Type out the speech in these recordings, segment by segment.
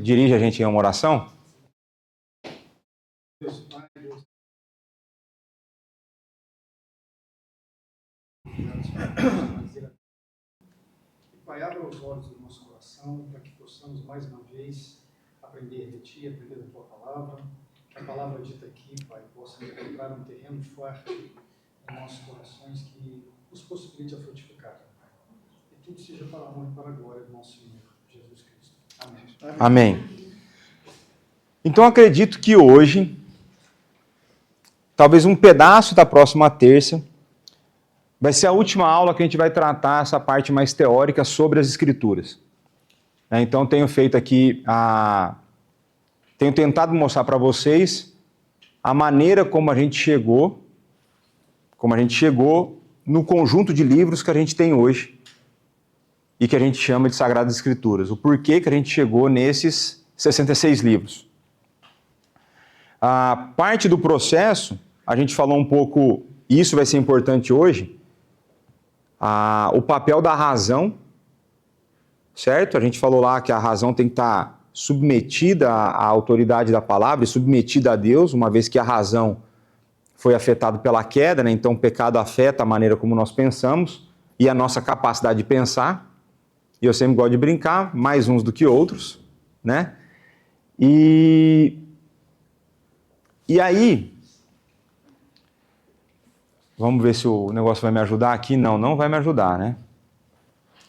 Dirige a gente em uma oração? Deus Pai, Deus. Pai, abra os olhos do nosso coração para que possamos mais uma vez aprender de Ti, aprender da Tua palavra. Que a palavra dita aqui, Pai, possa encontrar um terreno forte em nossos corações que nos possibilite a frutificar. E tudo seja para a honra e para a glória do nosso Senhor Jesus Cristo. Amém. Amém. Então acredito que hoje, talvez um pedaço da próxima terça, vai ser a última aula que a gente vai tratar essa parte mais teórica sobre as Escrituras. Então tenho feito aqui, tenho tentado mostrar para vocês a maneira como a gente chegou no conjunto de livros que a gente tem hoje e que a gente chama de Sagradas Escrituras. O porquê que a gente chegou nesses 66 livros. A parte do processo, a gente falou um pouco, e isso vai ser importante hoje, o papel da razão, certo? A gente falou lá que a razão tem que estar submetida à autoridade da palavra e submetida a Deus, uma vez que a razão foi afetada pela queda, né? Então o pecado afeta a maneira como nós pensamos e a nossa capacidade de pensar. E eu sempre gosto de brincar, mais uns do que outros, né? E aí, vamos ver se o negócio vai me ajudar aqui. Não vai me ajudar, né?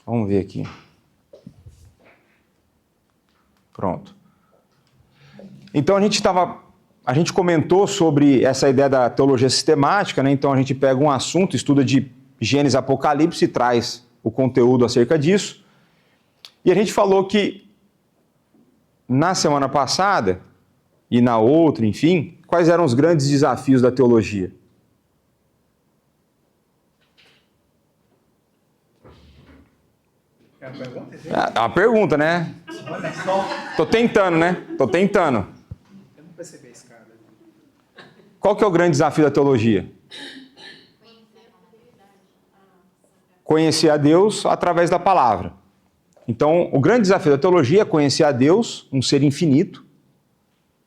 Vamos ver aqui. Pronto. Então a gente comentou sobre essa ideia da teologia sistemática, né? Então a gente pega um assunto, estuda de Gênesis e Apocalipse e traz o conteúdo acerca disso. E a gente falou que na semana passada e na outra, enfim, quais eram os grandes desafios da teologia? É uma pergunta, né? Tô tentando, né? Eu não percebi a escada. Qual que é o grande desafio da teologia? Conhecer a Deus através da palavra. Então, o grande desafio da teologia é conhecer a Deus, um ser infinito.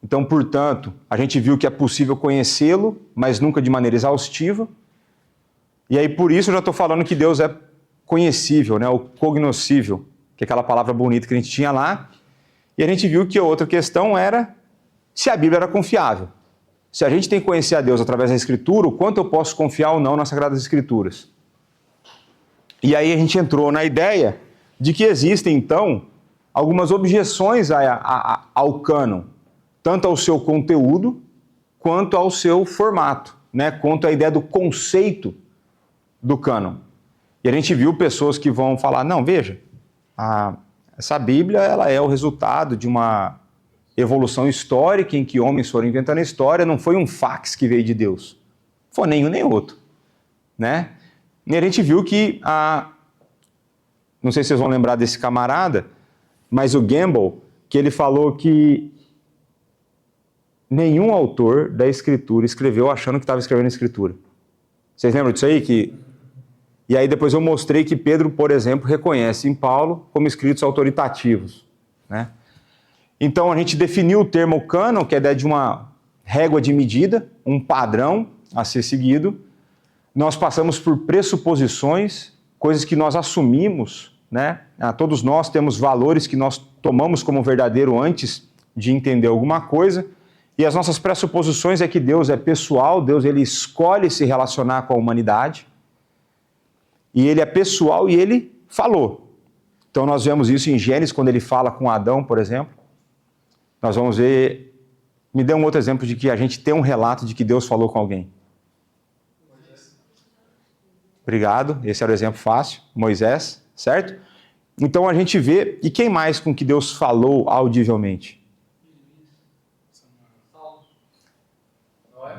Então, portanto, a gente viu que é possível conhecê-lo, mas nunca de maneira exaustiva. E aí, por isso, eu já estou falando que Deus é conhecível, né? O cognoscível, que é aquela palavra bonita que a gente tinha lá. E a gente viu que a outra questão era se a Bíblia era confiável. Se a gente tem que conhecer a Deus através da Escritura, o quanto eu posso confiar ou não nas Sagradas Escrituras. E aí a gente entrou na ideia de que existem, então, algumas objeções ao cânon, tanto ao seu conteúdo, quanto ao seu formato, né? Quanto à ideia do conceito do cânon. E a gente viu pessoas que vão falar, não, veja, essa Bíblia ela é o resultado de uma evolução histórica em que homens foram inventando a história, não foi um fax que veio de Deus. Não foi nenhum nem outro, né? E a gente viu que, não sei se vocês vão lembrar desse camarada, mas o Gamble, que ele falou que nenhum autor da Escritura escreveu achando que estava escrevendo a Escritura. Vocês lembram disso aí? E aí depois eu mostrei que Pedro, por exemplo, reconhece em Paulo como escritos autoritativos, né? Então a gente definiu o termo cânon, que é a ideia de uma régua de medida, um padrão a ser seguido. Nós passamos por pressuposições, coisas que nós assumimos, né? Todos nós temos valores que nós tomamos como verdadeiro antes de entender alguma coisa. E as nossas pressuposições é que Deus é pessoal, Deus ele escolhe se relacionar com a humanidade. E ele é pessoal e ele falou. Então nós vemos isso em Gênesis, quando ele fala com Adão, por exemplo. Nós vamos ver... Me dê um outro exemplo de que a gente tem um relato de que Deus falou com alguém. Obrigado, esse era o exemplo fácil. Moisés, certo? Então a gente vê... E quem mais com que Deus falou audivelmente?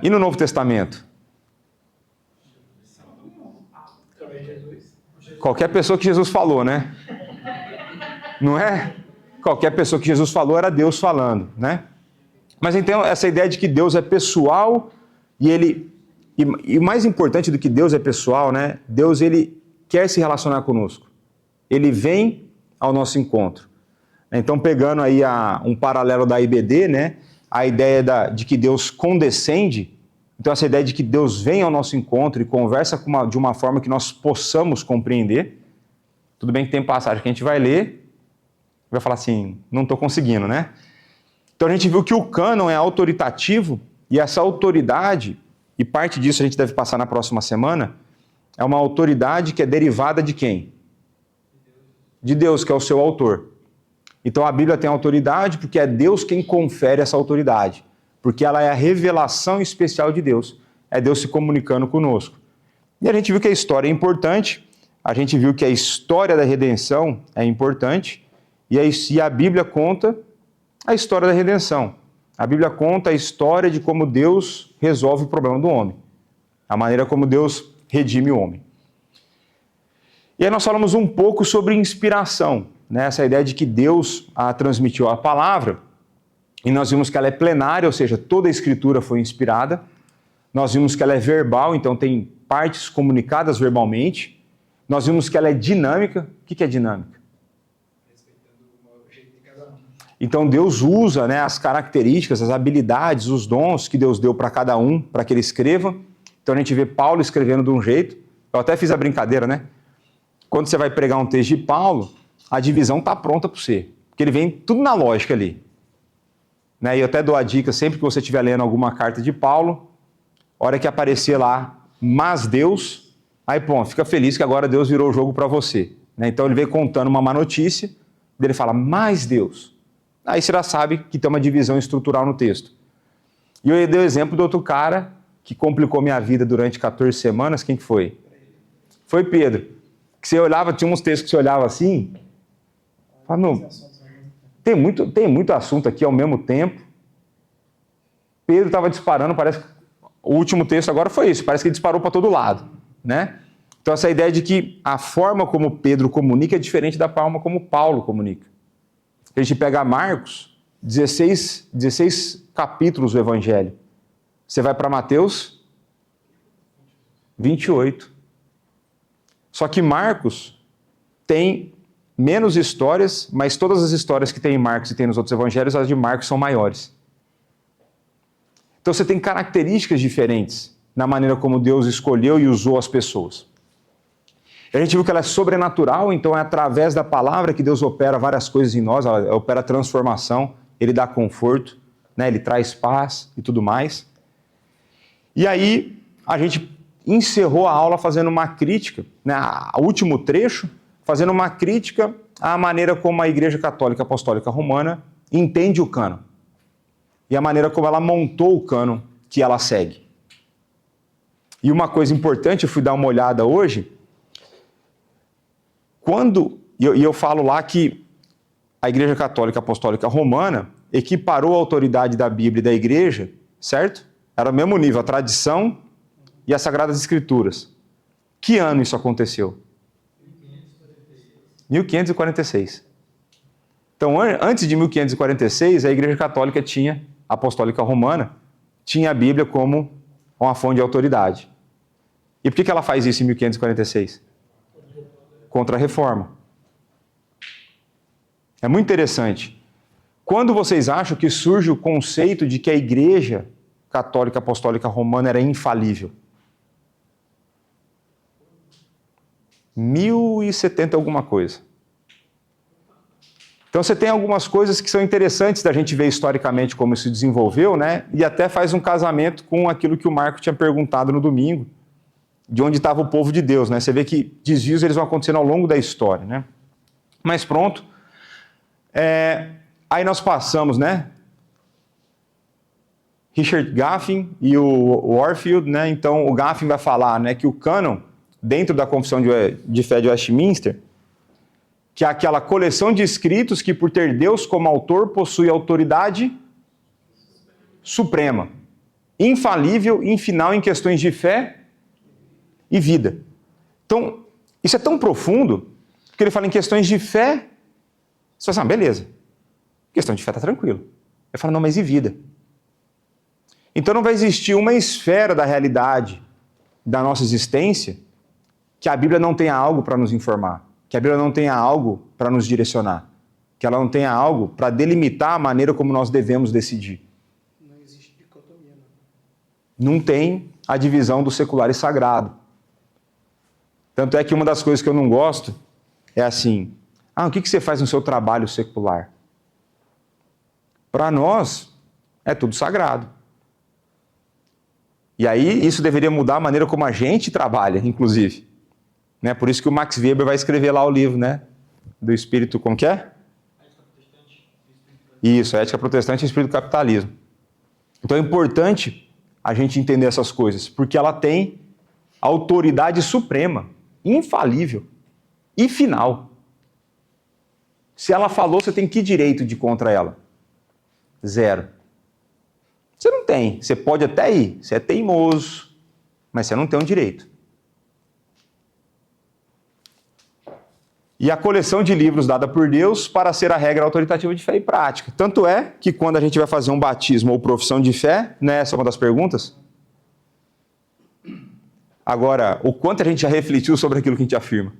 E no Novo Testamento? Qualquer pessoa que Jesus falou, né? Não é? Qualquer pessoa que Jesus falou era Deus falando, né? Mas então essa ideia de que Deus é pessoal e mais importante do que Deus é pessoal, né? Deus ele quer se relacionar conosco. Ele vem ao nosso encontro. Então, pegando aí um paralelo da IBD, né, a ideia de que Deus condescende, então essa ideia de que Deus vem ao nosso encontro e conversa de uma forma que nós possamos compreender. Tudo bem que tem passagem que a gente vai ler e vai falar assim, não estou conseguindo, né? Então a gente viu que o cânon é autoritativo e essa autoridade, e parte disso a gente deve passar na próxima semana, é uma autoridade que é derivada de quem? De Deus, que é o seu autor. Então a Bíblia tem autoridade porque é Deus quem confere essa autoridade, porque ela é a revelação especial de Deus, é Deus se comunicando conosco. E a gente viu que a história é importante, a gente viu que a história da redenção é importante, e a Bíblia conta a história da redenção. A Bíblia conta a história de como Deus resolve o problema do homem, a maneira como Deus redime o homem. E aí nós falamos um pouco sobre inspiração, né? Essa ideia de que Deus transmitiu a palavra, e nós vimos que ela é plenária, ou seja, toda a escritura foi inspirada. Nós vimos que ela é verbal, então tem partes comunicadas verbalmente. Nós vimos que ela é dinâmica. O que é dinâmica? Então Deus usa, né, as características, as habilidades, os dons que Deus deu para cada um, para que ele escreva. Então a gente vê Paulo escrevendo de um jeito. Eu até fiz a brincadeira, né? Quando você vai pregar um texto de Paulo, a divisão está pronta para você. Porque ele vem tudo na lógica ali. Né? E eu até dou a dica, sempre que você estiver lendo alguma carta de Paulo, hora que aparecer lá, mas Deus, aí pô, fica feliz que agora Deus virou o jogo para você. Né? Então ele vem contando uma má notícia, ele fala, mas Deus. Aí você já sabe que tem uma divisão estrutural no texto. E eu dei o exemplo do outro cara que complicou minha vida durante 14 semanas. Quem que foi? Foi Pedro. Que você olhava, tinha uns textos que você olhava assim, fala, não, tem muito assunto aqui ao mesmo tempo. Pedro estava disparando, parece que o último texto agora foi isso, parece que ele disparou para todo lado, né? Então essa ideia de que a forma como Pedro comunica é diferente da forma como Paulo comunica. A gente pega Marcos, 16 capítulos do Evangelho. Você vai para Mateus 28. Só que Marcos tem menos histórias, mas todas as histórias que tem em Marcos e tem nos outros evangelhos, as de Marcos são maiores. Então você tem características diferentes na maneira como Deus escolheu e usou as pessoas. A gente viu que ela é sobrenatural, então é através da palavra que Deus opera várias coisas em nós, ela opera transformação, Ele dá conforto, né? Ele traz paz e tudo mais. E aí a gente encerrou a aula fazendo uma crítica, né? O último trecho, fazendo uma crítica à maneira como a Igreja Católica Apostólica Romana entende o cânon e a maneira como ela montou o cânon que ela segue. E uma coisa importante, eu fui dar uma olhada hoje, e eu falo lá que a Igreja Católica Apostólica Romana equiparou a autoridade da Bíblia e da Igreja, certo? Era o mesmo nível, a tradição e as Sagradas Escrituras. Que ano isso aconteceu? 1546. Então, antes de 1546, a Igreja Católica Apostólica Romana, tinha a Bíblia como uma fonte de autoridade. E por que ela faz isso em 1546? Contra a Reforma. É muito interessante. Quando vocês acham que surge o conceito de que a Igreja Católica Apostólica Romana era infalível? 1070 alguma coisa. Então você tem algumas coisas que são interessantes da gente ver historicamente como isso se desenvolveu, né? E até faz um casamento com aquilo que o Marco tinha perguntado no domingo, de onde estava o povo de Deus, né? Você vê que desvios eles vão acontecendo ao longo da história, né? Mas pronto. Aí nós passamos, né? Richard Gaffin e o Warfield, né? Então o Gaffin vai falar, né, que o cânon, dentro da Confissão de Fé de Westminster, que é aquela coleção de escritos que, por ter Deus como autor, possui autoridade suprema, infalível e final em questões de fé e vida. Então, isso é tão profundo que ele fala em questões de fé. Você fala assim, beleza, questão de fé está tranquilo. Ele fala, não, mas e vida? Então não vai existir uma esfera da realidade da nossa existência que a Bíblia não tenha algo para nos informar, que a Bíblia não tenha algo para nos direcionar. que ela não tenha algo para delimitar a maneira como nós devemos decidir. Não existe dicotomia, não. Não tem a divisão do secular e sagrado. Tanto é que uma das coisas que eu não gosto é assim, o que você faz no seu trabalho secular? Para nós, é tudo sagrado. E aí, isso deveria mudar a maneira como a gente trabalha, inclusive. Né? Por isso que o Max Weber vai escrever lá o livro, né? Do espírito, como que é? Ética protestante. Isso, ética protestante e espírito do capitalismo. Então é importante a gente entender essas coisas, porque ela tem autoridade suprema, infalível e final. Se ela falou, você tem que direito de ir contra ela? Zero. Você não tem. Você pode até ir. Você é teimoso, mas você não tem um direito. E a coleção de livros dada por Deus para ser a regra autoritativa de fé e prática. Tanto é que quando a gente vai fazer um batismo ou profissão de fé, né, essa é uma das perguntas. Agora, o quanto a gente já refletiu sobre aquilo que a gente afirma?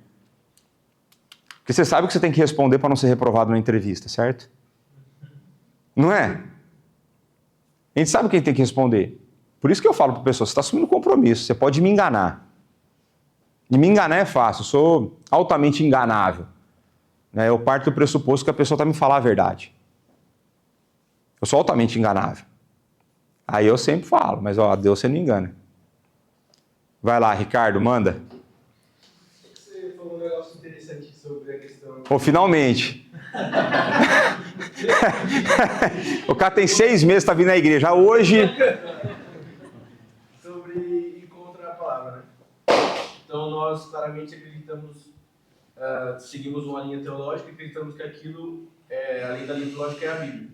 Porque você sabe que você tem que responder para não ser reprovado na entrevista, certo? Não é? A gente sabe quem tem que responder. Por isso que eu falo para a pessoa, você está assumindo compromisso, você pode me enganar. E me enganar é fácil, eu sou altamente enganável. Né? Eu parto do pressuposto que a pessoa está me falando a verdade. Eu sou altamente enganável. Aí eu sempre falo, mas Deus você não engana. Vai lá, Ricardo, manda. Você falou um negócio interessante sobre a questão... Finalmente. O cara tem 6 meses, está vindo na igreja. Hoje... Sobre ir contra a palavra, né? Então nós claramente acreditamos, seguimos uma linha teológica e acreditamos que aquilo, além da linha teológica, é a Bíblia.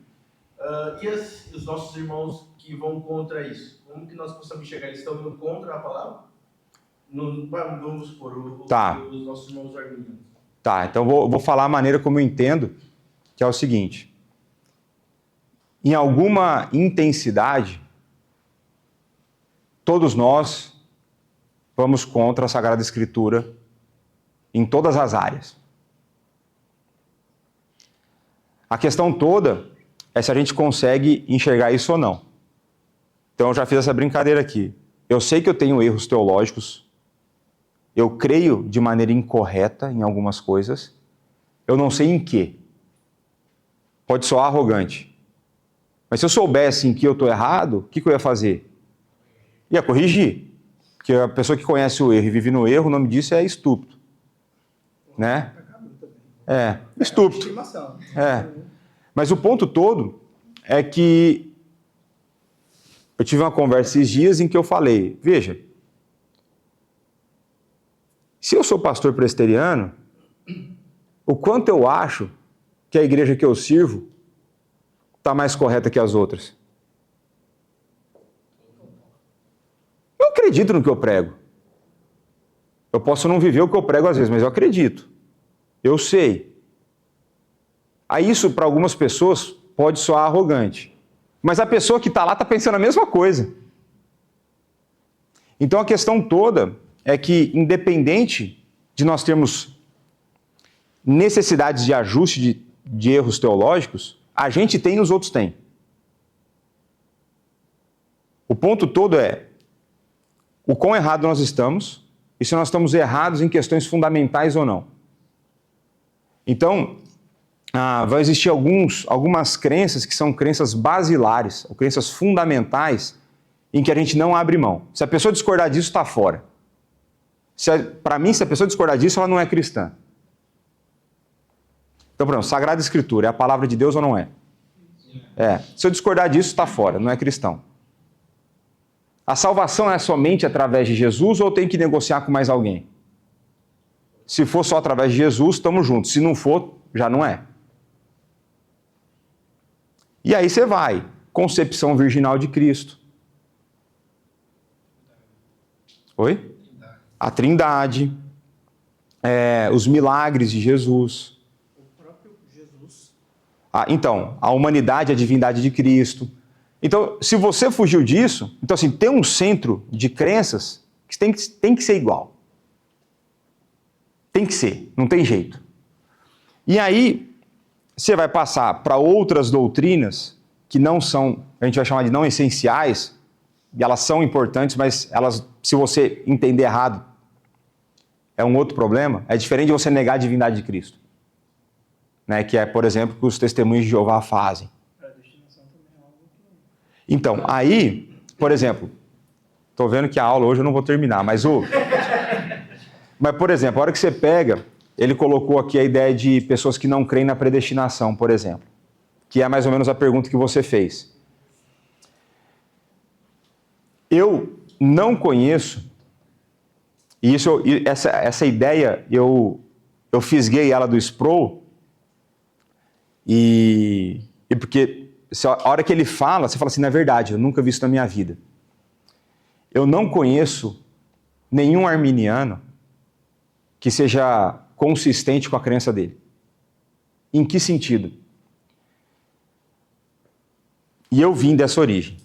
E os nossos irmãos que vão contra isso? Como que nós possamos enxergar? Eles estão indo contra a palavra? Vamos supor, os nossos irmãos arminianos. Tá, então vou falar a maneira como eu entendo, que é o seguinte. Em alguma intensidade, todos nós vamos contra a Sagrada Escritura em todas as áreas. A questão toda é se a gente consegue enxergar isso ou não. Então eu já fiz essa brincadeira aqui. Eu sei que eu tenho erros teológicos, eu creio de maneira incorreta em algumas coisas, eu não sei em quê. Pode soar arrogante. Mas se eu soubesse em que eu estou errado, o que eu ia fazer? Ia corrigir. Porque a pessoa que conhece o erro e vive no erro, o nome disso é estúpido. Né? Estúpido. Mas o ponto todo é que eu tive uma conversa esses dias em que eu falei, veja, se eu sou pastor presbiteriano, o quanto eu acho que a igreja que eu sirvo está mais correta que as outras? Eu acredito no que eu prego. Eu posso não viver o que eu prego às vezes, mas eu acredito. Eu sei. Aí isso, para algumas pessoas, pode soar arrogante. Mas a pessoa que está lá está pensando a mesma coisa. Então a questão toda é que, independente de nós termos necessidades de ajuste de erros teológicos, a gente tem e os outros têm. O ponto todo é o quão errado nós estamos e se nós estamos errados em questões fundamentais ou não. Então, vai existir algumas crenças que são crenças basilares, ou crenças fundamentais, em que a gente não abre mão. Se a pessoa discordar disso, está fora. Para mim, se a pessoa discordar disso, ela não é cristã. Então, por exemplo, Sagrada Escritura é a palavra de Deus ou não é? Se eu discordar disso, está fora, não é cristão. A salvação é somente através de Jesus ou eu tenho que negociar com mais alguém? Se for só através de Jesus, estamos juntos. Se não for, já não é. E aí você vai. Concepção virginal de Cristo. Oi? A Trindade. Os milagres de Jesus. O próprio Jesus. Então, a humanidade, a divindade de Cristo. Então, se você fugiu disso, então assim, tem um centro de crenças que tem que ser igual. Tem que ser, não tem jeito. E aí, você vai passar para outras doutrinas que não são, a gente vai chamar de não essenciais, e elas são importantes, mas elas, se você entender errado, é um outro problema. É diferente de você negar a divindade de Cristo, né? Que é, por exemplo, o que os testemunhos de Jeová fazem. Então, aí, por exemplo, estou vendo que a aula hoje eu não vou terminar, mas por exemplo, a hora que você pega, ele colocou aqui a ideia de pessoas que não creem na predestinação, por exemplo, que é mais ou menos a pergunta que você fez. Eu não conheço, e essa ideia, eu fisguei ela do Sproul, e porque a hora que ele fala, você fala assim, não é verdade, eu nunca vi isso na minha vida. Eu não conheço nenhum arminiano que seja consistente com a crença dele. Em que sentido? E eu vim dessa origem.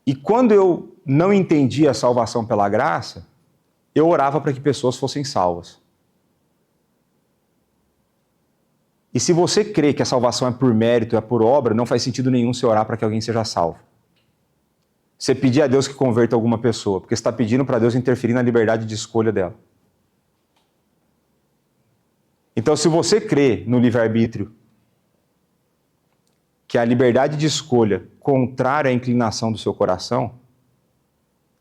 E quando eu não entendi a salvação pela graça, eu orava para que pessoas fossem salvas. E se você crê que a salvação é por mérito, é por obra, não faz sentido nenhum você orar para que alguém seja salvo. Você pedir a Deus que converta alguma pessoa, porque você está pedindo para Deus interferir na liberdade de escolha dela. Então, se você crê no livre-arbítrio, que a liberdade de escolha contrária à inclinação do seu coração,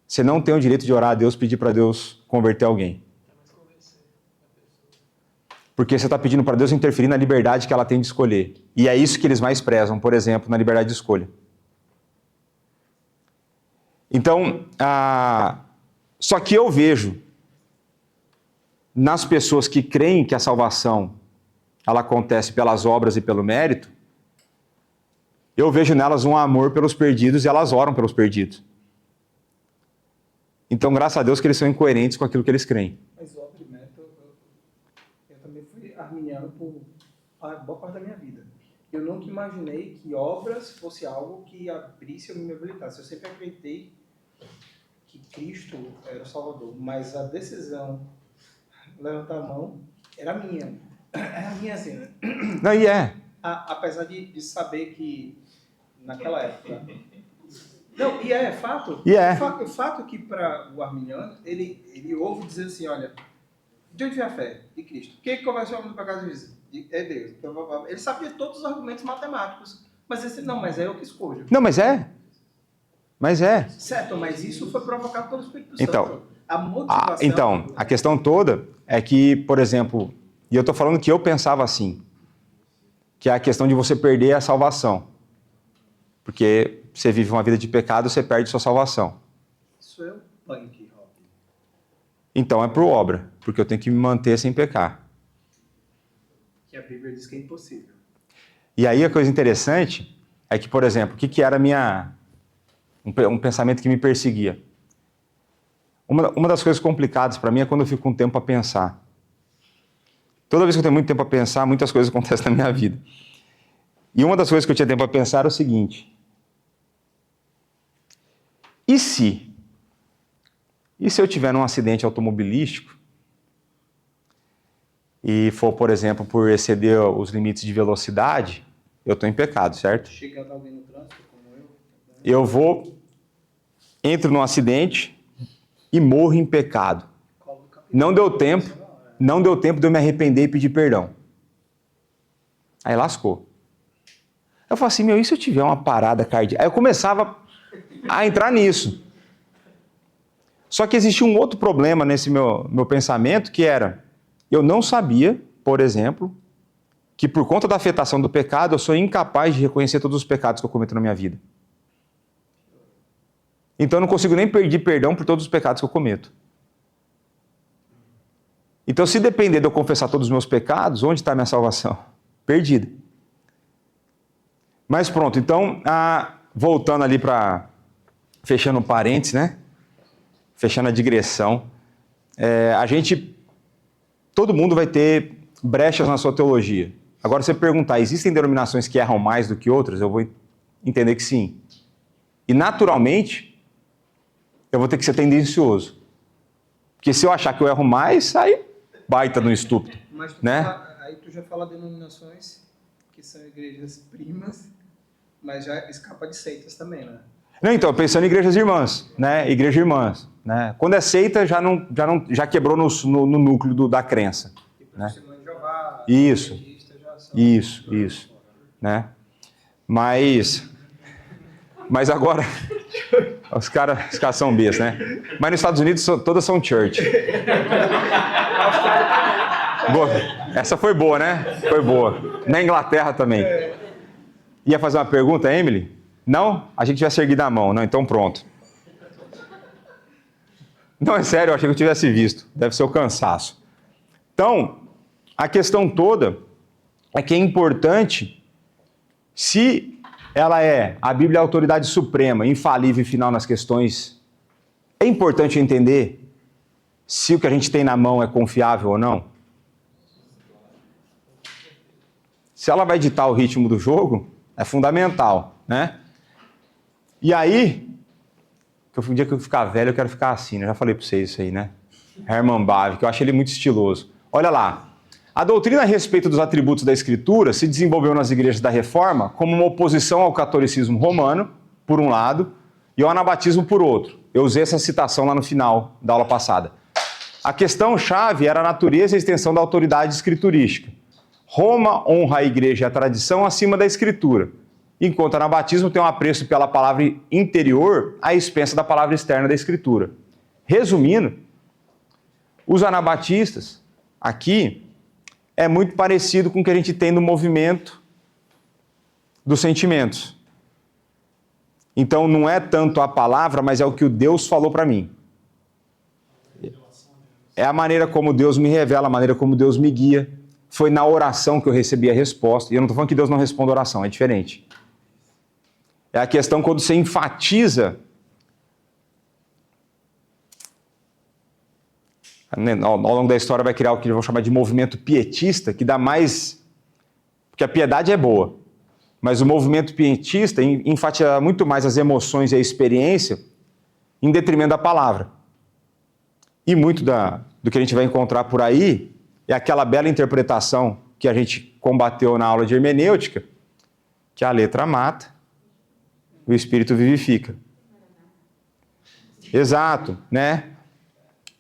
você não tem o direito de orar a Deus, pedir para Deus converter alguém. Porque você está pedindo para Deus interferir na liberdade que ela tem de escolher. E é isso que eles mais prezam, por exemplo, na liberdade de escolha. Então, só que eu vejo nas pessoas que creem que a salvação ela acontece pelas obras e pelo mérito, eu vejo nelas um amor pelos perdidos e elas oram pelos perdidos. Então, graças a Deus que eles são incoerentes com aquilo que eles creem. Mas, obra e mérito, eu também fui arminiano por boa parte da minha vida. Eu nunca imaginei que obras fosse algo que abrisse ou me habilitasse. Eu sempre acreditei que Cristo era o Salvador, mas a decisão de levantar a mão era minha. Era minha assim, né? Não, e é. Apesar de saber que naquela época... Não, e é fato. E é. O fato é que para o arminiano, ele ouve dizer assim, olha, de onde vem a fé? De Cristo. Quem conversa o homem do pecado diz? É Deus. Então, ele sabia todos os argumentos matemáticos, mas ele disse, não, mas é eu que escolho. Não, mas é. Mas é. Certo, mas isso foi provocado pelo Espírito Então, Santo. A motivação... Então, a questão toda é que, por exemplo, e eu estou falando que eu pensava assim, que é a questão de você perder a salvação. Porque você vive uma vida de pecado, você perde sua salvação. Isso é um punk, Rob. Então é por obra, porque eu tenho que me manter sem pecar. Que a Bíblia diz que é impossível. E aí a coisa interessante é que, por exemplo, o que era um pensamento que me perseguia? Uma das coisas complicadas para mim é quando eu fico com tempo para pensar. Toda vez que eu tenho muito tempo para pensar, muitas coisas acontecem na minha vida. E uma das coisas que eu tinha tempo para pensar era o seguinte: e se eu tiver num acidente automobilístico e for, por exemplo, por exceder os limites de velocidade, eu estou em pecado, certo? Chegando alguém no trânsito, como eu... entro num acidente e morro em pecado. Não deu tempo de eu me arrepender e pedir perdão. Aí lascou. Eu falo assim, e se eu tiver uma parada cardíaca? Aí eu começava a entrar nisso. Só que existia um outro problema nesse meu pensamento, que era, eu não sabia, por exemplo, que por conta da afetação do pecado, eu sou incapaz de reconhecer todos os pecados que eu cometo na minha vida. Então eu não consigo nem pedir perdão por todos os pecados que eu cometo. Então, se depender de eu confessar todos os meus pecados, onde está a minha salvação? Perdida. Mas pronto, então, voltando ali para... Fechando um parênteses, né? Fechando a digressão. Todo mundo vai ter brechas na sua teologia. Agora, se você perguntar, existem denominações que erram mais do que outras? Eu vou entender que sim. E, naturalmente, eu vou ter que ser tendencioso. Porque se eu achar que eu erro mais, aí baita no estúpido. Mas né? Aí Aí tu já fala denominações que são igrejas primas, mas já escapa de seitas também, né? Não, então, pensando em igrejas irmãs, né? Igrejas irmãs, né? Quando é seita, já quebrou no núcleo da crença. Tipo, Né? Testemunho de Jeová, Isso. Adventista, já são... Isso, né? Mas agora, os caras são bestas, né? Mas nos Estados Unidos todas são church. Boa. Essa foi boa, né? Foi boa. Na Inglaterra também. Ia fazer uma pergunta, Emily? Não? A gente tivesse erguido a mão. Não, então pronto. Não, é sério, eu achei que eu tivesse visto. Deve ser o cansaço. Então, a questão toda é que é importante, se a Bíblia é a autoridade suprema, infalível e final nas questões, é importante entender se o que a gente tem na mão é confiável ou não. Se ela vai ditar o ritmo do jogo, é fundamental, né? E aí, um dia que eu ficar velho, eu quero ficar assim, né? Eu já falei para vocês isso aí, né? Herman Bavinck, que eu acho ele muito estiloso. Olha lá, a doutrina a respeito dos atributos da Escritura se desenvolveu nas igrejas da Reforma como uma oposição ao catolicismo romano, por um lado, e ao anabatismo por outro. Eu usei essa citação lá no final da aula passada. A questão-chave era a natureza e a extensão da autoridade escriturística. Roma honra a igreja e a tradição acima da Escritura, enquanto o anabatismo tem um apreço pela palavra interior à expensa da palavra externa da Escritura. Resumindo, os anabatistas, aqui, é muito parecido com o que a gente tem no movimento dos sentimentos. Então, não é tanto a palavra, mas é o que o Deus falou para mim. É a maneira como Deus me revela, a maneira como Deus me guia. Foi na oração que eu recebi a resposta. E eu não estou falando que Deus não responda a oração, é diferente. É a questão quando você enfatiza. Ao longo da história vai criar o que eu vou chamar de movimento pietista, que dá mais... Porque a piedade é boa, mas o movimento pietista enfatiza muito mais as emoções e a experiência em detrimento da palavra. E muito do que a gente vai encontrar por aí é aquela bela interpretação que a gente combateu na aula de hermenêutica, que a letra mata, o espírito vivifica. Exato, né?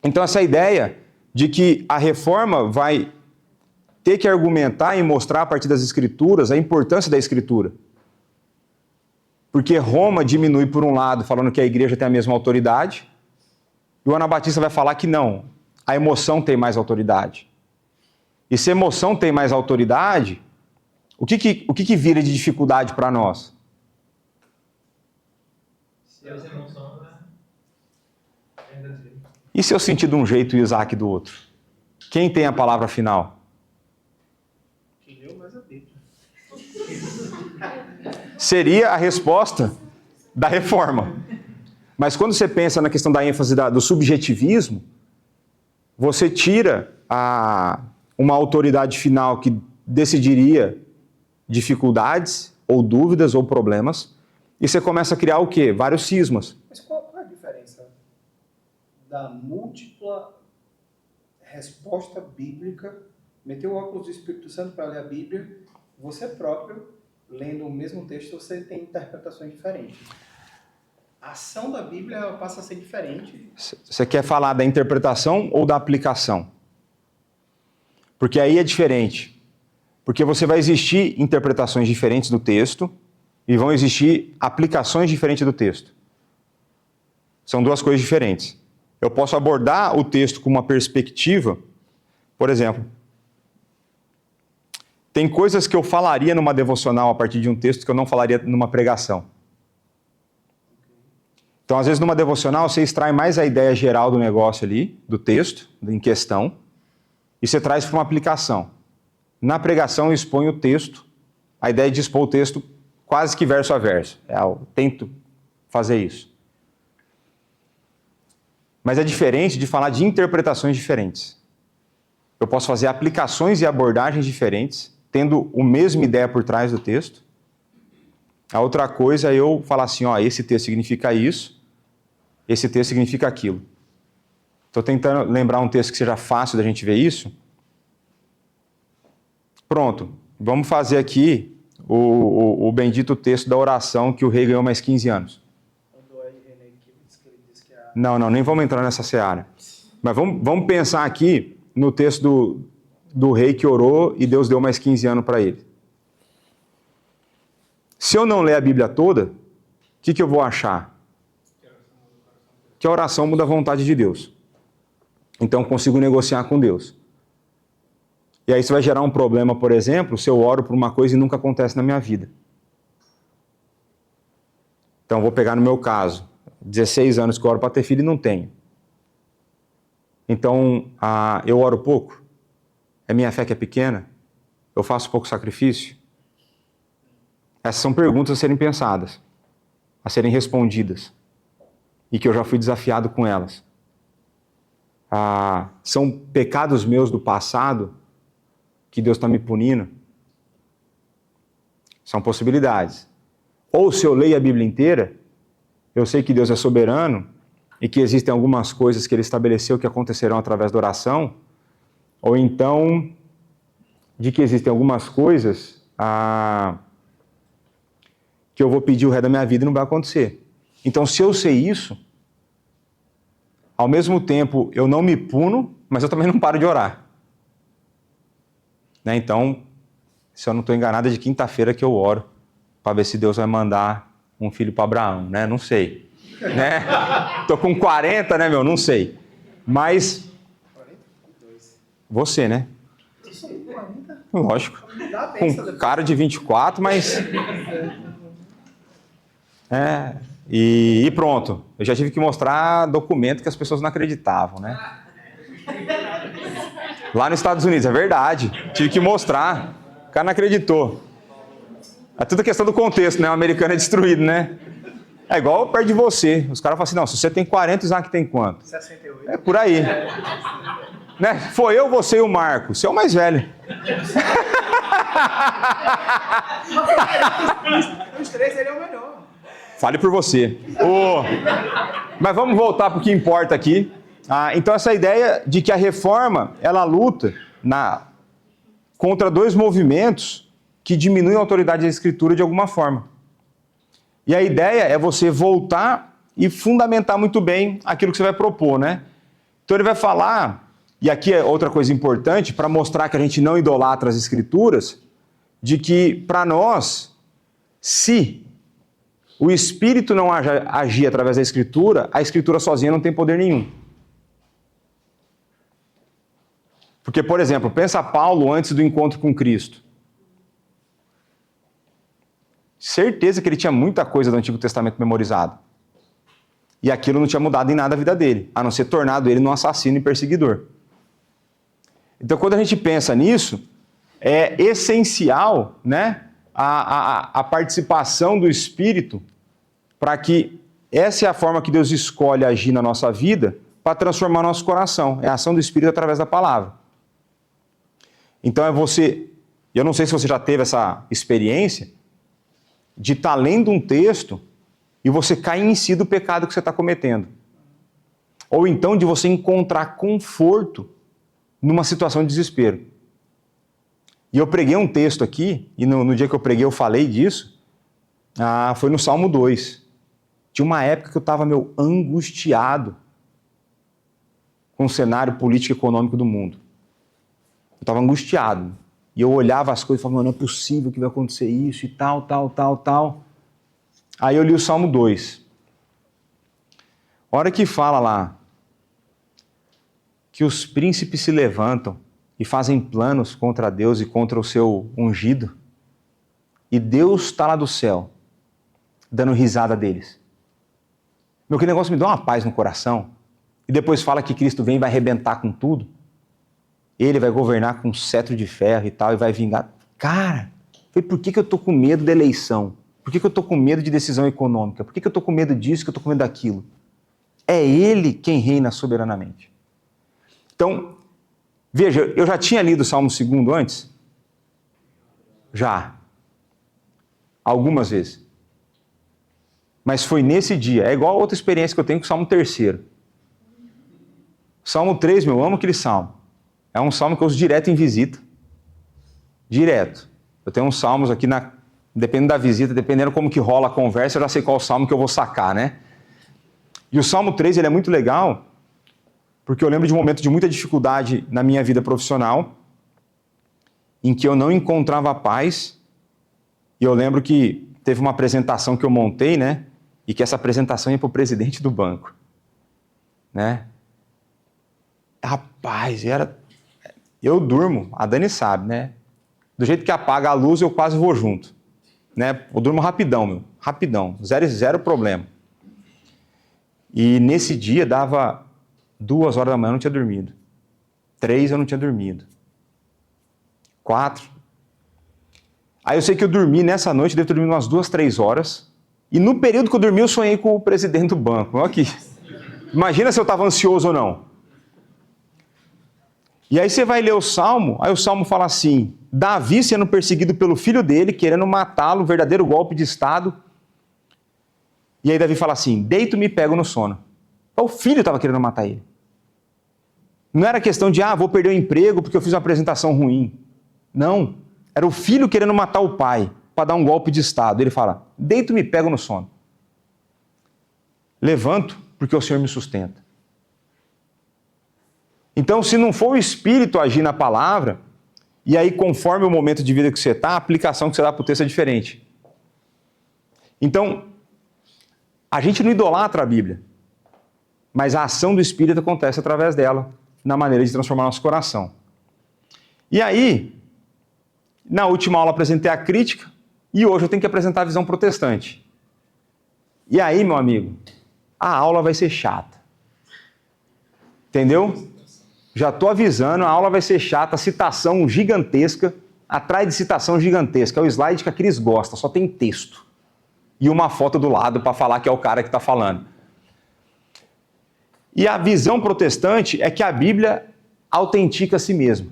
Então essa ideia de que a reforma vai ter que argumentar e mostrar a partir das escrituras a importância da escritura. Porque Roma diminui por um lado, falando que a igreja tem a mesma autoridade, e o anabatista vai falar que não, a emoção tem mais autoridade. E se a emoção tem mais autoridade, o que vira de dificuldade para nós? E se eu sentir de um jeito e o Isaac do outro? Quem tem a palavra final? Quem leu mais a Bíblia. Seria a resposta da reforma. Mas quando você pensa na questão da ênfase do subjetivismo, você tira uma autoridade final que decidiria dificuldades, ou dúvidas, ou problemas, e você começa a criar o quê? Vários cismas. Mas qual é a diferença da múltipla resposta bíblica, meter o óculos do Espírito Santo para ler a Bíblia, você próprio, lendo o mesmo texto, você tem interpretações diferentes? A ação da Bíblia ela passa a ser diferente. Você quer falar da interpretação ou da aplicação? Porque aí é diferente. Porque você vai existir interpretações diferentes do texto e vão existir aplicações diferentes do texto. São duas coisas diferentes. Eu posso abordar o texto com uma perspectiva, por exemplo, tem coisas que eu falaria numa devocional a partir de um texto que eu não falaria numa pregação. Então, às vezes, numa devocional, você extrai mais a ideia geral do negócio ali, do texto, em questão, e você traz para uma aplicação. Na pregação, eu exponho o texto, a ideia de expor o texto quase que verso a verso. Eu tento fazer isso. Mas é diferente de falar de interpretações diferentes. Eu posso fazer aplicações e abordagens diferentes, tendo a mesma ideia por trás do texto. A outra coisa é eu falar assim, esse texto significa isso, esse texto significa aquilo. Estou tentando lembrar um texto que seja fácil da gente ver isso. Pronto, vamos fazer aqui o bendito texto da oração que o rei ganhou mais 15 anos. Não, nem vamos entrar nessa seara. Mas vamos pensar aqui no texto do rei que orou e Deus deu mais 15 anos para ele. Se eu não ler a Bíblia toda, o que eu vou achar? Que a oração muda a vontade de Deus. Então eu consigo negociar com Deus. E aí isso vai gerar um problema, por exemplo, se eu oro por uma coisa e nunca acontece na minha vida. Então vou pegar no meu caso, 16 anos que eu oro para ter filho e não tenho. Então eu oro pouco? É minha fé que é pequena? Eu faço pouco sacrifício? Essas são perguntas a serem pensadas, a serem respondidas, e que eu já fui desafiado com elas. São pecados meus do passado que Deus está me punindo? São possibilidades. Ou se eu leio a Bíblia inteira, eu sei que Deus é soberano e que existem algumas coisas que Ele estabeleceu que acontecerão através da oração, ou então de que existem algumas coisas que eu vou pedir o resto da minha vida e não vai acontecer. Então, se eu sei isso, ao mesmo tempo eu não me puno, mas eu também não paro de orar. Né? Então, se eu não estou enganado, é de quinta-feira que eu oro para ver se Deus vai mandar um filho para Abraão, né? Não sei. Né? Tô com 40, né, meu? Não sei. Mas 42. Você, né? Isso aí, 40. Lógico. Dá bem, Com cara de 24, mas... E pronto. Eu já tive que mostrar documento que as pessoas não acreditavam, né? Lá nos Estados Unidos, é verdade. Tive que mostrar. O cara não acreditou. É tudo questão do contexto, né? O americano é destruído, né? É igual perto de você. Os caras falam assim, não, se você tem 40, o Isaac tem quanto? 68. É por aí. Né? Foi eu, você e o Marco. Você é o mais velho. Os três, ele é o melhor. Fale por você. Mas vamos voltar para o que importa aqui. Então essa ideia de que a reforma, ela luta contra dois movimentos que diminuem a autoridade da Escritura de alguma forma. E a ideia é você voltar e fundamentar muito bem aquilo que você vai propor, né? Então ele vai falar, e aqui é outra coisa importante, para mostrar que a gente não idolatra as Escrituras, de que para nós, se o Espírito não agir através da Escritura, a Escritura sozinha não tem poder nenhum. Porque, por exemplo, pensa Paulo antes do encontro com Cristo. Certeza que ele tinha muita coisa do Antigo Testamento memorizado. E aquilo não tinha mudado em nada a vida dele, a não ser tornado ele num assassino e perseguidor. Então, quando a gente pensa nisso, é essencial, né, a participação do Espírito para que essa é a forma que Deus escolhe agir na nossa vida para transformar nosso coração. É a ação do Espírito através da palavra. Então é você, eu não sei se você já teve essa experiência, de estar lendo um texto e você cair em si do pecado que você está cometendo. Ou então de você encontrar conforto numa situação de desespero. E eu preguei um texto aqui, e no dia que eu preguei eu falei disso, foi no Salmo 2. Tinha uma época que eu estava angustiado com o cenário político e econômico do mundo. Eu estava angustiado. E eu olhava as coisas e falava, não é possível que vai acontecer isso e tal. Aí eu li o Salmo 2. A hora que fala lá que os príncipes se levantam e fazem planos contra Deus e contra o seu ungido, e Deus está lá do céu, dando risada deles. Que negócio me dá uma paz no coração. E depois fala que Cristo vem e vai arrebentar com tudo. Ele vai governar com um cetro de ferro e tal, e vai vingar. Cara, por que eu estou com medo da eleição? Por que eu estou com medo de decisão econômica? Por que eu estou com medo disso, que eu estou com medo daquilo? É Ele quem reina soberanamente. Então, veja, eu já tinha lido o Salmo 2 antes? Já. Algumas vezes. Mas foi nesse dia. É igual a outra experiência que eu tenho com o Salmo 3. Salmo 3, eu amo aquele salmo. É um salmo que eu uso direto em visita. Direto. Eu tenho uns salmos aqui, dependendo da visita, dependendo como que rola a conversa, eu já sei qual salmo que eu vou sacar, né? E o Salmo 3, ele é muito legal, porque eu lembro de um momento de muita dificuldade na minha vida profissional, em que eu não encontrava paz, e eu lembro que teve uma apresentação que eu montei, né? E que essa apresentação ia para o presidente do banco, né? Rapaz, eu durmo, a Dani sabe, né? Do jeito que apaga a luz, eu quase vou junto, né? Eu durmo rapidão, rapidão, zero problema. E nesse dia dava 2 horas da manhã, eu não tinha dormido. 3 eu não tinha dormido. 4. Aí eu sei que eu dormi nessa noite, devo ter dormido umas 2, 3 horas. E no período que eu dormi, eu sonhei com o presidente do banco. Olha aqui. Imagina se eu estava ansioso ou não. E aí você vai ler o Salmo, aí o Salmo fala assim, Davi sendo perseguido pelo filho dele, querendo matá-lo, um verdadeiro golpe de Estado. E aí Davi fala assim, deito-me e pego no sono. O filho estava querendo matar ele. Não era questão de, vou perder o emprego porque eu fiz uma apresentação ruim. Não, era o filho querendo matar o pai, para dar um golpe de Estado. Ele fala, deito-me e pego no sono. Levanto porque o Senhor me sustenta. Então, se não for o Espírito agir na palavra, e aí conforme o momento de vida que você está, a aplicação que você dá para o texto é diferente. Então, a gente não idolatra a Bíblia, mas a ação do Espírito acontece através dela, na maneira de transformar nosso coração. E aí, na última aula apresentei a crítica, e hoje eu tenho que apresentar a visão protestante. E aí, meu amigo, a aula vai ser chata. Entendeu? Já estou avisando, a aula vai ser chata, citação gigantesca, atrás de citação gigantesca. É o slide que a Cris gosta, só tem texto. E uma foto do lado para falar que é o cara que está falando. E a visão protestante é que a Bíblia autentica a si mesma.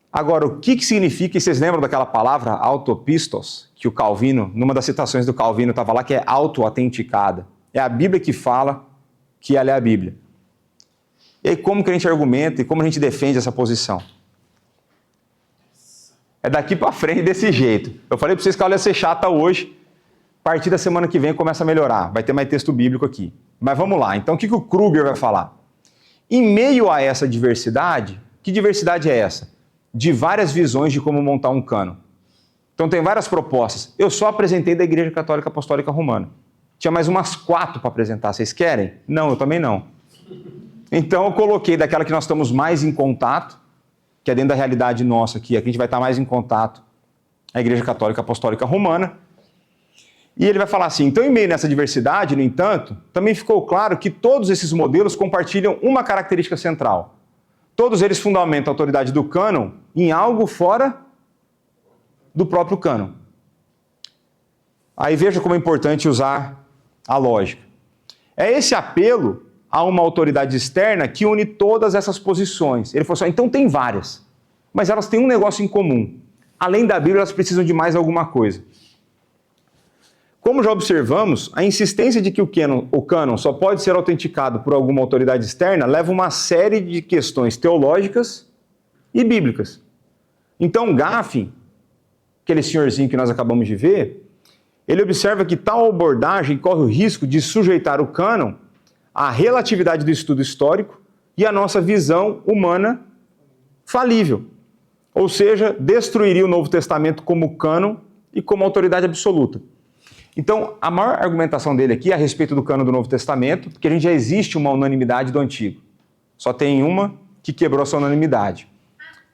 Agora, o que significa, e vocês lembram daquela palavra autopistos, que o Calvino, numa das citações do Calvino estava lá, que é auto-autenticada. É a Bíblia que fala que ela é a Bíblia. E aí como que a gente argumenta e como a gente defende essa posição? É daqui para frente desse jeito. Eu falei para vocês que a aula ia ser chata hoje. A partir da semana que vem começa a melhorar. Vai ter mais texto bíblico aqui. Mas vamos lá. Então o que o Kruger vai falar? Em meio a essa diversidade, que diversidade é essa? De várias visões de como montar um cânon. Então tem várias propostas. Eu só apresentei da Igreja Católica Apostólica Romana. Tinha mais umas 4 para apresentar. Vocês querem? Não, eu também não. Então eu coloquei daquela que nós estamos mais em contato, que é dentro da realidade nossa aqui, a gente vai estar mais em contato, a Igreja Católica Apostólica Romana. E ele vai falar assim, então em meio nessa diversidade, no entanto, também ficou claro que todos esses modelos compartilham uma característica central. Todos eles fundamentam a autoridade do cânon em algo fora do próprio cânon. Aí veja como é importante usar a lógica. É esse apelo a uma autoridade externa que une todas essas posições. Ele falou assim, então tem várias, mas elas têm um negócio em comum. Além da Bíblia, elas precisam de mais alguma coisa. Como já observamos, a insistência de que o cânon só pode ser autenticado por alguma autoridade externa leva uma série de questões teológicas e bíblicas. Então, Gaffin, aquele senhorzinho que nós acabamos de ver, ele observa que tal abordagem corre o risco de sujeitar o cânon à relatividade do estudo histórico e à nossa visão humana falível. Ou seja, destruiria o Novo Testamento como cânon e como autoridade absoluta. Então, a maior argumentação dele aqui é a respeito do cânon do Novo Testamento, porque a gente já existe uma unanimidade do Antigo. Só tem uma que quebrou essa unanimidade.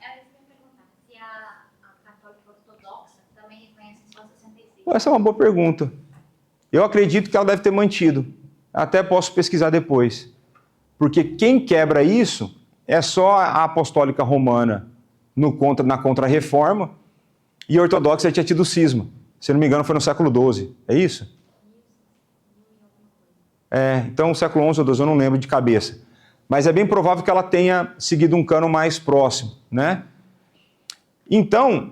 Era isso que eu ia perguntar. Se a católica ortodoxa também reconhece só 66. Essa é uma boa pergunta. Eu acredito que ela deve ter mantido. Até posso pesquisar depois. Porque quem quebra isso é só a apostólica romana na Contra-Reforma e a ortodoxa tinha tido cisma. Se não me engano, foi no século XII. É isso? Então, o século XI ou XII eu não lembro de cabeça. Mas é bem provável que ela tenha seguido um cânon mais próximo, né? Então,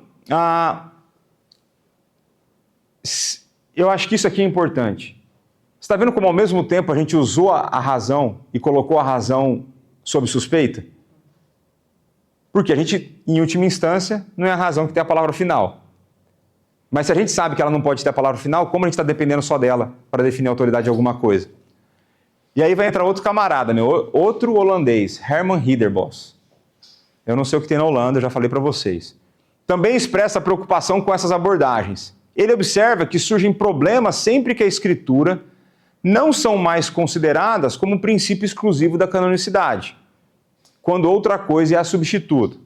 eu acho que isso aqui é importante. Você está vendo como ao mesmo tempo a gente usou a razão e colocou a razão sob suspeita? Porque a gente, em última instância, não é a razão que tem a palavra final. Mas se a gente sabe que ela não pode ter a palavra final, como a gente está dependendo só dela para definir a autoridade de alguma coisa? E aí vai entrar outro camarada, outro holandês, Herman Hiderbos. Eu não sei o que tem na Holanda, eu já falei para vocês. Também expressa preocupação com essas abordagens. Ele observa que surgem problemas sempre que a Escritura não são mais consideradas como um princípio exclusivo da canonicidade, quando outra coisa é a substituta.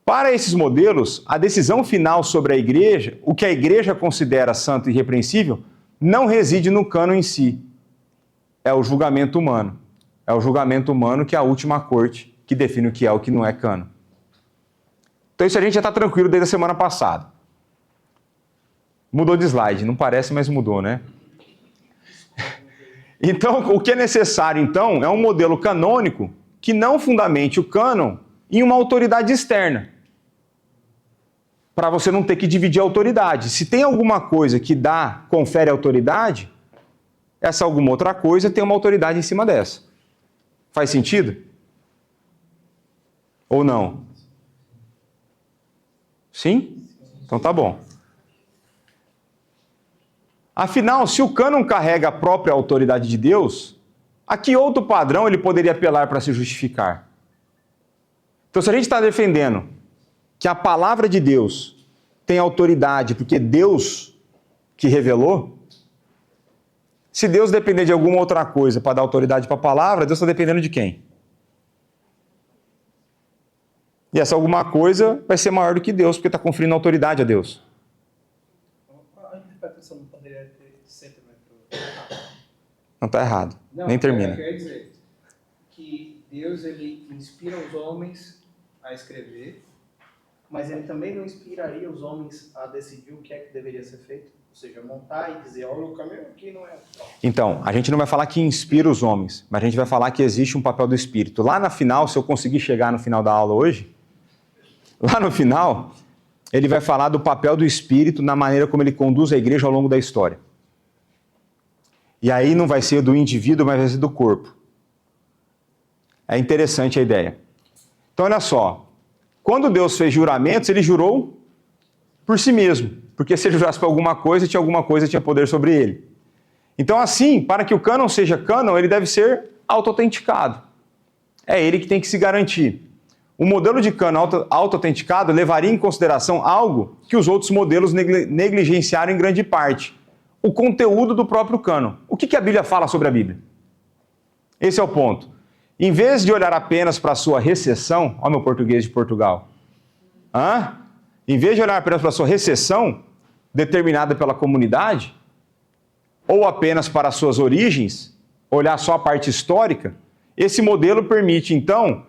Para esses modelos, a decisão final sobre a Igreja, o que a Igreja considera santo e irrepreensível, não reside no cânon em si. É o julgamento humano. É o julgamento humano que é a última corte que define o que é o que não é cânon. Então isso a gente já está tranquilo desde a semana passada. Mudou de slide, não parece, mas mudou, né? Então, o que é necessário, então, é um modelo canônico que não fundamente o cânon em uma autoridade externa. Para você não ter que dividir a autoridade. Se tem alguma coisa que confere autoridade, essa alguma outra coisa tem uma autoridade em cima dessa. Faz sentido? Ou não? Sim? Então tá bom. Afinal, se o cânon carrega a própria autoridade de Deus, a que outro padrão ele poderia apelar para se justificar? Então, se a gente está defendendo que a palavra de Deus tem autoridade porque Deus que revelou, se Deus depender de alguma outra coisa para dar autoridade para a palavra, Deus está dependendo de quem? E essa alguma coisa vai ser maior do que Deus, porque está conferindo autoridade a Deus. A interpretação não poderia ter sentimento. Não está errado. Não, Nem termina. Quer dizer que Deus ele inspira os homens a escrever, mas ele também não inspiraria os homens a decidir o que é que deveria ser feito? Ou seja, montar e dizer, olha, o caminho aqui não é... Então, a gente não vai falar que inspira os homens, mas a gente vai falar que existe um papel do Espírito. Lá na final, se eu conseguir chegar no final da aula hoje, lá no final, ele vai falar do papel do Espírito na maneira como ele conduz a igreja ao longo da história. E aí não vai ser do indivíduo, mas vai ser do corpo. É interessante a ideia. Então, olha só. Quando Deus fez juramentos, ele jurou por si mesmo. Porque se ele jurasse para alguma coisa, tinha poder sobre ele. Então, assim, para que o cânon seja cânon, ele deve ser auto-autenticado. É ele que tem que se garantir. O modelo de cânon auto-autenticado levaria em consideração algo que os outros modelos negligenciaram em grande parte. O conteúdo do próprio cânon. O que a Bíblia fala sobre a Bíblia? Esse é o ponto. Em vez de olhar apenas para a sua recessão, olha o meu português de Portugal. Em vez de olhar apenas para a sua recessão, determinada pela comunidade, ou apenas para as suas origens, olhar só a parte histórica, esse modelo permite, então,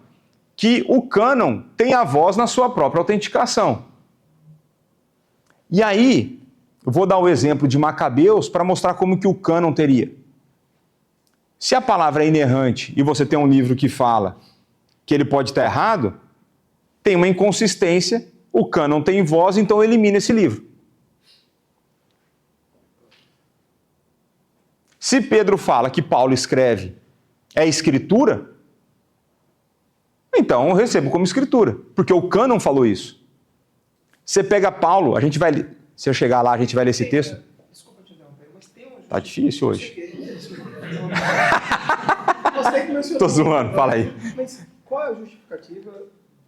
que o cânon tenha voz na sua própria autenticação. E aí, eu vou dar o exemplo de Macabeus para mostrar como que o cânon teria. Se a palavra é inerrante e você tem um livro que fala que ele pode estar errado, tem uma inconsistência, o cânon tem voz, então elimina esse livro. Se Pedro fala que Paulo escreve é escritura, então eu recebo como escritura, porque o cânon falou isso. Você pega Paulo, se eu chegar lá, a gente vai ler esse texto. Desculpa te interromper, mas tem um... Tá difícil hoje. Você que mencionou. Tô zoando, fala aí. Mas qual é a justificativa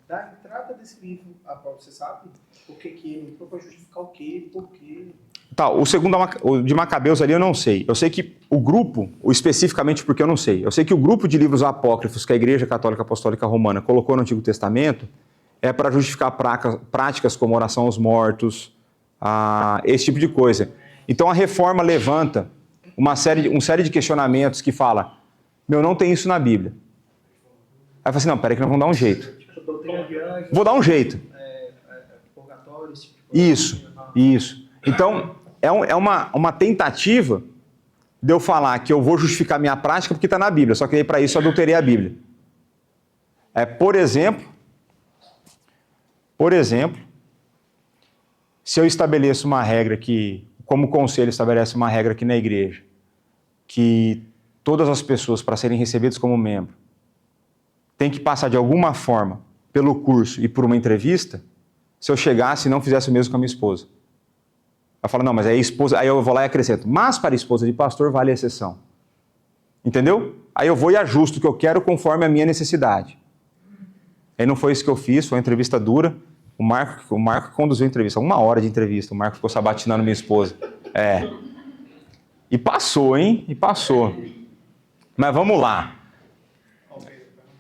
da entrada desse livro a Paulo? Você sabe o que ele entrou para justificar o quê, por quê? Tá, o de Macabeus ali eu não sei. Eu sei que o grupo, especificamente porque eu não sei, eu sei que o grupo de livros apócrifos que a Igreja Católica Apostólica Romana colocou no Antigo Testamento é para justificar práticas como oração aos mortos, esse tipo de coisa. Então a Reforma levanta uma série de questionamentos que fala, não tem isso na Bíblia. Aí eu falo assim, não, peraí que nós vamos dar um jeito. Vou dar um jeito. Purgatório, esse tipo de coisa. Isso. Então, é uma tentativa de eu falar que eu vou justificar minha prática porque está na Bíblia, só que aí para isso eu adulterei a Bíblia. Por exemplo, se eu estabeleço uma regra que, como conselho estabelece uma regra aqui na igreja, que todas as pessoas, para serem recebidas como membro, têm que passar de alguma forma pelo curso e por uma entrevista se eu chegasse e não fizesse o mesmo com a minha esposa. Ela fala, não, mas aí a esposa... Aí eu vou lá e acrescento, mas para a esposa de pastor vale a exceção. Entendeu? Aí eu vou e ajusto o que eu quero conforme a minha necessidade. Aí não foi isso que eu fiz, foi uma entrevista dura. O Marco conduziu a entrevista, 1 hora de entrevista. O Marco ficou sabatinando minha esposa. E passou, hein? E passou. Mas vamos lá.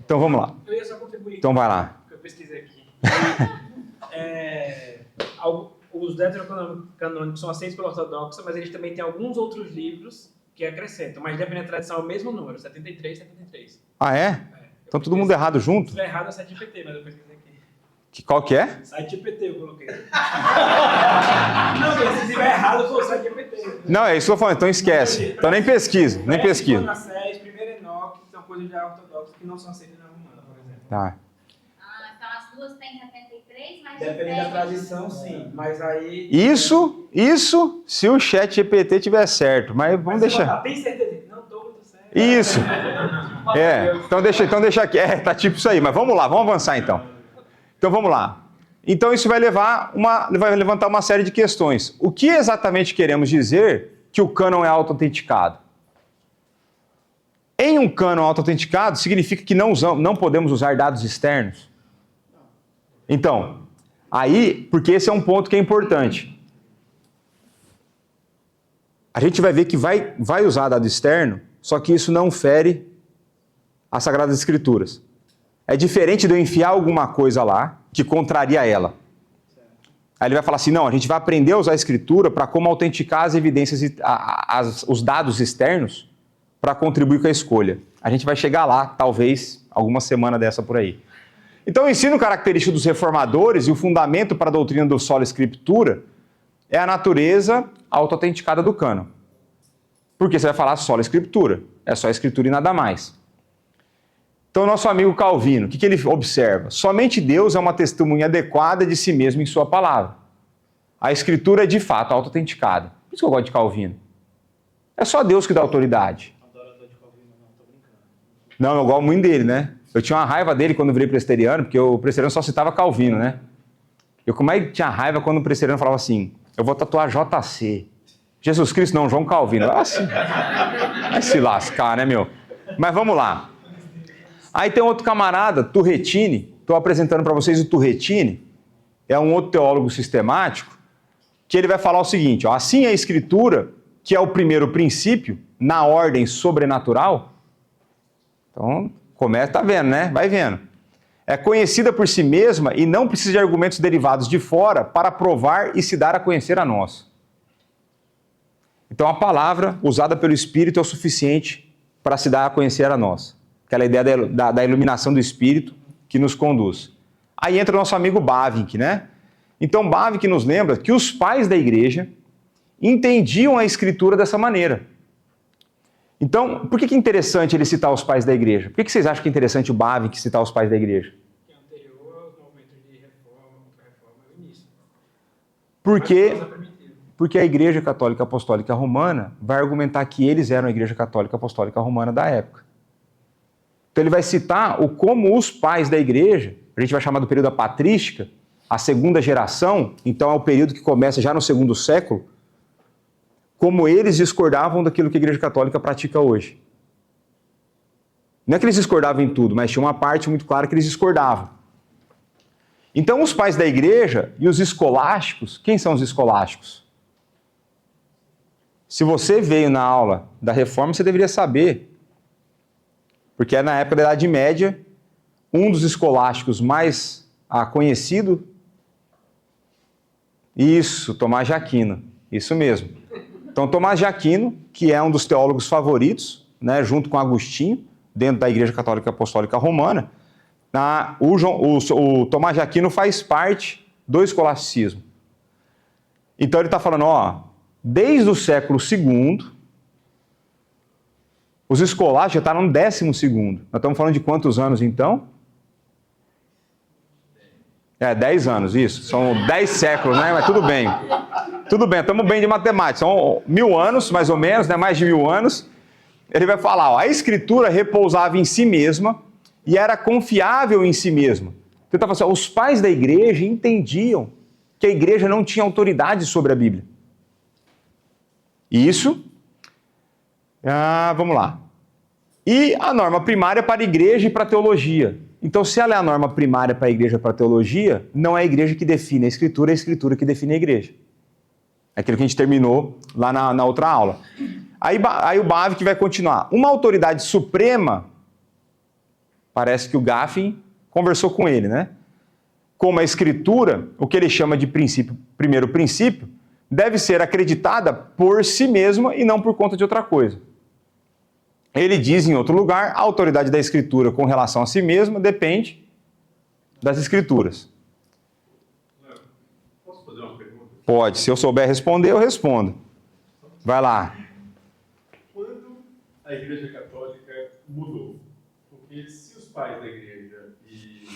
Então vamos lá. Eu ia só contribuir. Então vai lá. Eu pesquisei aqui. Os deuterocanônicos são aceitos pela ortodoxa, mas eles também têm alguns outros livros que acrescentam. Mas dependendo da tradição é o mesmo número, 73. Ah, é? Então todo mundo errado junto? Se estiver errado é site GPT, mas eu pesquisei aqui. Qual que é? Site GPT eu coloquei. Não, se estiver errado, foi o site GPT. Não, é isso que eu tô falando, então esquece. Então nem pesquisa, nem pesquisa. Manassés, primeiro Enoque, são coisas já ortodoxas que não são aceitas na romana, por exemplo. Tá. Então as duas têm 73, mas... Dependendo da tradição, sim. Mas aí... Isso, se o chat GPT tiver certo, mas vamos deixar. Tem certeza? Não, tô muito certo. Isso. Então deixa aqui. Tá tipo isso aí, mas vamos lá, vamos avançar então. Então vamos lá. Então isso vai levantar uma série de questões. O que exatamente queremos dizer que o cânon é auto-autenticado? Em um cânon auto-autenticado significa que não podemos usar dados externos. Então, aí, porque esse é um ponto que é importante. A gente vai ver que vai usar dado externo, só que isso não fere as Sagradas Escrituras. É diferente de eu enfiar alguma coisa lá que contraria ela. Aí ele vai falar assim, não, a gente vai aprender a usar a Escritura para como autenticar as evidências, os dados externos para contribuir com a escolha. A gente vai chegar lá, talvez, alguma semana dessa por aí. Então o ensino característico dos reformadores e o fundamento para a doutrina do sola escritura é a natureza auto-autenticada do cânon. Porque você vai falar sola escritura, é só a escritura e nada mais. Então, nosso amigo Calvino, o que ele observa? Somente Deus é uma testemunha adequada de si mesmo em sua palavra. A Escritura é, de fato, auto-autenticada. Por isso que eu gosto de Calvino. É só Deus que dá autoridade. Não, eu gosto muito dele, né? Eu tinha uma raiva dele quando eu virei presbiteriano, porque o presbiteriano só citava Calvino, né? Eu como é que tinha raiva quando o presbiteriano falava assim, eu vou tatuar JC. Jesus Cristo não, João Calvino. Assim, vai se lascar, né, meu? Mas vamos lá. Aí tem outro camarada, Turretini, estou apresentando para vocês o Turretini, é um outro teólogo sistemático, que ele vai falar o seguinte, ó, assim a Escritura, que é o primeiro princípio, na ordem sobrenatural, então, tá vendo, né? Vai vendo. É conhecida por si mesma e não precisa de argumentos derivados de fora para provar e se dar a conhecer a nós. Então a palavra usada pelo Espírito é o suficiente para se dar a conhecer a nós. Aquela ideia da iluminação do Espírito que nos conduz. Aí entra o nosso amigo Bavinck, né? Então Bavinck nos lembra que os pais da igreja entendiam a Escritura dessa maneira. Então, por que é interessante ele citar os pais da igreja? Por que vocês acham que é interessante o Bavinck citar os pais da igreja? Que é anterior aos movimentos de reforma, contra-reforma e o início. Porque a Igreja Católica Apostólica Romana vai argumentar que eles eram a Igreja Católica Apostólica Romana da época. Então ele vai citar como os pais da igreja, a gente vai chamar do período da patrística, a segunda geração, então é o período que começa já no 2º século, como eles discordavam daquilo que a Igreja Católica pratica hoje. Não é que eles discordavam em tudo, mas tinha uma parte muito clara que eles discordavam. Então os pais da igreja e os escolásticos, quem são os escolásticos? Se você veio na aula da Reforma, você deveria saber. Porque é na época da Idade Média, um dos escolásticos mais conhecido, isso, Tomás de Aquino, isso mesmo. Então Tomás de Aquino, que é um dos teólogos favoritos, né, junto com Agostinho, dentro da Igreja Católica Apostólica Romana, o Tomás de Aquino faz parte do escolasticismo. Então ele está falando, ó, desde o século II, os escolásticos já estavam no 12º. Nós estamos falando de quantos anos, então? 10 anos, isso. São 10 séculos, né? Mas tudo bem. Tudo bem, estamos bem de matemática. São 1000 anos, mais ou menos, né? Mais de 1000 anos. Ele vai falar, ó, a Escritura repousava em si mesma e era confiável em si mesma. Então, ele estava assim, os pais da igreja entendiam que a igreja não tinha autoridade sobre a Bíblia. Isso, vamos lá. E a norma primária para a igreja e para a teologia. Então, se ela é a norma primária para a igreja e para a teologia, não é a igreja que define a escritura, é a escritura que define a igreja. É aquilo que a gente terminou lá na outra aula. Aí o Bavinck vai continuar. Uma autoridade suprema, parece que o Gaffin conversou com ele, né? Como a escritura, o que ele chama de primeiro princípio, deve ser acreditada por si mesma e não por conta de outra coisa. Ele diz em outro lugar, a autoridade da escritura com relação a si mesma depende das escrituras. Posso fazer uma pergunta? Pode, se eu souber responder, eu respondo. Vai lá. Quando a Igreja Católica mudou? Porque se os pais da Igreja e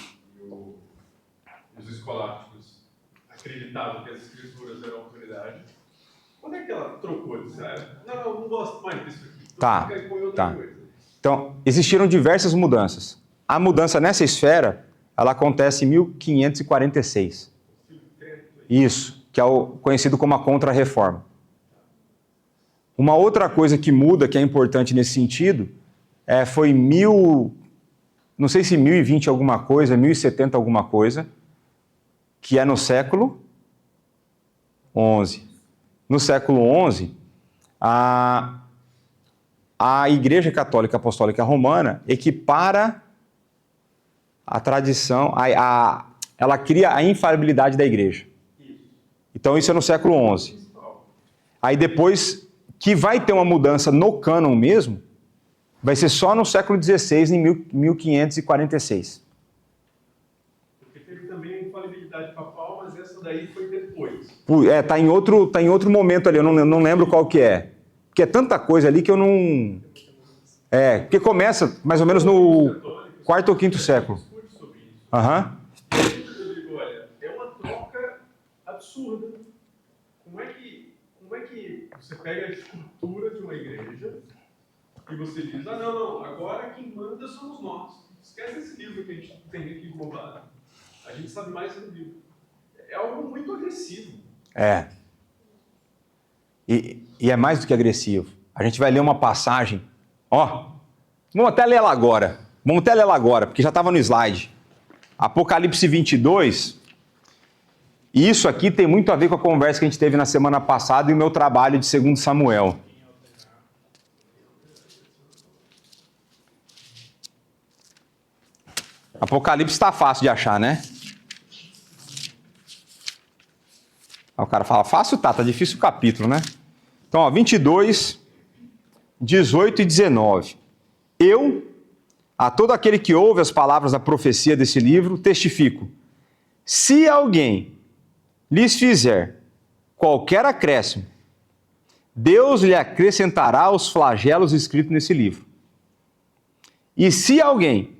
os escolásticos acreditavam que as escrituras eram autoridade, quando é que ela trocou? Disse, não, eu não gosto mais disso aqui. Tá, Fica aí com outra coisa. Então, existiram diversas mudanças. A mudança nessa esfera, ela acontece em 1546. Isso, que é o conhecido como a Contra-Reforma. Uma outra coisa que muda, que é importante nesse sentido, foi não sei se 1020 alguma coisa, 1070 alguma coisa, que é no século XI. No século XI, a Igreja Católica Apostólica Romana equipara a tradição, ela cria a infalibilidade da Igreja. Então isso é no século XI. Aí depois, que vai ter uma mudança no cânon mesmo, vai ser só no século XVI, em 1546. Porque teve também a infalibilidade papal, mas essa daí foi depois. Tá em outro momento ali, eu não lembro qual que é. Porque é tanta coisa ali que eu não... porque começa mais ou menos no quarto ou quinto século. Aham. Eu digo, olha, é uma troca absurda. Como é que você pega a estrutura de uma igreja e você diz, não, agora quem manda somos nós. Esquece esse livro que a gente tem aqui roubado. A gente sabe mais do livro. É algo muito agressivo. E é mais do que agressivo. A gente vai ler uma passagem. Vamos até ler ela agora. Porque já estava no slide. Apocalipse 22. E isso aqui tem muito a ver com a conversa que a gente teve na semana passada e o meu trabalho de 2 Samuel. Apocalipse está fácil de achar, né? Aí o cara fala, fácil tá difícil o capítulo, né? Então, 22, 18 e 19. Eu, a todo aquele que ouve as palavras da profecia desse livro, testifico. Se alguém lhes fizer qualquer acréscimo, Deus lhe acrescentará os flagelos escritos nesse livro. E se alguém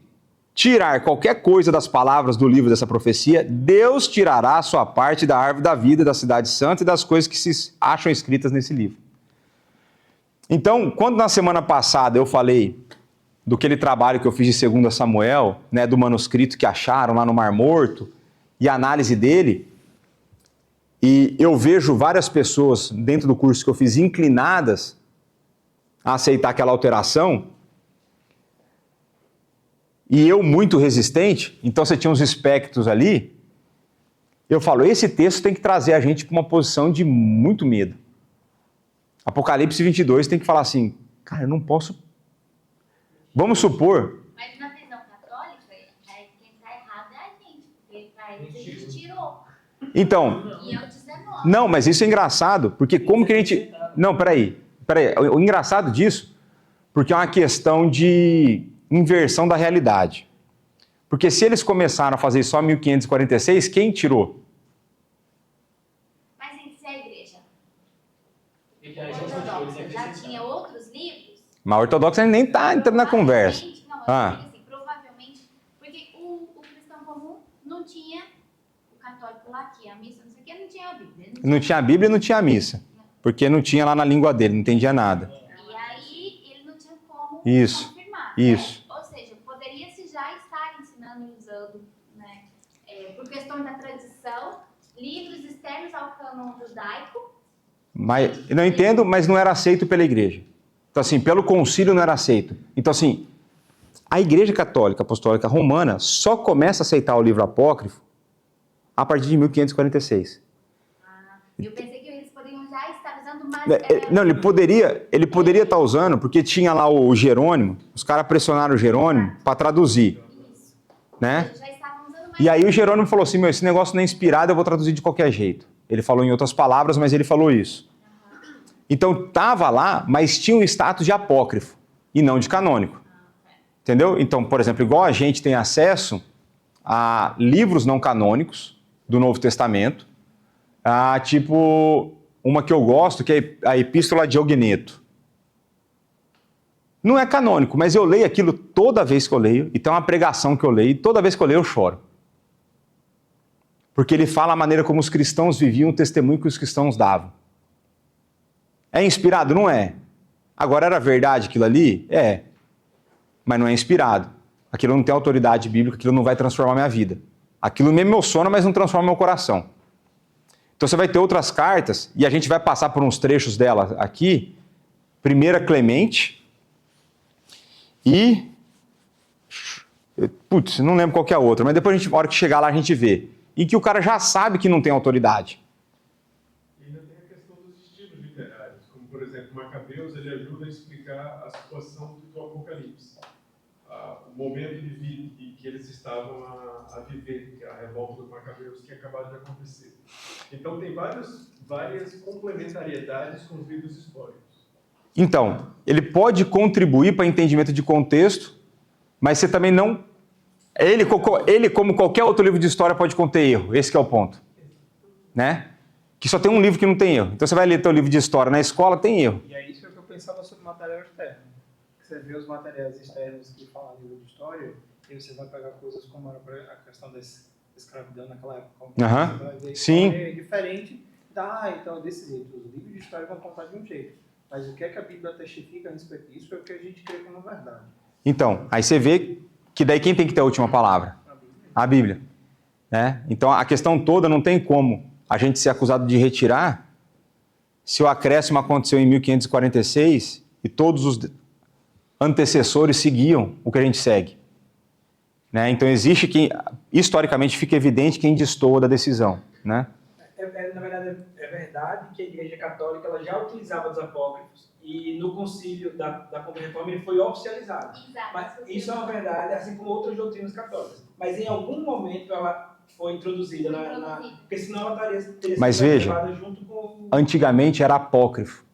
tirar qualquer coisa das palavras do livro dessa profecia, Deus tirará a sua parte da árvore da vida, da cidade santa e das coisas que se acham escritas nesse livro. Então, quando na semana passada eu falei do aquele trabalho que eu fiz de 2 Samuel, né, do manuscrito que acharam lá no Mar Morto, e a análise dele, e eu vejo várias pessoas dentro do curso que eu fiz inclinadas a aceitar aquela alteração, e eu muito resistente, então você tinha uns espectros ali, eu falo, esse texto tem que trazer a gente para uma posição de muito medo. Apocalipse 22 tem que falar assim, cara, eu não posso... Vamos supor... Mas na visão católica, quem está errado é a gente, porque para eles a gente tirou. Então... E é o 19. Não, mas isso é engraçado, porque como que a gente... Não, peraí. O engraçado disso, porque é uma questão de inversão da realidade. Porque se eles começaram a fazer só 1546, quem tirou? Mas em si a igreja E que a gente ortodoxa já tinha outros livros? Mas a ortodoxa nem está entrando na conversa. Provavelmente, não, eu digo assim, provavelmente, porque o cristão comum não tinha, o católico lá tinha a missa, não sei o que, não tinha a Bíblia. Não tinha a Bíblia e não tinha a missa. Porque não tinha lá na língua dele, não entendia nada. E aí ele não tinha como Isso, confirmar. isso. Né? Ou seja, poderia-se já estar ensinando e usando, né? livros externos ao cânon judaico. Mas, eu não entendo, mas não era aceito pela igreja. Então, assim, pelo concílio não era aceito. Então, assim, a Igreja Católica Apostólica Romana só começa a aceitar o livro apócrifo a partir de 1546. Eu pensei que eles poderiam já estar usando mais. Não, ele poderia estar usando, porque tinha lá o Jerônimo, os caras pressionaram o Jerônimo para traduzir, Isso. né? Eles já estavam usando mais. E aí o Jerônimo falou assim, meu, esse negócio não é inspirado, eu vou traduzir de qualquer jeito. Ele falou em outras palavras, mas ele falou isso. Então estava lá, mas tinha um status de apócrifo e não de canônico. Entendeu? Então, por exemplo, igual a gente tem acesso a livros não canônicos do Novo Testamento, tipo uma que eu gosto, que é a Epístola de Ogneto. Não é canônico, mas eu leio aquilo toda vez que eu leio, e tem uma pregação que eu leio, e toda vez que eu leio eu choro. Porque ele fala a maneira como os cristãos viviam, o testemunho que os cristãos davam. É inspirado? Não é. Agora, era verdade aquilo ali? É. Mas não é inspirado. Aquilo não tem autoridade bíblica, aquilo não vai transformar minha vida. Aquilo me emociona, mas não transforma meu coração. Então você vai ter outras cartas, e a gente vai passar por uns trechos dela aqui. 1 Clemente e... Putz, não lembro qual que é a outra, mas depois, a hora que chegar lá, a gente vê. Em que o cara já sabe que não tem autoridade. E ainda tem a questão dos estilos literários, como, por exemplo, Macabeus, ele ajuda a explicar a situação do Apocalipse. O momento de vida em que eles estavam a viver, que é a revolta dos Macabeus, que acabou de acontecer. Então, tem várias complementariedades com os livros históricos. Então, ele pode contribuir para entendimento de contexto, mas você também não... Ele, como qualquer outro livro de história, pode conter erro. Esse que é o ponto. Né? Que só tem um livro que não tem erro. Então você vai ler teu livro de história na escola, tem erro. E é isso que eu pensava sobre material externo. Você vê os materiais externos que falam livro de história, e você vai pegar coisas como era a questão da escravidão naquela época. Você vai ver Sim. É diferente então desse jeito. Os livros de história vão contar de um jeito. Mas o que é que a Bíblia testifica a respeito disso é o que a gente crê como verdade. Então, aí você vê que daí quem tem que ter a última palavra? A Bíblia. Né? Então a questão toda não tem como a gente ser acusado de retirar se o acréscimo aconteceu em 1546 e todos os antecessores seguiam o que a gente segue. Né? Então existe quem, historicamente, fica evidente quem destoa da decisão. Né? Na verdade, é verdade que a Igreja Católica ela já utilizava os apócrifos e no concílio da Contra-Reforma ele foi oficializado. Exato. Mas isso é uma verdade, assim como outras doutrinas católicas. Mas em algum momento ela foi introduzida porque senão ela teria Mas sido veja, levada junto com antigamente era apócrifo.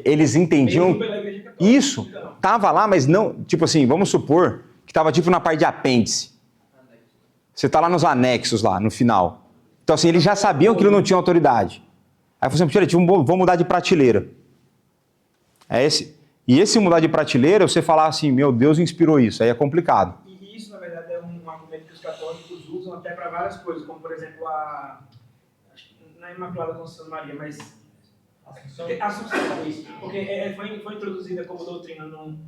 Eles entendiam... mesmo pela Igreja Católica. Isso, Então, estava lá, mas não... Tipo assim, vamos supor que estava tipo na parte de apêndice. Você está lá nos anexos, lá, no final. Então assim, eles já sabiam que ele não tinha autoridade. Aí eu falei assim, vamos mudar de prateleira. E esse mudar de prateleira, você falar assim, meu Deus inspirou isso, aí é complicado. E isso, na verdade, é um argumento que os católicos usam até para várias coisas, como, por exemplo, acho que não é Imaculada Conceição de Maria, mas Assunção, isso. Porque foi introduzida como doutrina num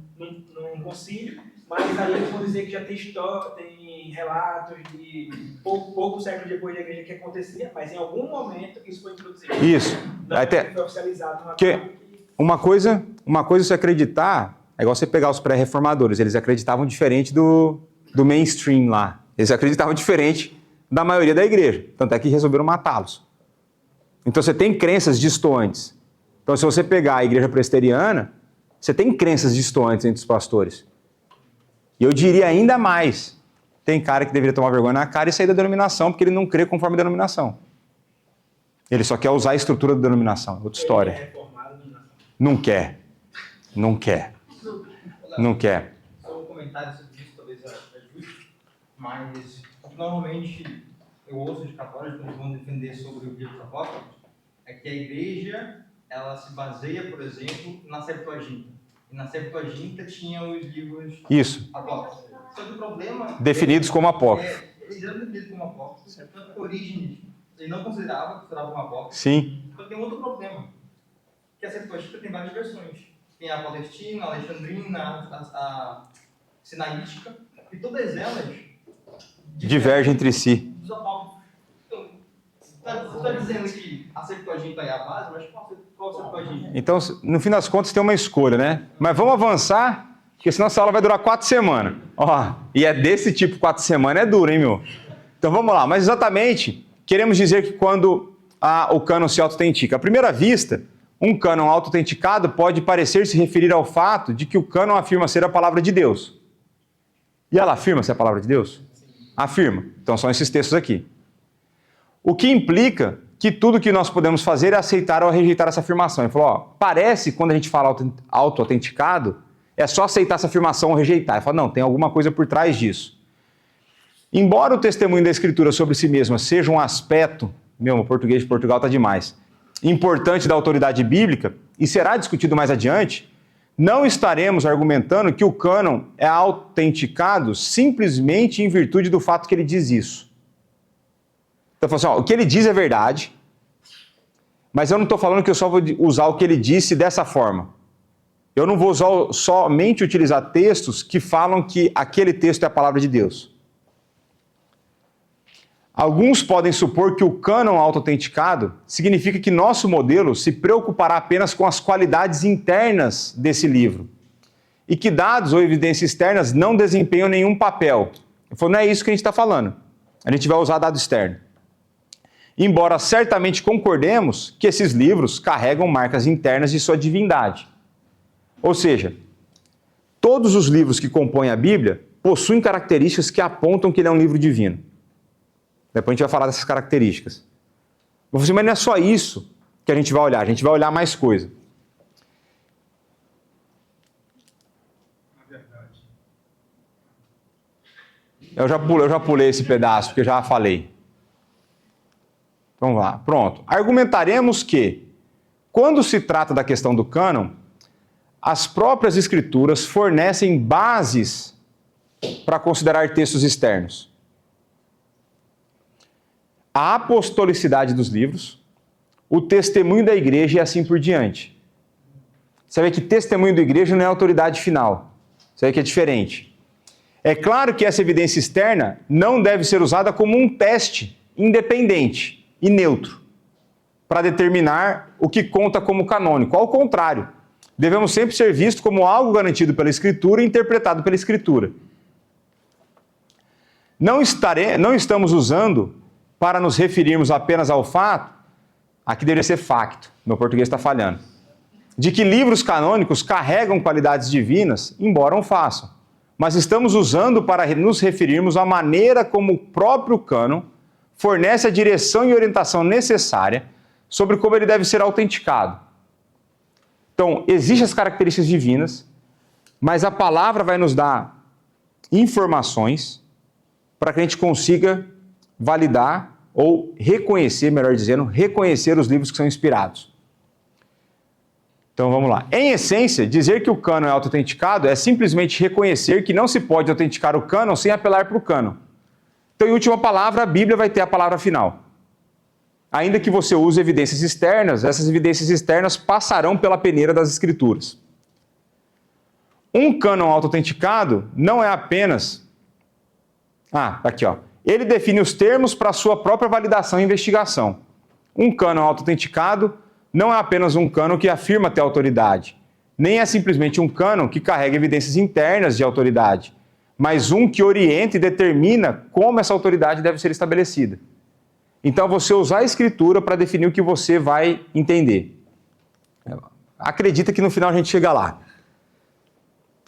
concílio, mas aí eles vão dizer que já tem história, tem relatos de poucos séculos depois da igreja que acontecia, mas em algum momento isso foi introduzido. Isso. Não Até, foi oficializado. uma coisa é você acreditar, é igual você pegar os pré-reformadores, eles acreditavam diferente do mainstream lá. Eles acreditavam diferente da maioria da igreja, tanto é que resolveram matá-los. Então você tem crenças distantes. Então se você pegar a igreja presbiteriana, você tem crenças distantes entre os pastores. E eu diria ainda mais, tem cara que deveria tomar vergonha na cara e sair da denominação, porque ele não crê conforme a denominação. Ele só quer usar a estrutura da denominação, é outra história. Ele é reformado, Não quer. Não quer. Não quer. Só um comentário sobre isso, talvez é justo, mas normalmente eu ouço de católicos que vão defender sobre o livro apócrifos, é que a igreja, ela se baseia, por exemplo, na Septuaginta. E na Septuaginta tinha os livros apócrifos. Só que o problema... Definidos como apócrifos. Eles eram definidos como apócrifos. Tanto que Orígenes, ele não considerava como apócrifos. Sim. Então tem outro problema, que a Septuaginta tem várias versões. Tem a Palestina, a Alexandrina, a Sinaítica, e todas elas Divergem entre si. dos apócrifos. Então, Você está dizendo que a Septuaginta é a base, mas qual Septuaginta? Então, no fim das contas, tem uma escolha, né? Mas vamos avançar, porque senão essa aula vai durar 4 semanas. Ó, e é desse tipo 4 semanas, é duro, hein, meu? Então vamos lá. Mas exatamente, queremos dizer que quando o cânon se auto-autentica, à primeira vista, um cânon auto-autenticado pode parecer se referir ao fato de que o cânon afirma ser a palavra de Deus. E ela afirma ser a palavra de Deus? Afirma. Então são esses textos aqui. O que implica que tudo que nós podemos fazer é aceitar ou rejeitar essa afirmação. Ele falou, ó, parece, quando a gente fala auto-autenticado, é só aceitar essa afirmação ou rejeitar. Ele falou, não, tem alguma coisa por trás disso. Embora o testemunho da Escritura sobre si mesma seja um aspecto, o português de Portugal está demais, importante da autoridade bíblica, e será discutido mais adiante, não estaremos argumentando que o cânon é autenticado simplesmente em virtude do fato que ele diz isso. Então, assim, ó, o que ele diz é verdade, mas eu não estou falando que eu só vou usar o que ele disse dessa forma. Eu não vou somente utilizar textos que falam que aquele texto é a palavra de Deus. Alguns podem supor que o cânon auto-autenticado significa que nosso modelo se preocupará apenas com as qualidades internas desse livro e que dados ou evidências externas não desempenham nenhum papel. Eu falo, não é isso que a gente está falando. A gente vai usar dado externo. Embora certamente concordemos que esses livros carregam marcas internas de sua divindade. Ou seja, todos os livros que compõem a Bíblia possuem características que apontam que ele é um livro divino. Depois a gente vai falar dessas características. Mas não é só isso que a gente vai olhar mais coisa. Eu já pulei esse pedaço, porque eu já falei. Vamos lá, pronto. Argumentaremos que, quando se trata da questão do cânon, as próprias escrituras fornecem bases para considerar textos externos. A apostolicidade dos livros, o testemunho da igreja e assim por diante. Você vê que testemunho da igreja não é autoridade final. Você vê que é diferente. É claro que essa evidência externa não deve ser usada como um teste independente e neutro para determinar o que conta como canônico. Ao contrário, devemos sempre ser vistos como algo garantido pela Escritura e interpretado pela Escritura. Não estamos usando para nos referirmos apenas ao fato, aqui deveria ser facto, meu português está falhando, de que livros canônicos carregam qualidades divinas, embora não façam. Mas estamos usando para nos referirmos à maneira como o próprio cânon fornece a direção e orientação necessária sobre como ele deve ser autenticado. Então, existem as características divinas, mas a palavra vai nos dar informações para que a gente consiga validar ou reconhecer, melhor dizendo, reconhecer os livros que são inspirados. Então vamos lá. Em essência, dizer que o cânon é auto-autenticado é simplesmente reconhecer que não se pode autenticar o cânon sem apelar para o cânon. Então, em última palavra, a Bíblia vai ter a palavra final. Ainda que você use evidências externas, essas evidências externas passarão pela peneira das Escrituras. Um cânon auto-autenticado não é apenas... tá aqui, ó. Ele define os termos para a sua própria validação e investigação. Um cânon auto-autenticado não é apenas um cânon que afirma ter autoridade, nem é simplesmente um cânon que carrega evidências internas de autoridade, mas um que orienta e determina como essa autoridade deve ser estabelecida. Então, você usar a Escritura para definir o que você vai entender. Acredita que no final a gente chega lá.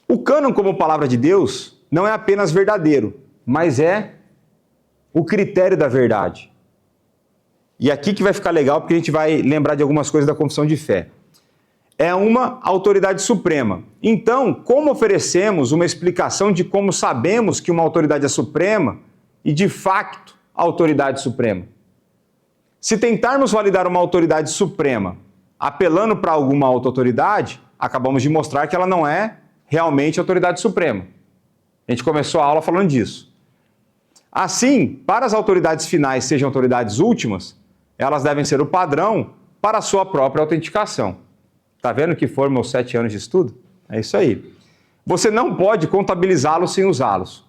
O cânon como palavra de Deus não é apenas verdadeiro, mas é o critério da verdade. E aqui que vai ficar legal, porque a gente vai lembrar de algumas coisas da confissão de fé. É uma autoridade suprema. Então, como oferecemos uma explicação de como sabemos que uma autoridade é suprema e, de facto, a autoridade suprema? Se tentarmos validar uma autoridade suprema apelando para alguma auto-autoridade, acabamos de mostrar que ela não é realmente autoridade suprema. A gente começou a aula falando disso. Assim, para as autoridades finais sejam autoridades últimas, elas devem ser o padrão para a sua própria autenticação. Está vendo que foram meus 7 anos de estudo? É isso aí. Você não pode contabilizá-los sem usá-los.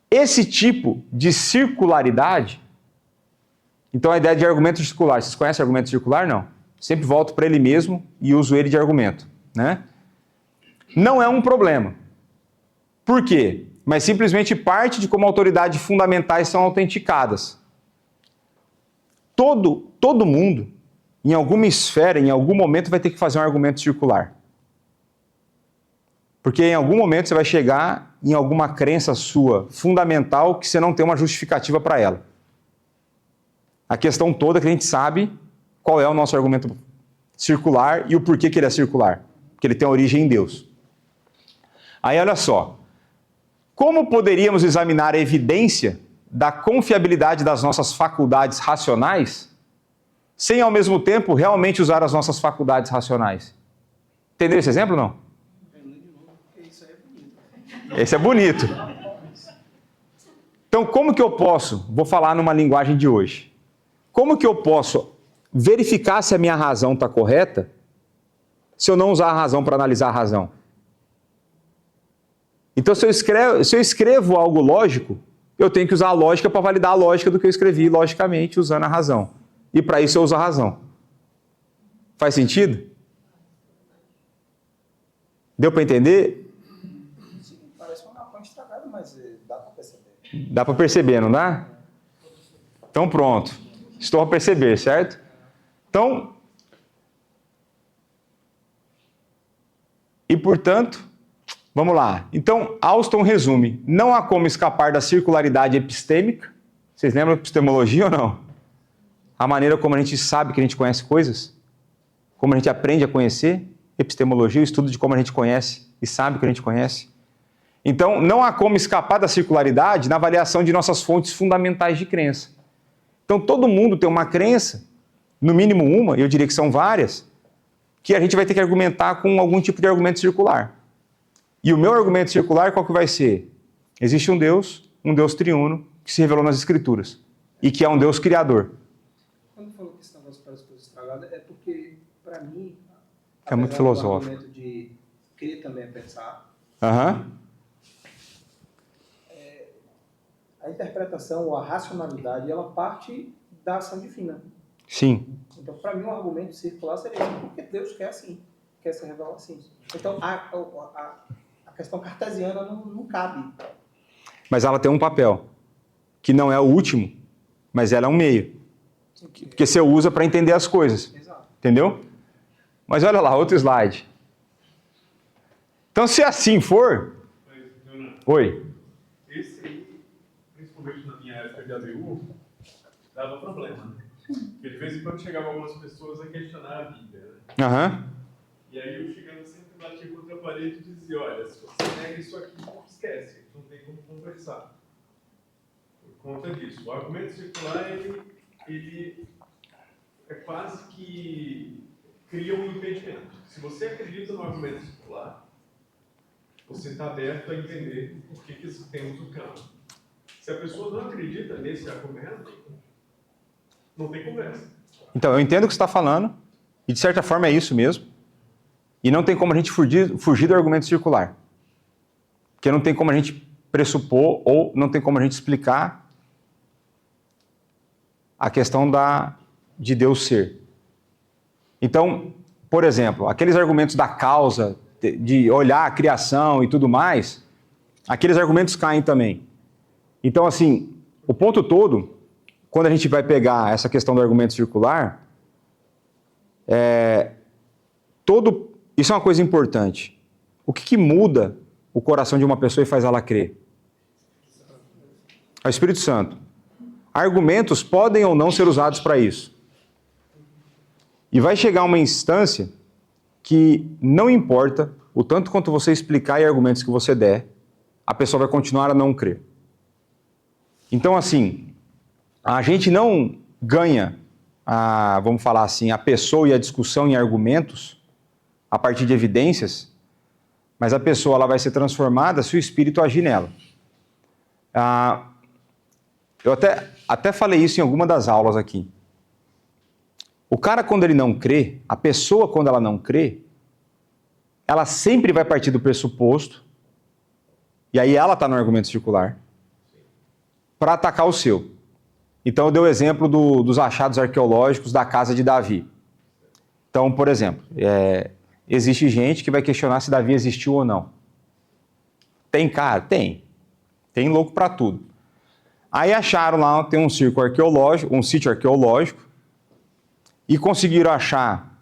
Esse tipo de circularidade Então a ideia de argumento circular, vocês conhecem argumento circular? Não. Sempre volto para ele mesmo e uso ele de argumento, né? Não é um problema. Por quê? Mas simplesmente parte de como autoridades fundamentais são autenticadas. Todo mundo, em alguma esfera, em algum momento, vai ter que fazer um argumento circular. Porque em algum momento você vai chegar em alguma crença sua fundamental que você não tem uma justificativa para ela. A questão toda é que a gente sabe qual é o nosso argumento circular e o porquê que ele é circular. Porque ele tem origem em Deus. Aí olha só. Como poderíamos examinar a evidência da confiabilidade das nossas faculdades racionais sem, ao mesmo tempo, realmente usar as nossas faculdades racionais? Entendeu esse exemplo ou não? Esse é bonito. Então, como que eu posso, vou falar numa linguagem de hoje, como que eu posso verificar se a minha razão está correta se eu não usar a razão para analisar a razão? Então, se eu escrevo algo lógico, eu tenho que usar a lógica para validar a lógica do que eu escrevi logicamente usando a razão. E para isso eu uso a razão. Faz sentido? Deu para entender? Sim, parece uma mapa estragada, mas dá para perceber. Dá para perceber, não dá? Então pronto. Estou a perceber, certo? Então, e portanto, vamos lá. Então, Alston resume, não há como escapar da circularidade epistêmica. Vocês lembram da epistemologia ou não? A maneira como a gente sabe que a gente conhece coisas, como a gente aprende a conhecer, epistemologia, o estudo de como a gente conhece e sabe que a gente conhece. Então, não há como escapar da circularidade na avaliação de nossas fontes fundamentais de crença. Então, todo mundo tem uma crença, no mínimo uma, e eu diria que são várias, que a gente vai ter que argumentar com algum tipo de argumento circular. E o meu argumento circular, qual que vai ser? Existe um Deus triuno, que se revelou nas Escrituras, e que é um Deus criador. Quando falou que esse negócio parece coisa estragada, é porque, para mim, É muito filosófico. O argumento de crer também é pensar. Aham. A interpretação ou a racionalidade, ela parte da ação divina. Sim. Então, para mim, um argumento circular seria porque Deus quer assim, quer se revelar assim. Então, a questão cartesiana não cabe. Mas ela tem um papel, que não é o último, mas ela é um meio. Porque você usa para entender as coisas. Exato. Entendeu? Mas olha lá, outro slide. Então, se assim for... Mas, Leonardo, Oi. esse aí, principalmente na minha época de ABU, dava problema, né? Porque de vez em quando chegavam algumas pessoas a questionar a Bíblia, né? Aham. E aí eu chegando sempre batia contra a parede e dizia, olha, se você nega isso aqui, esquece, não tem como conversar. Por conta disso. O argumento circular, ele é quase que cria um impedimento. Se você acredita no argumento circular, você está aberto a entender por que temos o campo. Se a pessoa não acredita nesse argumento, não tem conversa. Então, eu entendo o que você está falando, e de certa forma é isso mesmo, e não tem como a gente fugir do argumento circular. Porque não tem como a gente pressupor, ou não tem como a gente explicar a questão de Deus ser. Então, por exemplo, aqueles argumentos da causa, de olhar a criação e tudo mais, aqueles argumentos caem também. Então, assim, o ponto todo, quando a gente vai pegar essa questão do argumento circular, isso é uma coisa importante. O que muda o coração de uma pessoa e faz ela crer? É o Espírito Santo. Argumentos podem ou não ser usados para isso. E vai chegar uma instância que não importa o tanto quanto você explicar e argumentos que você der, a pessoa vai continuar a não crer. Então, assim, a gente não ganha, vamos falar assim, a pessoa e a discussão em argumentos a partir de evidências, mas a pessoa ela vai ser transformada se o Espírito agir nela. Eu até falei isso em alguma das aulas aqui. O cara, quando ele não crê, a pessoa, quando ela não crê, ela sempre vai partir do pressuposto, e aí ela está no argumento circular, para atacar o seu. Então eu dei o exemplo dos achados arqueológicos da casa de Davi. Então, por exemplo, existe gente que vai questionar se Davi existiu ou não. Tem cara? Tem. Tem louco para tudo. Aí acharam lá, tem um sítio arqueológico, e conseguiram achar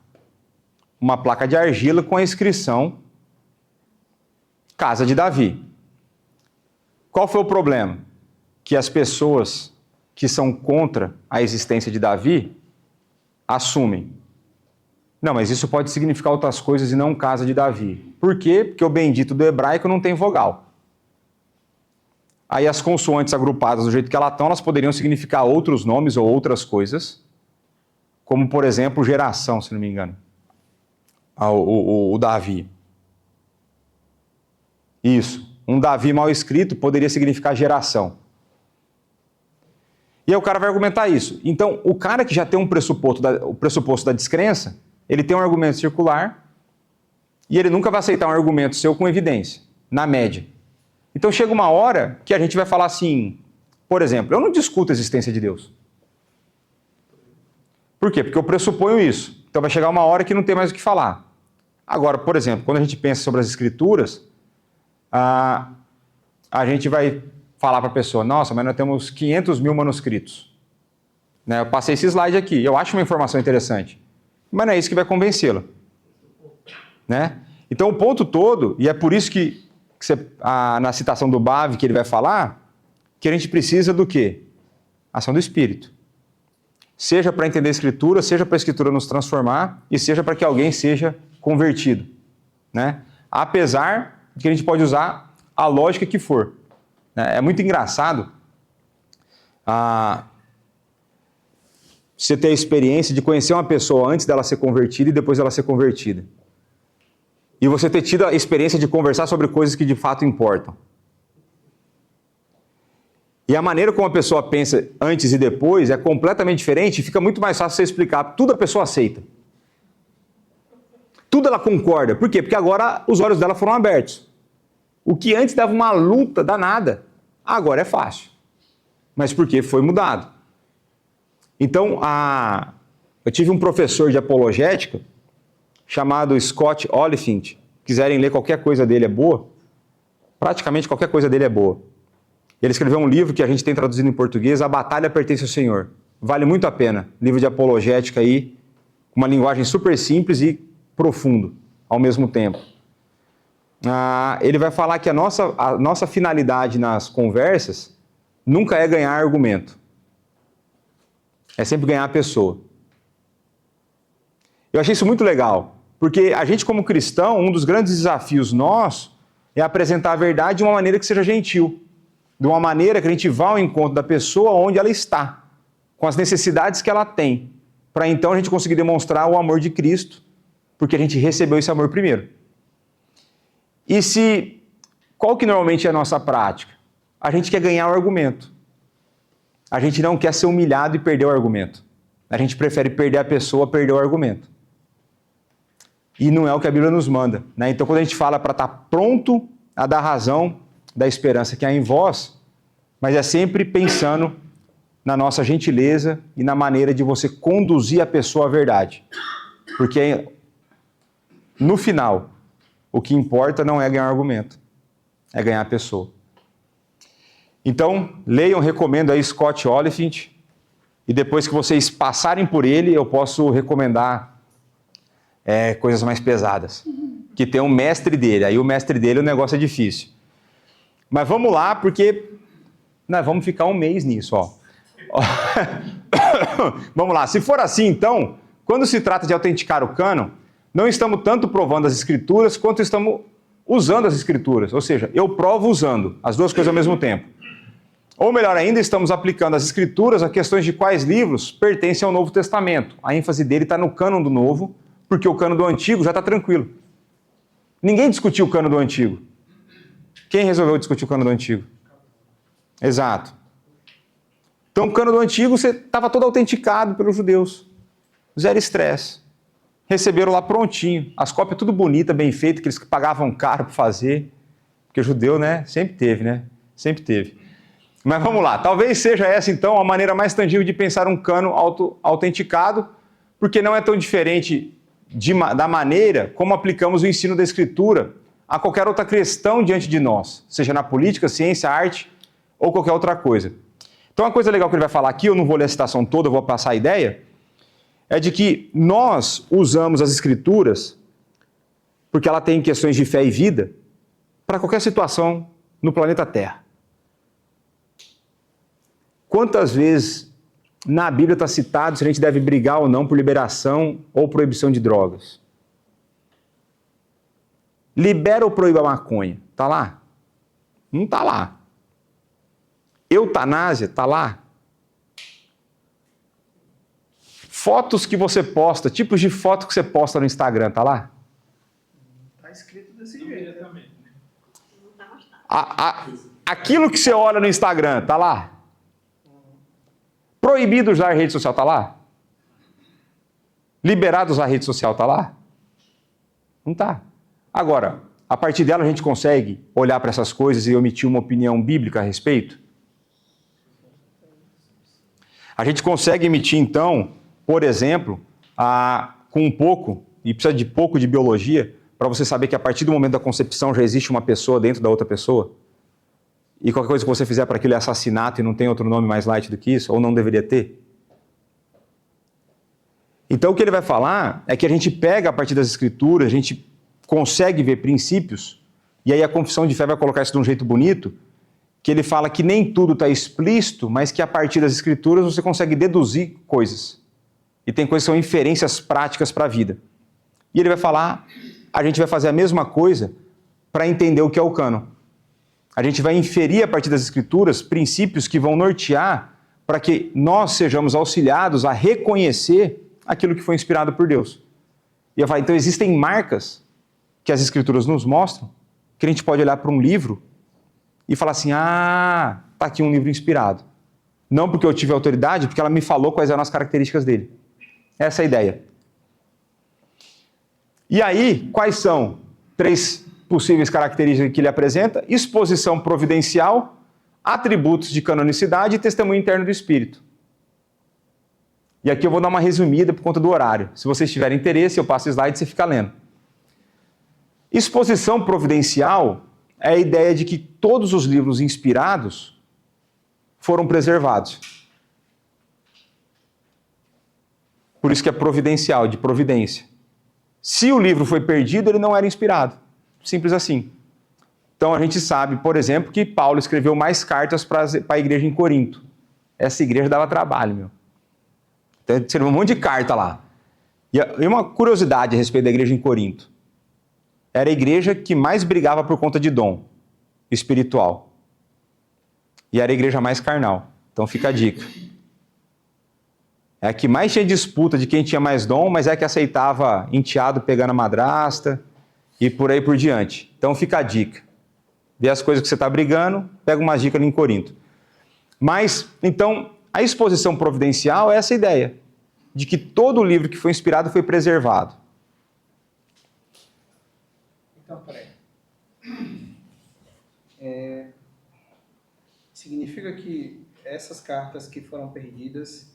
uma placa de argila com a inscrição Casa de Davi. Qual foi o problema? Que as pessoas que são contra a existência de Davi assumem. Não, mas isso pode significar outras coisas e não casa de Davi. Por quê? Porque o bendito do hebraico não tem vogal. Aí as consoantes agrupadas do jeito que elas poderiam significar outros nomes ou outras coisas, como, por exemplo, geração, se não me engano. O Davi. Isso. Um Davi mal escrito poderia significar geração. E aí o cara vai argumentar isso. Então, o cara que já tem o pressuposto da descrença, ele tem um argumento circular e ele nunca vai aceitar um argumento seu com evidência, na média. Então chega uma hora que a gente vai falar assim, por exemplo, eu não discuto a existência de Deus. Por quê? Porque eu pressuponho isso. Então vai chegar uma hora que não tem mais o que falar. Agora, por exemplo, quando a gente pensa sobre as escrituras, a gente vai falar para a pessoa, nossa, mas nós temos 500 mil manuscritos. Né? Eu passei esse slide aqui, eu acho uma informação interessante, mas não é isso que vai convencê-la. Né? Então o ponto todo, e é por isso que na citação do Bave que ele vai falar, que a gente precisa do quê? Ação do Espírito. Seja para entender a Escritura, seja para a Escritura nos transformar, e seja para que alguém seja convertido. Né? Apesar de que a gente pode usar a lógica que for. É muito engraçado você ter a experiência de conhecer uma pessoa antes dela ser convertida e depois dela ser convertida. E você ter tido a experiência de conversar sobre coisas que de fato importam. E a maneira como a pessoa pensa antes e depois é completamente diferente e fica muito mais fácil você explicar. Tudo a pessoa aceita. Tudo ela concorda. Por quê? Porque agora os olhos dela foram abertos. O que antes dava uma luta danada, agora é fácil. Mas por quê? Foi mudado. Então, eu tive um professor de apologética chamado Scott Oliphint. Quiserem ler qualquer coisa dele é boa. Praticamente qualquer coisa dele é boa. Ele escreveu um livro que a gente tem traduzido em português, A Batalha Pertence ao Senhor. Vale muito a pena. Livro de apologética aí, com uma linguagem super simples e profundo ao mesmo tempo. Ele vai falar que a nossa finalidade nas conversas nunca é ganhar argumento. É sempre ganhar a pessoa. Eu achei isso muito legal, porque a gente como cristão, um dos grandes desafios nossos é apresentar a verdade de uma maneira que seja gentil, de uma maneira que a gente vá ao encontro da pessoa onde ela está, com as necessidades que ela tem, para então a gente conseguir demonstrar o amor de Cristo, porque a gente recebeu esse amor primeiro. E qual que normalmente é a nossa prática? A gente quer ganhar o argumento. A gente não quer ser humilhado e perder o argumento. A gente prefere perder a pessoa, perder o argumento. E não é o que a Bíblia nos manda. Né? Então, quando a gente fala para estar pronto a dar razão da esperança que há em vós, mas é sempre pensando na nossa gentileza e na maneira de você conduzir a pessoa à verdade. Porque, no final, o que importa não é ganhar argumento, é ganhar a pessoa. Então, leiam, recomendo aí Scott Oliphint, e depois que vocês passarem por ele, eu posso recomendar coisas mais pesadas. Que tem um mestre dele, aí o mestre dele o negócio é difícil. Mas vamos lá, porque nós vamos ficar um mês nisso, ó. Vamos lá, se for assim então, quando se trata de autenticar o cânon, não estamos tanto provando as escrituras, quanto estamos usando as escrituras. Ou seja, eu provo usando, as duas coisas ao mesmo tempo. Ou melhor ainda, estamos aplicando as escrituras a questões de quais livros pertencem ao Novo Testamento. A ênfase dele está no cânon do Novo, porque o cânon do Antigo já está tranquilo. Ninguém discutiu o cânon do Antigo. Quem resolveu discutir o cânon do Antigo? Exato. Então o cânon do Antigo estava todo autenticado pelos judeus. Zero estresse. Receberam lá prontinho. As cópias tudo bonita, bem feita, que eles pagavam caro para fazer. Porque judeu, né? Sempre teve, né? Sempre teve. Mas vamos lá. Talvez seja essa, então, a maneira mais tangível de pensar um cânon autenticado, porque não é tão diferente da maneira como aplicamos o ensino da Escritura a qualquer outra questão diante de nós, seja na política, ciência, arte ou qualquer outra coisa. Então, uma coisa legal que ele vai falar aqui, eu não vou ler a citação toda, eu vou passar a ideia, é de que nós usamos as Escrituras, porque ela tem questões de fé e vida, para qualquer situação no planeta Terra. Quantas vezes na Bíblia está citado se a gente deve brigar ou não por liberação ou proibição de drogas? Libera ou proíba a maconha? Está lá? Não está lá. Eutanásia? Está lá. Fotos que você posta, tipos de foto que você posta no Instagram, está lá? Está escrito desse jeito também. Aquilo que você olha no Instagram, está lá? Proibido usar rede social, está lá? Liberado usar rede social, está lá? Não está. Agora, a partir dela a gente consegue olhar para essas coisas e emitir uma opinião bíblica a respeito? A gente consegue emitir, então, por exemplo, com um pouco, e precisa de pouco de biologia, para você saber que a partir do momento da concepção já existe uma pessoa dentro da outra pessoa? E qualquer coisa que você fizer para aquilo é assassinato e não tem outro nome mais light do que isso, ou não deveria ter? Então o que ele vai falar é que a gente pega a partir das Escrituras, a gente consegue ver princípios, e aí a confissão de fé vai colocar isso de um jeito bonito, que ele fala que nem tudo está explícito, mas que a partir das Escrituras você consegue deduzir coisas. E tem coisas que são inferências práticas para a vida. E ele vai falar, a gente vai fazer a mesma coisa para entender o que é o cânon. A gente vai inferir a partir das Escrituras princípios que vão nortear para que nós sejamos auxiliados a reconhecer aquilo que foi inspirado por Deus. E eu falo, então existem marcas que as Escrituras nos mostram, que a gente pode olhar para um livro e falar assim, está aqui um livro inspirado. Não porque eu tive autoridade, porque ela me falou quais eram as características dele. Essa é a ideia. E aí, quais são 3 possíveis características que ele apresenta? Exposição providencial, atributos de canonicidade e testemunho interno do Espírito. E aqui eu vou dar uma resumida por conta do horário. Se vocês tiverem interesse, eu passo o slide e você fica lendo. Exposição providencial é a ideia de que todos os livros inspirados foram preservados. Por isso que é providencial, de providência. Se o livro foi perdido, ele não era inspirado. Simples assim. Então a gente sabe, por exemplo, que Paulo escreveu mais cartas para a igreja em Corinto. Essa igreja dava trabalho, meu. Então ele escreveu um monte de carta lá. E uma curiosidade a respeito da igreja em Corinto. Era a igreja que mais brigava por conta de dom espiritual. E era a igreja mais carnal. Então fica a dica. É a que mais tinha disputa de quem tinha mais dom, mas é a que aceitava enteado pegando a madrasta e por aí por diante. Então fica a dica. Vê as coisas que você está brigando, pega umas dicas ali em Corinto. Mas, então, a exposição providencial é essa ideia, de que todo livro que foi inspirado foi preservado. Então, peraí. Significa que essas cartas que foram perdidas,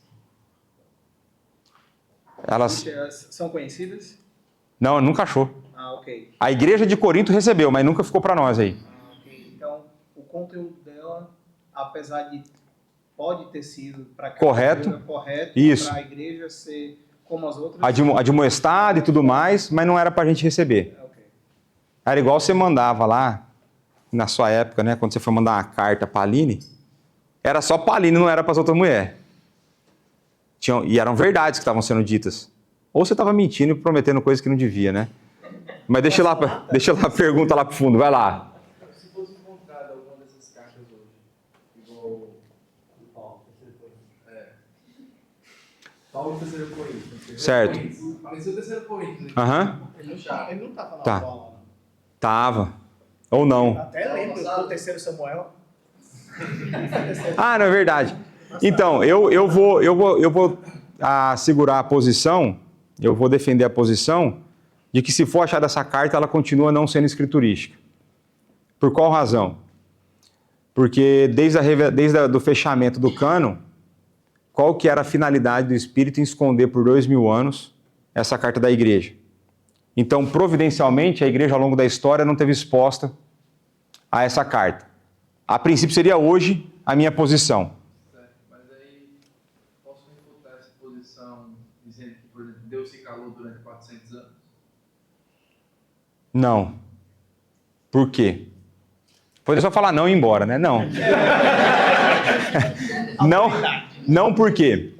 Elas são conhecidas? Não, nunca achou. Ah, ok. A igreja de Corinto recebeu, mas nunca ficou para nós aí. Ah, ok. Então, o conteúdo dela, apesar de pode ter sido para correto, isso, para a igreja ser como as outras. Admoestado e tudo mais, mas não era para a gente receber. Okay. Era igual você mandava lá, na sua época, né, quando você foi mandar uma carta para a Aline, era só para a Aline, não era para as outras mulheres. E eram verdades que estavam sendo ditas. Ou você estava mentindo e prometendo coisas que não devia, né? Mas deixa lá a pergunta lá pro fundo, vai lá. Se fosse encontrada alguma dessas cartas hoje, igual o Paulo, terceiro Coríntios. Paulo, terceiro Coríntios. Certo. Pareceu o terceiro Coríntios. Aham. Ele não estava na Tá. aula, não. Tava. Ou não. Até lembro do terceiro Samuel. Ah, não é verdade. Então, eu vou segurar a posição, eu vou defender a posição de que se for achada essa carta, ela continua não sendo escriturística. Por qual razão? Porque desde o fechamento do cânon, qual que era a finalidade do Espírito em esconder por 2000 anos essa carta da igreja? Então, providencialmente, a igreja ao longo da história não teve exposta a essa carta. A princípio seria hoje a minha posição. Certo, mas aí posso refutar essa posição dizendo que, por exemplo, Deus se calou durante 400 anos? Não. Por quê? Poderia só falar não e ir embora, né? Não. Não por quê?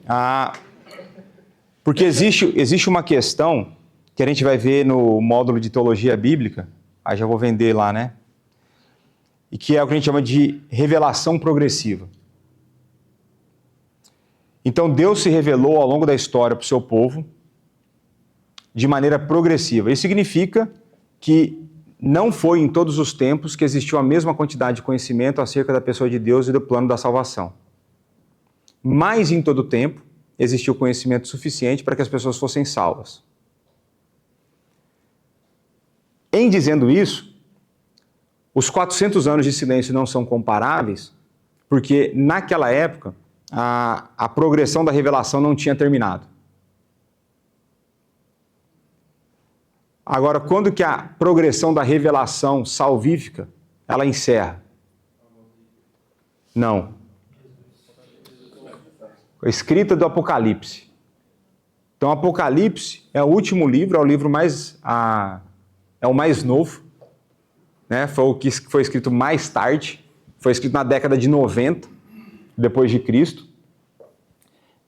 Porque existe uma questão que a gente vai ver no módulo de teologia bíblica, aí já vou vender lá, né? E que é o que a gente chama de revelação progressiva. Então Deus se revelou ao longo da história para o seu povo de maneira progressiva. Isso significa que não foi em todos os tempos que existiu a mesma quantidade de conhecimento acerca da pessoa de Deus e do plano da salvação. Mas em todo tempo existiu conhecimento suficiente para que as pessoas fossem salvas. Em dizendo isso, os 400 anos de silêncio não são comparáveis, porque naquela época a progressão da revelação não tinha terminado. Agora, quando que a progressão da revelação salvífica, ela encerra? Não. A escrita do Apocalipse. Então, Apocalipse é o último livro, é o livro é o mais novo, né? Foi o que foi escrito mais tarde, foi escrito na década de 90, depois de Cristo.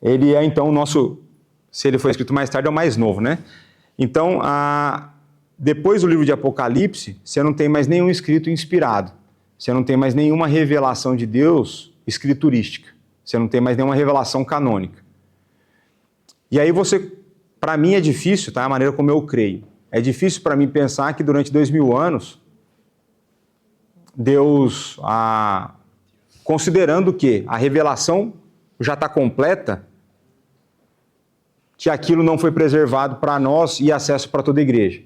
Ele é, então, o nosso, se ele foi escrito mais tarde, é o mais novo, né? Então, depois do livro de Apocalipse, você não tem mais nenhum escrito inspirado. Você não tem mais nenhuma revelação de Deus escriturística. Você não tem mais nenhuma revelação canônica. E aí para mim é difícil, tá? A maneira como eu creio. É difícil para mim pensar que durante 2000 anos, Deus, considerando que a revelação já está completa, que aquilo não foi preservado para nós e acesso para toda a igreja.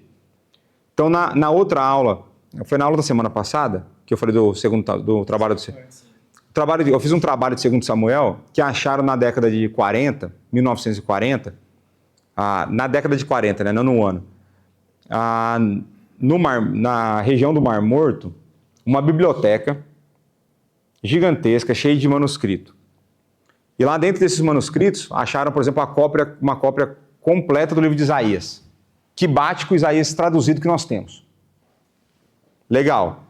Então, na outra aula, foi na aula da semana passada, que eu falei do trabalho do eu fiz um trabalho de 2 Samuel, que acharam na década de 40, 1940, na década de 40, né, não no ano, na região do Mar Morto, uma biblioteca gigantesca, cheia de manuscrito. E lá dentro desses manuscritos, acharam, por exemplo, uma cópia completa do livro de Isaías, que bate com o Isaías traduzido que nós temos. Legal.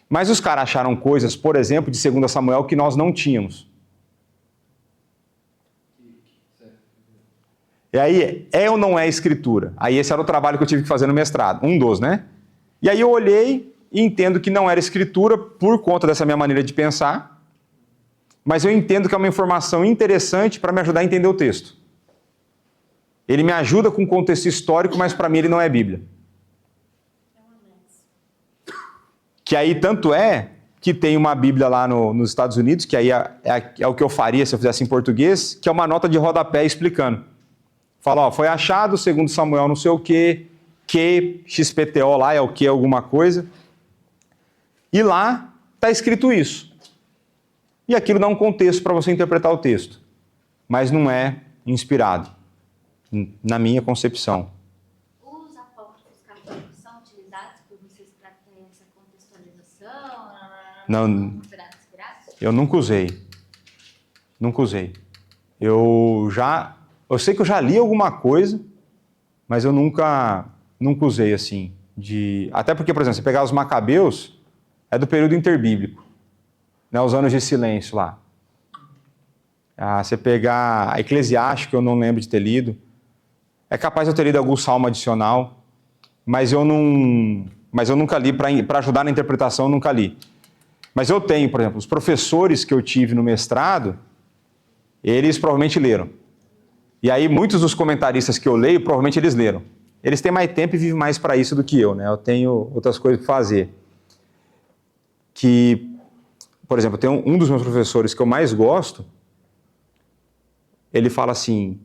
Mas os caras acharam coisas, por exemplo, de 2 Samuel que nós não tínhamos. E aí, é ou não é escritura? Aí esse era o trabalho que eu tive que fazer no mestrado, um dos, né? E aí eu olhei e entendo que não era escritura por conta dessa minha maneira de pensar, mas eu entendo que é uma informação interessante para me ajudar a entender o texto. Ele me ajuda com contexto histórico, mas para mim ele não é Bíblia. Que aí tanto é que tem uma Bíblia lá nos Estados Unidos, que aí é o que eu faria se eu fizesse em português, que é uma nota de rodapé explicando. Fala, ó, foi achado, segundo Samuel não sei o quê, XPTO lá é o que, alguma coisa. E lá está escrito isso. E aquilo dá um contexto para você interpretar o texto. Mas não é inspirado, na minha concepção. Os apócrifos católicos são utilizados por vocês para ter essa contextualização? Não, eu nunca usei. Nunca usei. Eu sei que eu já li alguma coisa, mas eu nunca usei assim. Até porque, por exemplo, você pegar os Macabeus, é do período interbíblico, né, os anos de silêncio lá. Você pegar a Eclesiástico, eu não lembro de ter lido. É capaz de eu ter lido algum salmo adicional, mas eu nunca li, para ajudar na interpretação, eu nunca li. Mas eu tenho, por exemplo, os professores que eu tive no mestrado, eles provavelmente leram. E aí muitos dos comentaristas que eu leio, provavelmente eles leram. Eles têm mais tempo e vivem mais para isso do que eu, né? Eu tenho outras coisas para fazer. Que, por exemplo, tem um dos meus professores que eu mais gosto, ele fala assim,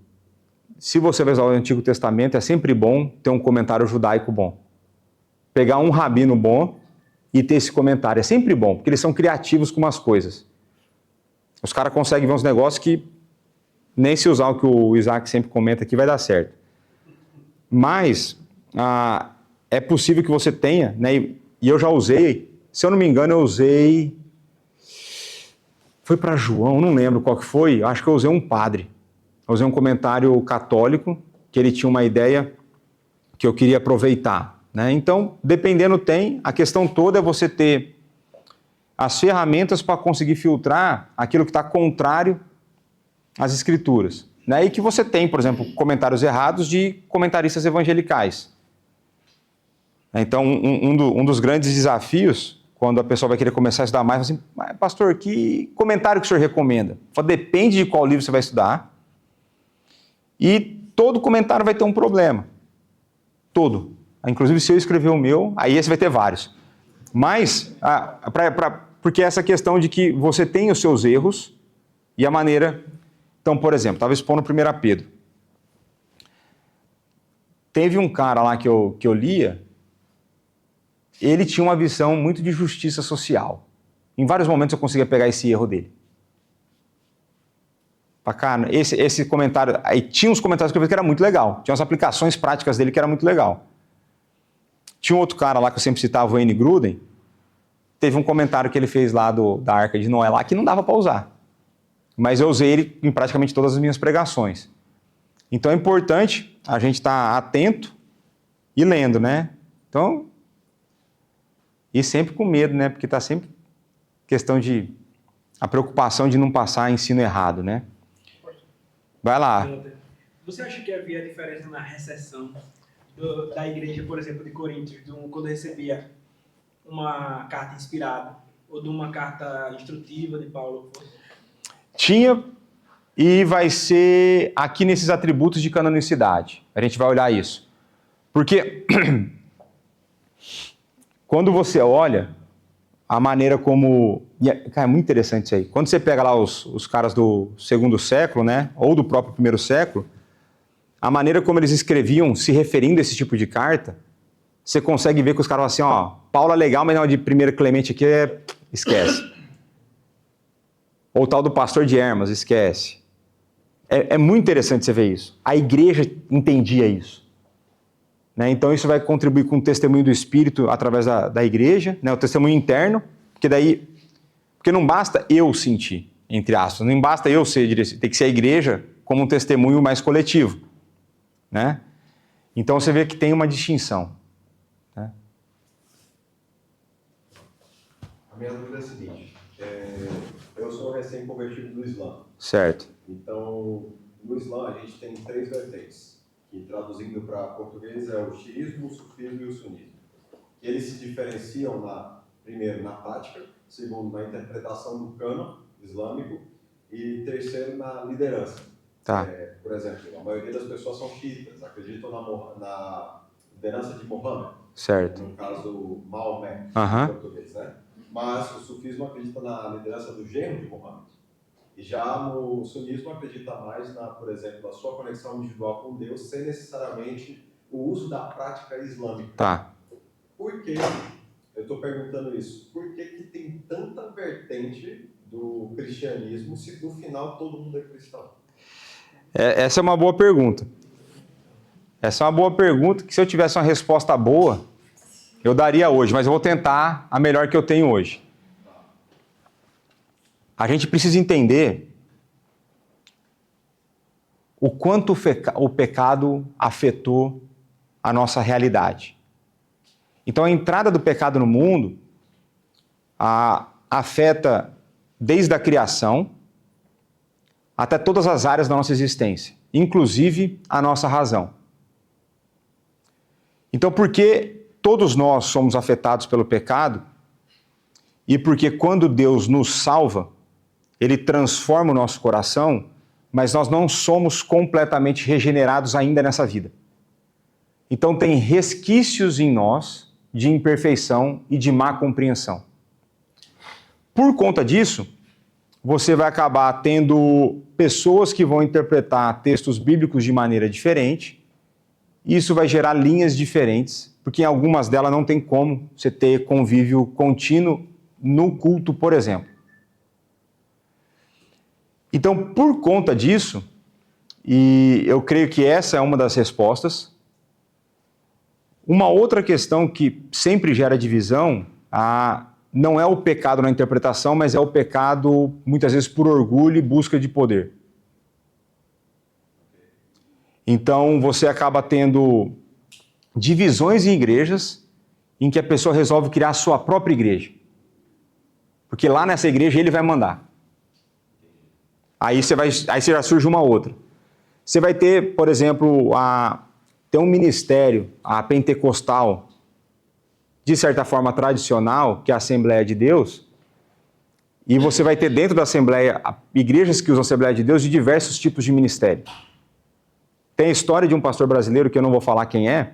se você vai usar o Antigo Testamento, é sempre bom ter um comentário judaico bom. Pegar um rabino bom e ter esse comentário. É sempre bom, porque eles são criativos com umas coisas. Os caras conseguem ver uns negócios que nem se usar o que o Isaac sempre comenta aqui vai dar certo. Mas é possível que você tenha, né? E eu já usei, se eu não me engano, eu usei... Foi para João, não lembro qual que foi, acho que eu usei um padre. Eu usei um comentário católico, que ele tinha uma ideia que eu queria aproveitar, né? Então, dependendo tem, a questão toda é você ter as ferramentas para conseguir filtrar aquilo que está contrário às escrituras, né? E que você tem, por exemplo, comentários errados de comentaristas evangelicais. Então, um dos grandes desafios, quando a pessoa vai querer começar a estudar mais, assim, pastor, que comentário que o senhor recomenda? Depende de qual livro você vai estudar, e todo comentário vai ter um problema. Todo. Inclusive, se eu escrever o meu, aí esse vai ter vários. Mas, porque essa questão de que você tem os seus erros e a maneira... Então, por exemplo, estava expondo 1 Pedro. Teve um cara lá que eu lia, ele tinha uma visão muito de justiça social. Em vários momentos eu conseguia pegar esse erro dele. Bacana. Esse comentário... Aí tinha uns comentários que eu vi que era muito legal. Tinha umas aplicações práticas dele que era muito legal. Tinha um outro cara lá que eu sempre citava, o N. Gruden. Teve um comentário que ele fez lá da Arca de Noé lá que não dava para usar. Mas eu usei ele em praticamente todas as minhas pregações. Então é importante a gente estar atento e lendo, né? Então, e sempre com medo, né? Porque está sempre questão de... a preocupação de não passar ensino errado, né? Vai lá. Você acha que havia diferença na recepção da igreja, por exemplo, de Coríntios, quando recebia uma carta inspirada ou de uma carta instrutiva de Paulo? Tinha, e vai ser aqui nesses atributos de canonicidade. A gente vai olhar isso. Porque quando você olha a maneira como... Cara, é muito interessante isso aí. Quando você pega lá os caras do 2º século, né, ou do próprio 1º século, a maneira como eles escreviam se referindo a esse tipo de carta, você consegue ver que os caras falam assim, Paulo é legal, mas não, de 1 Clemente aqui esquece. Ou o tal do pastor de Hermas, esquece. É muito interessante você ver isso. A igreja entendia isso. Né? Então isso vai contribuir com o testemunho do Espírito através da igreja, né? O testemunho interno, porque não basta eu sentir, entre aspas, não basta eu ser, tem que ser a igreja como um testemunho mais coletivo. Né? Então você vê que tem uma distinção. Né? A minha dúvida é a seguinte, eu sou recém-convertido do Islã. Certo. Então, no Islã a gente tem 3 vertentes, que traduzindo para português é o xiismo, o sufismo e o sunismo. Que eles se diferenciam, primeiro, na prática, segundo, na interpretação do cânon islâmico e terceiro, na liderança. Tá. Por exemplo, a maioria das pessoas são xiitas, acreditam na liderança de Mohammed. Certo. No caso, Maomé, em português, né? Mas o sufismo acredita na liderança do genro de Mohammed. E já no sunismo acredita mais por exemplo, a sua conexão individual com Deus, sem necessariamente o uso da prática islâmica. Tá. Por que eu estou perguntando isso? Por que tem tanta vertente do cristianismo se no final todo mundo é cristão? Essa é uma boa pergunta. Essa é uma boa pergunta que se eu tivesse uma resposta boa, eu daria hoje, mas eu vou tentar a melhor que eu tenho hoje. A gente precisa entender o quanto o pecado afetou a nossa realidade. Então a entrada do pecado no mundo afeta desde a criação até todas as áreas da nossa existência, inclusive a nossa razão. Então, por que todos nós somos afetados pelo pecado? E porque quando Deus nos salva, Ele transforma o nosso coração, mas nós não somos completamente regenerados ainda nessa vida. Então tem resquícios em nós de imperfeição e de má compreensão. Por conta disso, você vai acabar tendo pessoas que vão interpretar textos bíblicos de maneira diferente e isso vai gerar linhas diferentes, porque em algumas delas não tem como você ter convívio contínuo no culto, por exemplo. Então, por conta disso, e eu creio que essa é uma das respostas, uma outra questão que sempre gera divisão, não é o pecado na interpretação, mas é o pecado, muitas vezes, por orgulho e busca de poder. Então, você acaba tendo divisões em igrejas em que a pessoa resolve criar a sua própria igreja. Porque lá nessa igreja ele vai mandar. Aí já surge uma outra. Você vai ter, por exemplo, tem um ministério, a pentecostal, de certa forma tradicional, que é a Assembleia de Deus, e você vai ter dentro da Assembleia, igrejas que usam a Assembleia de Deus de diversos tipos de ministério. Tem a história de um pastor brasileiro, que eu não vou falar quem é,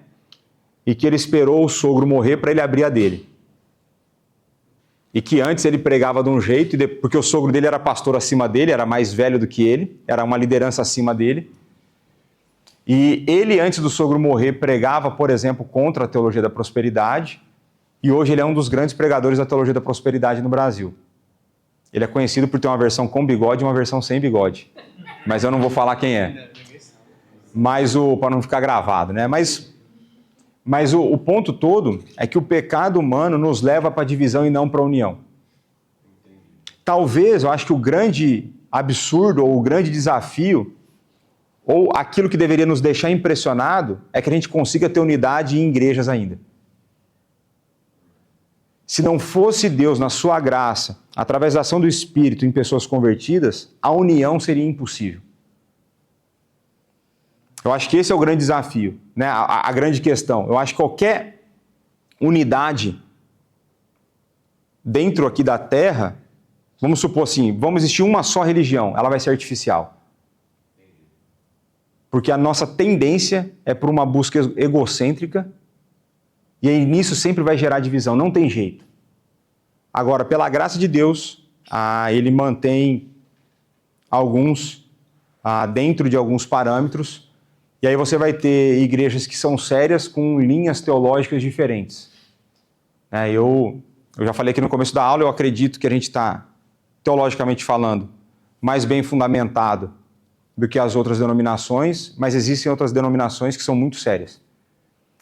e que ele esperou o sogro morrer para ele abrir a dele. E que antes ele pregava de um jeito, porque o sogro dele era pastor acima dele, era mais velho do que ele, era uma liderança acima dele. E ele, antes do sogro morrer, pregava, por exemplo, contra a teologia da prosperidade, e hoje ele é um dos grandes pregadores da teologia da prosperidade no Brasil. Ele é conhecido por ter uma versão com bigode e uma versão sem bigode. Mas eu não vou falar quem é. Mas para não ficar gravado, né? Mas o ponto todo é que o pecado humano nos leva para a divisão e não para a união. Talvez, eu acho que o grande absurdo ou o grande desafio, ou aquilo que deveria nos deixar impressionado, é que a gente consiga ter unidade em igrejas ainda. Se não fosse Deus, na sua graça, através da ação do Espírito em pessoas convertidas, a união seria impossível. Eu acho que esse é o grande desafio, né? A grande questão. Eu acho que qualquer unidade dentro aqui da Terra, vamos supor assim, vamos existir uma só religião, ela vai ser artificial. Porque a nossa tendência é por uma busca egocêntrica, e aí nisso sempre vai gerar divisão, não tem jeito. Agora, pela graça de Deus, ele mantém alguns dentro de alguns parâmetros. E aí você vai ter igrejas que são sérias com linhas teológicas diferentes. Eu já falei aqui no começo da aula, eu acredito que a gente está, teologicamente falando, mais bem fundamentado do que as outras denominações, mas existem outras denominações que são muito sérias.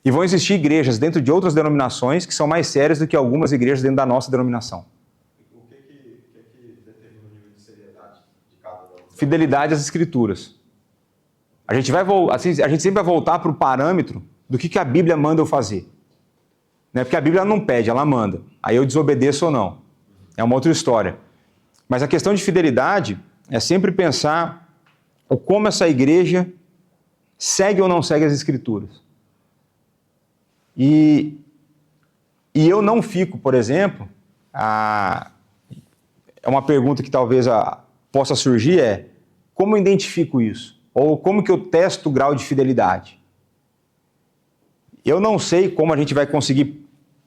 E vão existir igrejas dentro de outras denominações que são mais sérias do que algumas igrejas dentro da nossa denominação. O que determina o nível de seriedade de cada uma? Fidelidade às Escrituras. A gente sempre vai voltar para o parâmetro do que a Bíblia manda eu fazer. Né? Porque a Bíblia não pede, ela manda. Aí eu desobedeço ou não. É uma outra história. Mas a questão de fidelidade é sempre pensar como essa igreja segue ou não segue as Escrituras. E eu não fico, por exemplo, é uma pergunta que talvez possa surgir, como eu identifico isso? Ou como que eu testo o grau de fidelidade? Eu não sei como a gente vai conseguir,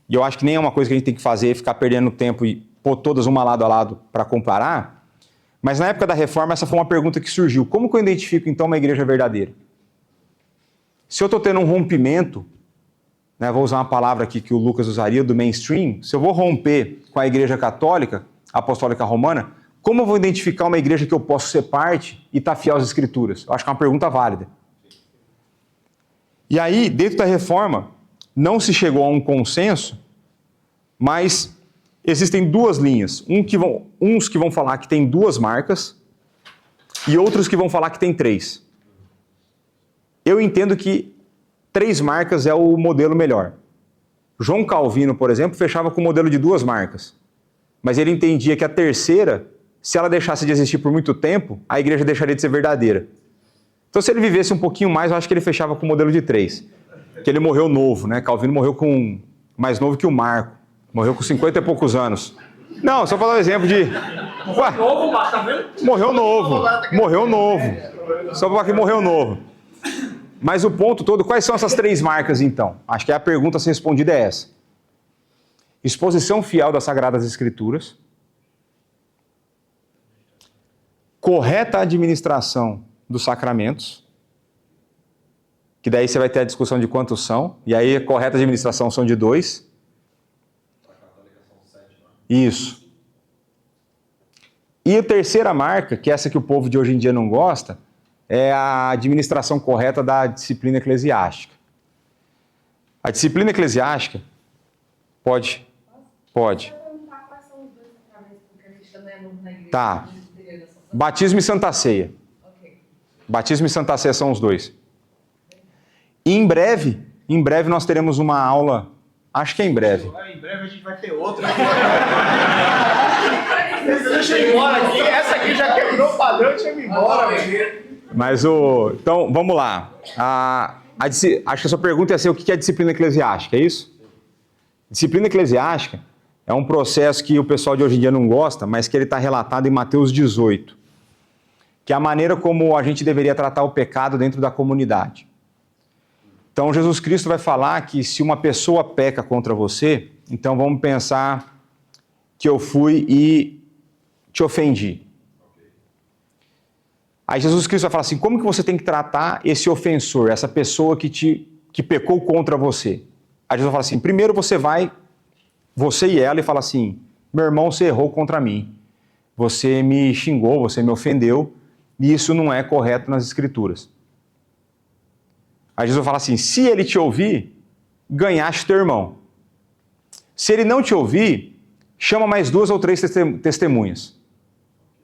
e eu acho que nem é uma coisa que a gente tem que fazer, ficar perdendo tempo e pôr todas uma lado a lado para comparar, mas na época da reforma essa foi uma pergunta que surgiu. Como que eu identifico então uma igreja verdadeira? Se eu estou tendo um rompimento, né, vou usar uma palavra aqui que o Lucas usaria, do mainstream, se eu vou romper com a igreja católica, apostólica romana, como eu vou identificar uma igreja que eu posso ser parte e estar fiel às Escrituras? Eu acho que é uma pergunta válida. E aí, dentro da reforma, não se chegou a um consenso, mas existem duas linhas. Uns que vão falar que tem 2 marcas e outros que vão falar que tem 3. Eu entendo que 3 marcas é o modelo melhor. João Calvino, por exemplo, fechava com o modelo de 2 marcas. Mas ele entendia que a terceira, se ela deixasse de existir por muito tempo, a igreja deixaria de ser verdadeira. Então, se ele vivesse um pouquinho mais, eu acho que ele fechava com o modelo de 3. Que ele morreu novo, né? Calvino morreu mais novo que o Marco. Morreu com 50 e poucos anos. Não, só para dar um exemplo de... Novo, mas tá vendo? Morreu novo. Morreu novo. Só para falar que morreu novo. Mas o ponto todo, quais são essas 3 marcas, então? Acho que a pergunta a ser respondida é essa. Exposição fiel das Sagradas Escrituras, correta administração dos sacramentos que daí você vai ter a discussão de quantos são, e aí a correta administração são de 2. Isso. E a terceira marca, que é essa que o povo de hoje em dia não gosta, é a administração correta da disciplina eclesiástica. A disciplina eclesiástica pode. Tá. Batismo e Santa Ceia. Batismo e Santa Ceia são os dois. E em breve nós teremos uma aula, acho que é em breve. Em breve a gente vai ter outra. Deixa eu ir embora aqui. Essa aqui já quebrou o padrão, deixa eu ir embora. Mas então, vamos lá. Acho que a sua pergunta ia ser o que é disciplina eclesiástica, é isso? Disciplina eclesiástica é um processo que o pessoal de hoje em dia não gosta, mas que ele está relatado em Mateus 18, que é a maneira como a gente deveria tratar o pecado dentro da comunidade. Então, Jesus Cristo vai falar que se uma pessoa peca contra você, então vamos pensar que eu fui e te ofendi. Aí Jesus Cristo vai falar assim, como que você tem que tratar esse ofensor, essa pessoa que pecou contra você? Aí Jesus vai falar assim, primeiro você e ela, e fala assim, meu irmão, você errou contra mim. Você me xingou, você me ofendeu, e isso não é correto nas Escrituras. Aí Jesus fala assim, se ele te ouvir, ganhaste teu irmão. Se ele não te ouvir, chama mais 2 ou 3 testemunhas,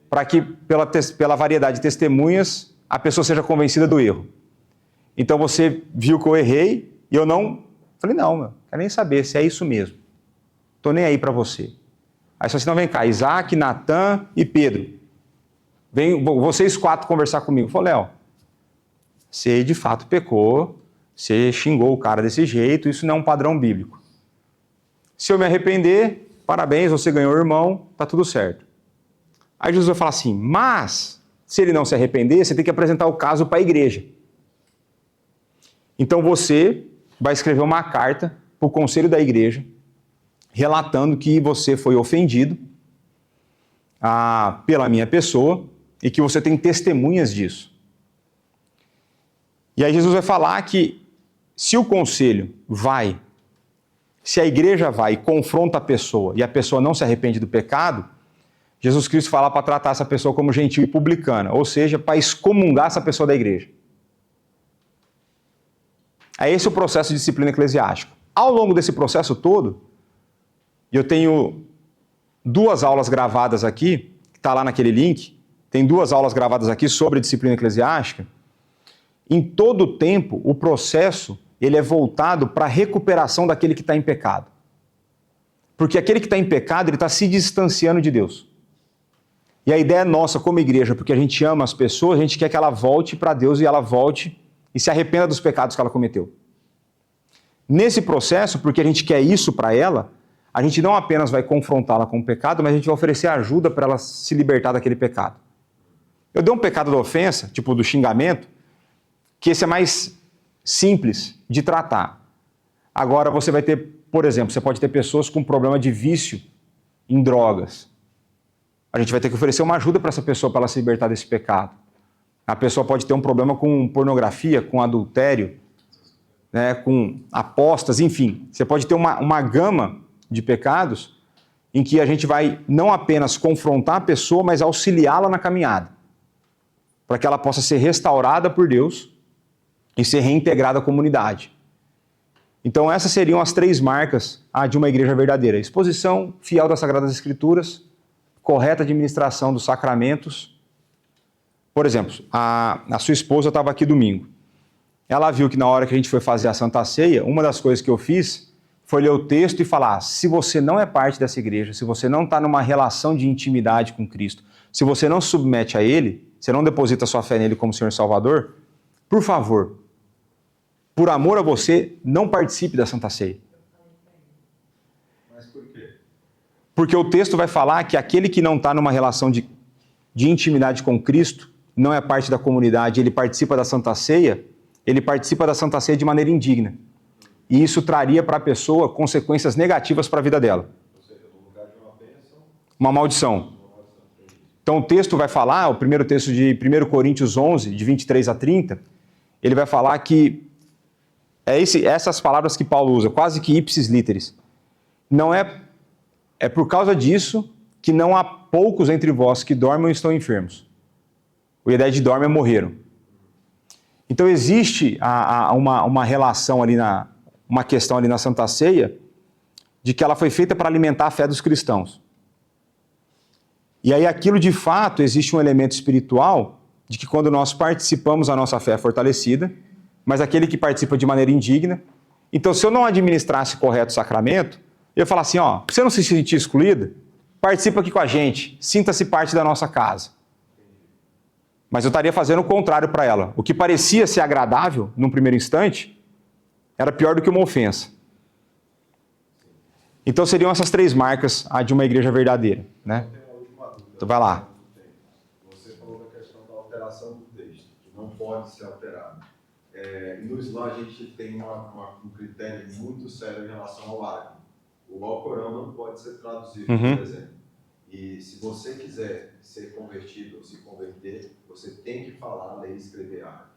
para que pela variedade de testemunhas a pessoa seja convencida do erro. Então você viu que eu errei e eu não... Falei, não, meu, quero nem saber se é isso mesmo. Estou nem aí para você. Aí você não vem cá, Isaac, Natan e Pedro. Vem vocês 4 conversar comigo. Eu falei, Léo, você de fato pecou, você xingou o cara desse jeito, isso não é um padrão bíblico. Se eu me arrepender, parabéns, você ganhou o irmão, tá tudo certo. Aí Jesus vai falar assim, mas se ele não se arrepender, você tem que apresentar o caso para a igreja. Então você vai escrever uma carta para o conselho da igreja, relatando que você foi ofendido pela minha pessoa e que você tem testemunhas disso. E aí Jesus vai falar que se o conselho se a igreja vai e confronta a pessoa e a pessoa não se arrepende do pecado, Jesus Cristo fala para tratar essa pessoa como gentil e publicana, ou seja, para excomungar essa pessoa da igreja. É esse o processo de disciplina eclesiástica. Ao longo desse processo todo, eu tenho 2 aulas gravadas aqui, que está lá naquele link, tem 2 aulas gravadas aqui sobre disciplina eclesiástica. Em todo o tempo, o processo ele é voltado para a recuperação daquele que está em pecado. Porque aquele que está em pecado, ele está se distanciando de Deus. E a ideia nossa como igreja, porque a gente ama as pessoas, a gente quer que ela volte para Deus e ela volte e se arrependa dos pecados que ela cometeu. Nesse processo, porque a gente quer isso para ela, a gente não apenas vai confrontá-la com o pecado, mas a gente vai oferecer ajuda para ela se libertar daquele pecado. Eu dei um pecado da ofensa, tipo do xingamento, que esse é mais simples de tratar. Agora você vai ter, por exemplo, você pode ter pessoas com problema de vício em drogas. A gente vai ter que oferecer uma ajuda para essa pessoa para ela se libertar desse pecado. A pessoa pode ter um problema com pornografia, com adultério, né, com apostas, enfim. Você pode ter uma gama de pecados em que a gente vai não apenas confrontar a pessoa, mas auxiliá-la na caminhada, para que ela possa ser restaurada por Deus e ser reintegrada à comunidade. Então essas seriam as 3 marcas de uma igreja verdadeira. Exposição fiel das Sagradas Escrituras, correta administração dos sacramentos. Por exemplo, a sua esposa estava aqui domingo. Ela viu que na hora que a gente foi fazer a Santa Ceia, uma das coisas que eu fiz foi ler o texto e falar, se você não é parte dessa igreja, se você não está numa relação de intimidade com Cristo, se você não se submete a Ele, você não deposita sua fé nele como Senhor e Salvador, por favor, por amor a você, não participe da Santa Ceia. Mas por quê? Porque o texto vai falar que aquele que não está numa relação de intimidade com Cristo, não é parte da comunidade, ele participa da Santa Ceia, ele participa da Santa Ceia de maneira indigna. E isso traria para a pessoa consequências negativas para a vida dela. Ou seja, no lugar de uma bênção, uma maldição. Então o texto vai falar, o primeiro texto de 1 Coríntios 11, de 23 a 30, ele vai falar que essas palavras que Paulo usa, quase que ipsis literis. Não é por causa disso que não há poucos entre vós que dormem ou estão enfermos. A ideia de dorme é morreram. Então existe uma relação ali, uma questão ali na Santa Ceia, de que ela foi feita para alimentar a fé dos cristãos. E aí aquilo de fato existe um elemento espiritual de que quando nós participamos a nossa fé é fortalecida, mas aquele que participa de maneira indigna. Então se eu não administrasse correto o sacramento, eu ia falar assim, ó, pra você não se sentir excluída, participa aqui com a gente, sinta-se parte da nossa casa. Mas eu estaria fazendo o contrário para ela. O que parecia ser agradável, num primeiro instante, era pior do que uma ofensa. Então seriam essas 3 marcas de uma igreja verdadeira, né? Então vai lá. Você falou da questão da alteração do texto, que não pode ser alterado. No Islã a gente tem um critério muito sério em relação ao árabe. O Alcorão não pode ser traduzido, por exemplo. E se você quiser ser convertido ou se converter, você tem que falar, ler e escrever árabe.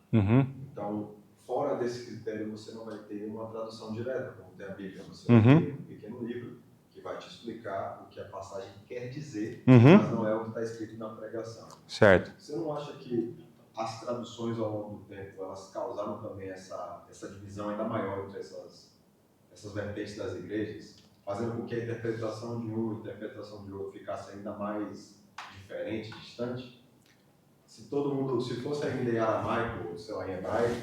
Então, fora desse critério, você não vai ter uma tradução direta, como tem a Bíblia. Você vai ter um pequeno livro que vai te explicar o que a passagem quer dizer, mas não é o que está escrito na pregação. Certo. Você não acha que as traduções ao longo do tempo, elas causaram também essa divisão ainda maior entre essas vertentes das igrejas? Fazendo com que a interpretação de um e a interpretação de outro ficasse ainda mais diferente, distante? Se fosse ainda em aramaico, ou sei lá, em hebraico,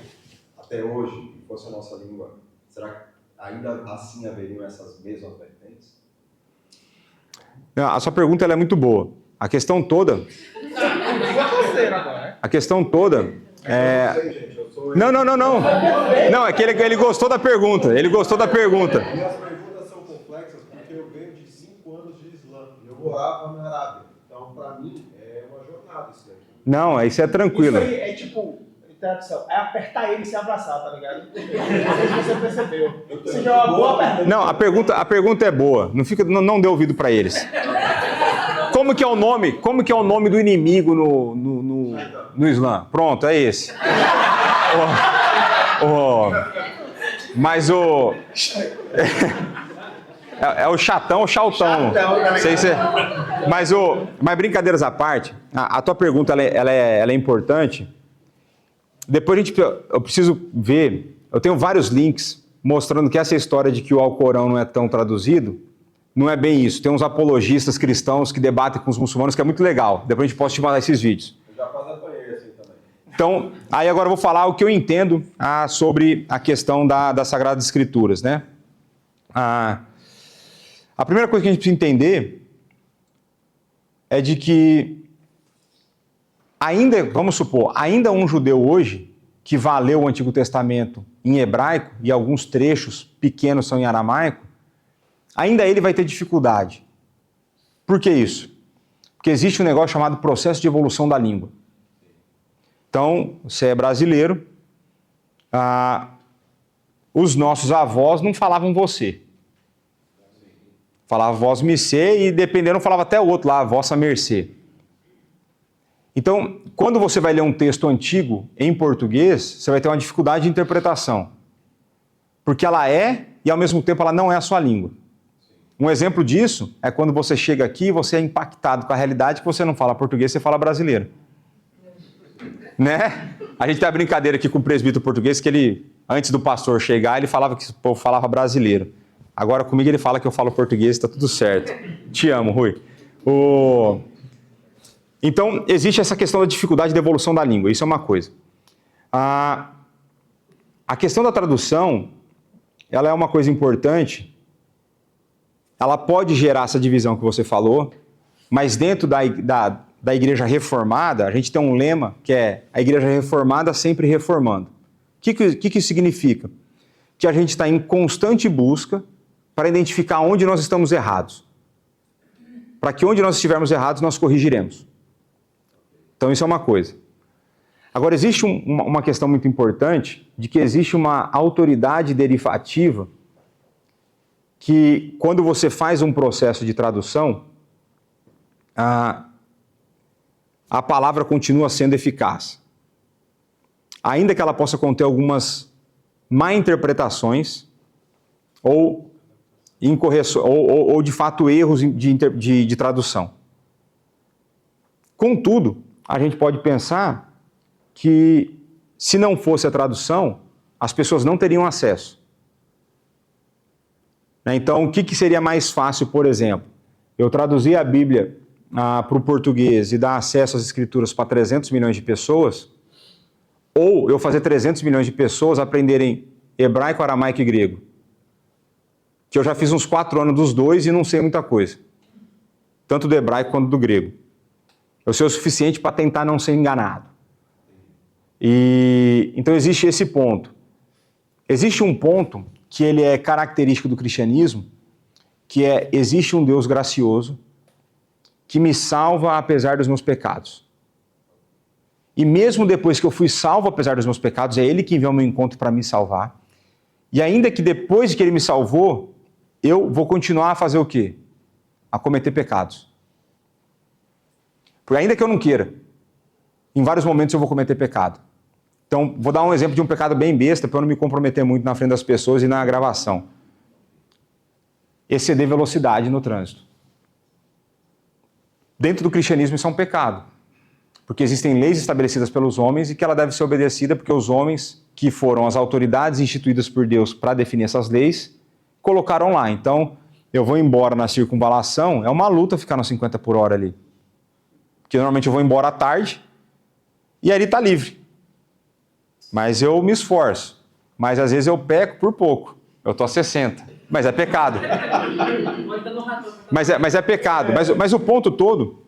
até hoje, e fosse a nossa língua, será que ainda assim haveriam essas mesmas vertentes? A sua pergunta ela é muito boa. A questão toda... A questão toda é... Não. Não, é que ele gostou da pergunta. Ele gostou da pergunta. Eu morava na Arábia, então para mim é uma jornada isso daqui. Não, isso é tranquilo. Isso aí é tipo, tradução, é apertar ele e se abraçar, tá ligado? Não sei se você percebeu. Isso já é uma boa pergunta. Não, a pergunta é boa. Não dê ouvido para eles. Como que é o nome do inimigo no Islã? Pronto, é esse. Mas o... É o chatão ou chautão. Sei se... Mas brincadeiras à parte, a tua pergunta ela é importante. Depois eu preciso ver, eu tenho vários links mostrando que essa história de que o Alcorão não é tão traduzido, não é bem isso. Tem uns apologistas cristãos que debatem com os muçulmanos, que é muito legal. Depois a gente pode te mandar esses vídeos. Eu já quase apanhei assim também. Então, aí agora eu vou falar o que eu entendo sobre a questão das Sagradas Escrituras, né? A primeira coisa que a gente precisa entender é de que vamos supor, ainda um judeu hoje que vá ler o Antigo Testamento em hebraico e alguns trechos pequenos são em aramaico, ainda ele vai ter dificuldade. Por que isso? Porque existe um negócio chamado processo de evolução da língua. Então, você é brasileiro, os nossos avós não falavam você. Falava vós mercê e dependendo falava até o outro lá, vossa mercê. Então, quando você vai ler um texto antigo em português, você vai ter uma dificuldade de interpretação. Porque ela é e ao mesmo tempo ela não é a sua língua. Um exemplo disso é quando você chega aqui e você é impactado com a realidade que você não fala português, você fala brasileiro. Né? A gente tem a brincadeira aqui com o presbítero português que ele, antes do pastor chegar, ele falava que o povo falava brasileiro. Agora comigo ele fala que eu falo português, está tudo certo. Te amo, Rui. Então, existe essa questão da dificuldade de evolução da língua, isso é uma coisa. A questão da tradução, ela é uma coisa importante, ela pode gerar essa divisão que você falou, mas dentro da igreja reformada, a gente tem um lema que é a igreja reformada sempre reformando. O que isso significa? Que a gente está em constante busca para identificar onde nós estamos errados. Para que onde nós estivermos errados, nós corrigiremos. Então isso é uma coisa. Agora, existe uma questão muito importante de que existe uma autoridade derivativa que, quando você faz um processo de tradução, a palavra continua sendo eficaz. Ainda que ela possa conter algumas má interpretações ou incorreções, ou de fato erros de tradução. Contudo, a gente pode pensar que se não fosse a tradução, as pessoas não teriam acesso. Então, o que seria mais fácil, por exemplo? Eu traduzir a Bíblia para o português e dar acesso às Escrituras para 300 milhões de pessoas, ou eu fazer 300 milhões de pessoas aprenderem hebraico, aramaico e grego. Que eu já fiz uns 4 anos dos dois e não sei muita coisa. Tanto do hebraico quanto do grego. Eu sei o suficiente para tentar não ser enganado. Então existe esse ponto. Existe um ponto que ele é característico do cristianismo, que é, existe um Deus gracioso que me salva apesar dos meus pecados. E mesmo depois que eu fui salvo apesar dos meus pecados, é Ele que vem ao meu encontro para me salvar. E ainda que depois que Ele me salvou, eu vou continuar a fazer o quê? A cometer pecados. Porque ainda que eu não queira, em vários momentos eu vou cometer pecado. Então, vou dar um exemplo de um pecado bem besta, para eu não me comprometer muito na frente das pessoas e na gravação. Exceder velocidade no trânsito. Dentro do cristianismo isso é um pecado. Porque existem leis estabelecidas pelos homens e que ela deve ser obedecida porque os homens, que foram as autoridades instituídas por Deus para definir essas leis, colocaram lá. Então, eu vou embora na circunvalação, é uma luta ficar nos 50 por hora ali. Porque normalmente eu vou embora à tarde e ali está livre. Mas eu me esforço. Mas às vezes eu peco por pouco. Eu estou a 60. Mas é pecado. Mas é pecado. Mas o ponto todo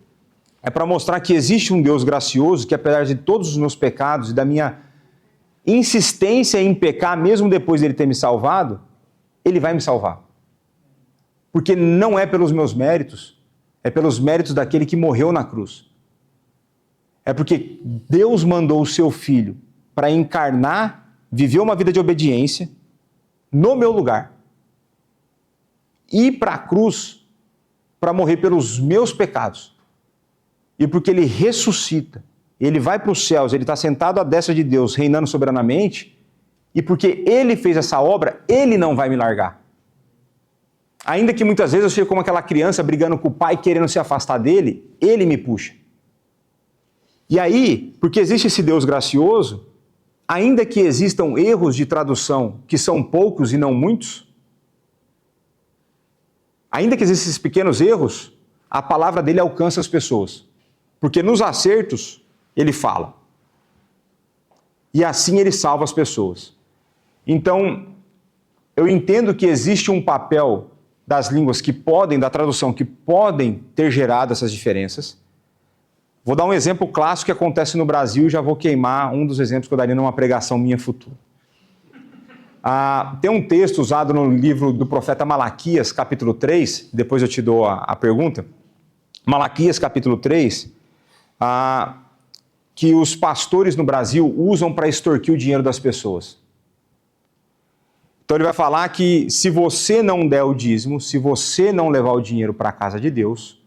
é para mostrar que existe um Deus gracioso que, apesar de todos os meus pecados e da minha insistência em pecar, mesmo depois dele ter me salvado, ele vai me salvar. Porque não é pelos meus méritos, é pelos méritos daquele que morreu na cruz. É porque Deus mandou o seu Filho para encarnar, viver uma vida de obediência no meu lugar. Ir para a cruz para morrer pelos meus pecados. E porque ele ressuscita, ele vai para os céus, ele está sentado à destra de Deus, reinando soberanamente, e porque ele fez essa obra, ele não vai me largar. Ainda que muitas vezes eu seja como aquela criança brigando com o pai, querendo se afastar dele, ele me puxa. E aí, porque existe esse Deus gracioso, ainda que existam erros de tradução, que são poucos e não muitos, ainda que existam esses pequenos erros, a palavra dele alcança as pessoas. Porque nos acertos, ele fala. E assim ele salva as pessoas. Então, eu entendo que existe um papel das línguas que podem, da tradução, que podem ter gerado essas diferenças. Vou dar um exemplo clássico que acontece no Brasil e já vou queimar um dos exemplos que eu daria numa pregação minha futura. Tem um texto usado no livro do profeta Malaquias, capítulo 3, depois eu te dou a pergunta. Malaquias, capítulo 3, que os pastores no Brasil usam para extorquir o dinheiro das pessoas. Então ele vai falar que se você não der o dízimo, se você não levar o dinheiro para a casa de Deus,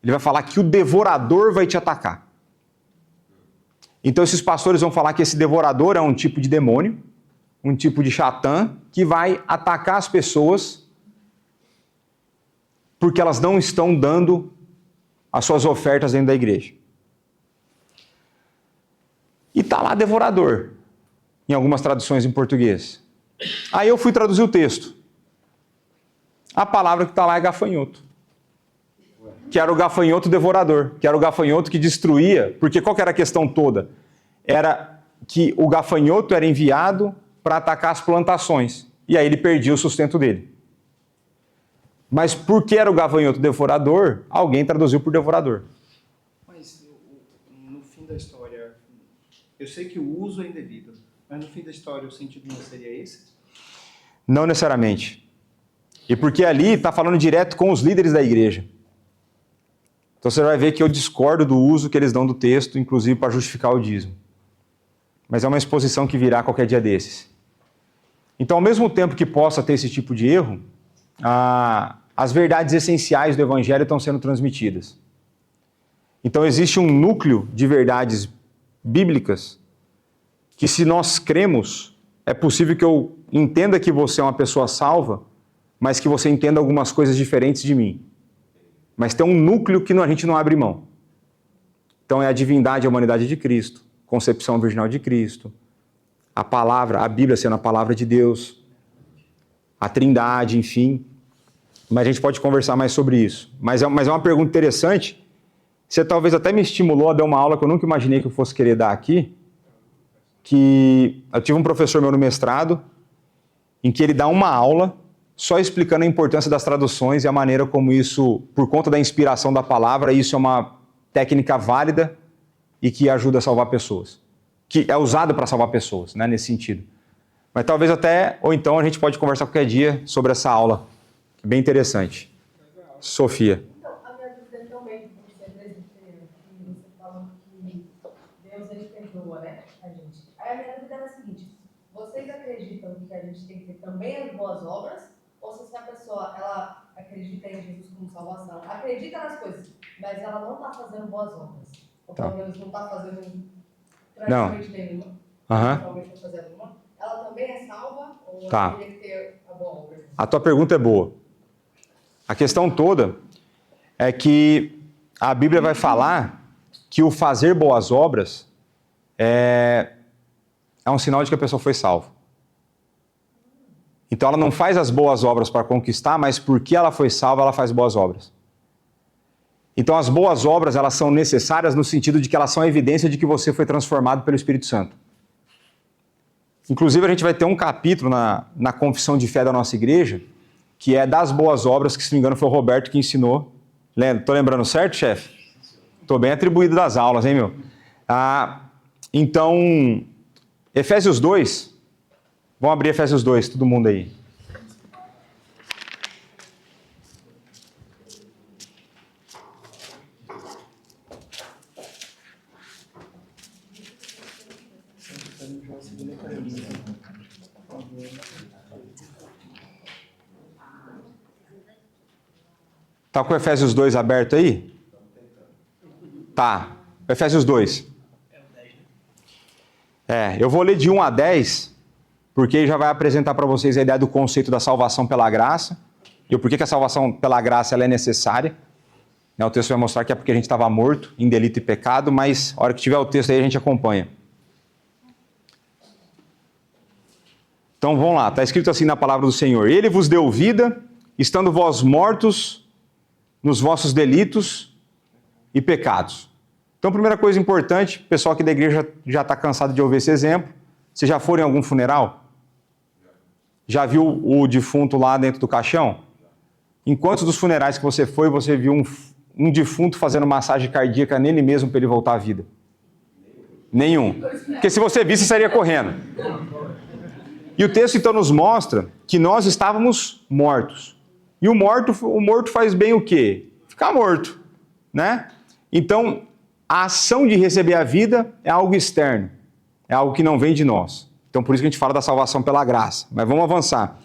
ele vai falar que o devorador vai te atacar. Então esses pastores vão falar que esse devorador é um tipo de demônio, um tipo de Satã, que vai atacar as pessoas porque elas não estão dando as suas ofertas dentro da igreja. E está lá devorador, em algumas traduções em português. Aí eu fui traduzir o texto. A palavra que está lá é gafanhoto. Que era o gafanhoto devorador, que era o gafanhoto que destruía, porque qual que era a questão toda? Era que o gafanhoto era enviado para atacar as plantações, e aí ele perdia o sustento dele. Mas porque era o gafanhoto devorador, alguém traduziu por devorador. Mas no fim da história, eu sei que o uso é indevido, mas no fim da história o sentido não seria esse? Não necessariamente. E porque ali está falando direto com os líderes da igreja. Então você vai ver que eu discordo do uso que eles dão do texto, inclusive para justificar o dízimo. Mas é uma exposição que virá qualquer dia desses. Então, ao mesmo tempo que possa ter esse tipo de erro, as verdades essenciais do Evangelho estão sendo transmitidas. Então, existe um núcleo de verdades bíblicas que, se nós cremos, é possível que eu entenda que você é uma pessoa salva, mas que você entenda algumas coisas diferentes de mim. Mas tem um núcleo que a gente não abre mão. Então é a divindade e a humanidade de Cristo, concepção virginal de Cristo, a palavra, a Bíblia sendo a palavra de Deus, a Trindade, enfim. Mas a gente pode conversar mais sobre isso. Mas é uma pergunta interessante. Você talvez até me estimulou a dar uma aula que eu nunca imaginei que eu fosse querer dar aqui, que eu tive um professor meu no mestrado, em que ele dá uma aula só explicando a importância das traduções e a maneira como isso, por conta da inspiração da palavra, isso é uma técnica válida e que ajuda a salvar pessoas. Que é usada para salvar pessoas, né, nesse sentido. Mas talvez até, ou então a gente pode conversar qualquer dia sobre essa aula, que é bem interessante. Sofia. Então, a minha dúvida também, por ser presbítero, que você falou que Deus, ele perdoa, né, a gente. Aí a minha dúvida é a seguinte, vocês acreditam que a gente tem que ter também as boas obras? Ou se a pessoa, ela acredita em Jesus como salvação, acredita nas coisas, mas ela não está fazendo boas obras? Ou pelo menos não está fazendo praticamente nenhuma? Provavelmente não fazendo nenhuma. Ela também é salva? Ou ela teria que ter a boa obra? A tua pergunta é boa. A questão toda é que a Bíblia vai falar que o fazer boas obras é um sinal de que a pessoa foi salva. Então ela não faz as boas obras para conquistar, mas porque ela foi salva, ela faz boas obras. Então as boas obras, elas são necessárias no sentido de que elas são evidência de que você foi transformado pelo Espírito Santo. Inclusive a gente vai ter um capítulo na confissão de fé da nossa igreja, que é das boas obras, que se não me engano foi o Roberto que ensinou. Tô lembrando certo, chefe? Tô bem atribuído das aulas, hein, meu? Então, Efésios 2, vamos abrir Efésios 2, todo mundo aí. Tá com o Efésios 2 aberto aí? Tá. Efésios 2. Eu vou ler de 1 a 10, porque ele já vai apresentar para vocês a ideia do conceito da salvação pela graça, e o porquê que a salvação pela graça ela é necessária. O texto vai mostrar que é porque a gente estava morto em delito e pecado, mas a hora que tiver o texto aí a gente acompanha. Então vamos lá, está escrito assim na palavra do Senhor: Ele vos deu vida, estando vós mortos nos vossos delitos e pecados. Então, primeira coisa importante, o pessoal aqui da igreja já está cansado de ouvir esse exemplo. Você já foi em algum funeral? Já viu o defunto lá dentro do caixão? Em quantos dos funerais que você foi, você viu um defunto fazendo massagem cardíaca nele mesmo para ele voltar à vida? Nenhum. Porque se você visse, você estaria correndo. E o texto então nos mostra que nós estávamos mortos. E o morto faz bem o quê? Ficar morto, né? Então, a ação de receber a vida é algo externo, é algo que não vem de nós. Então, por isso que a gente fala da salvação pela graça. Mas vamos avançar.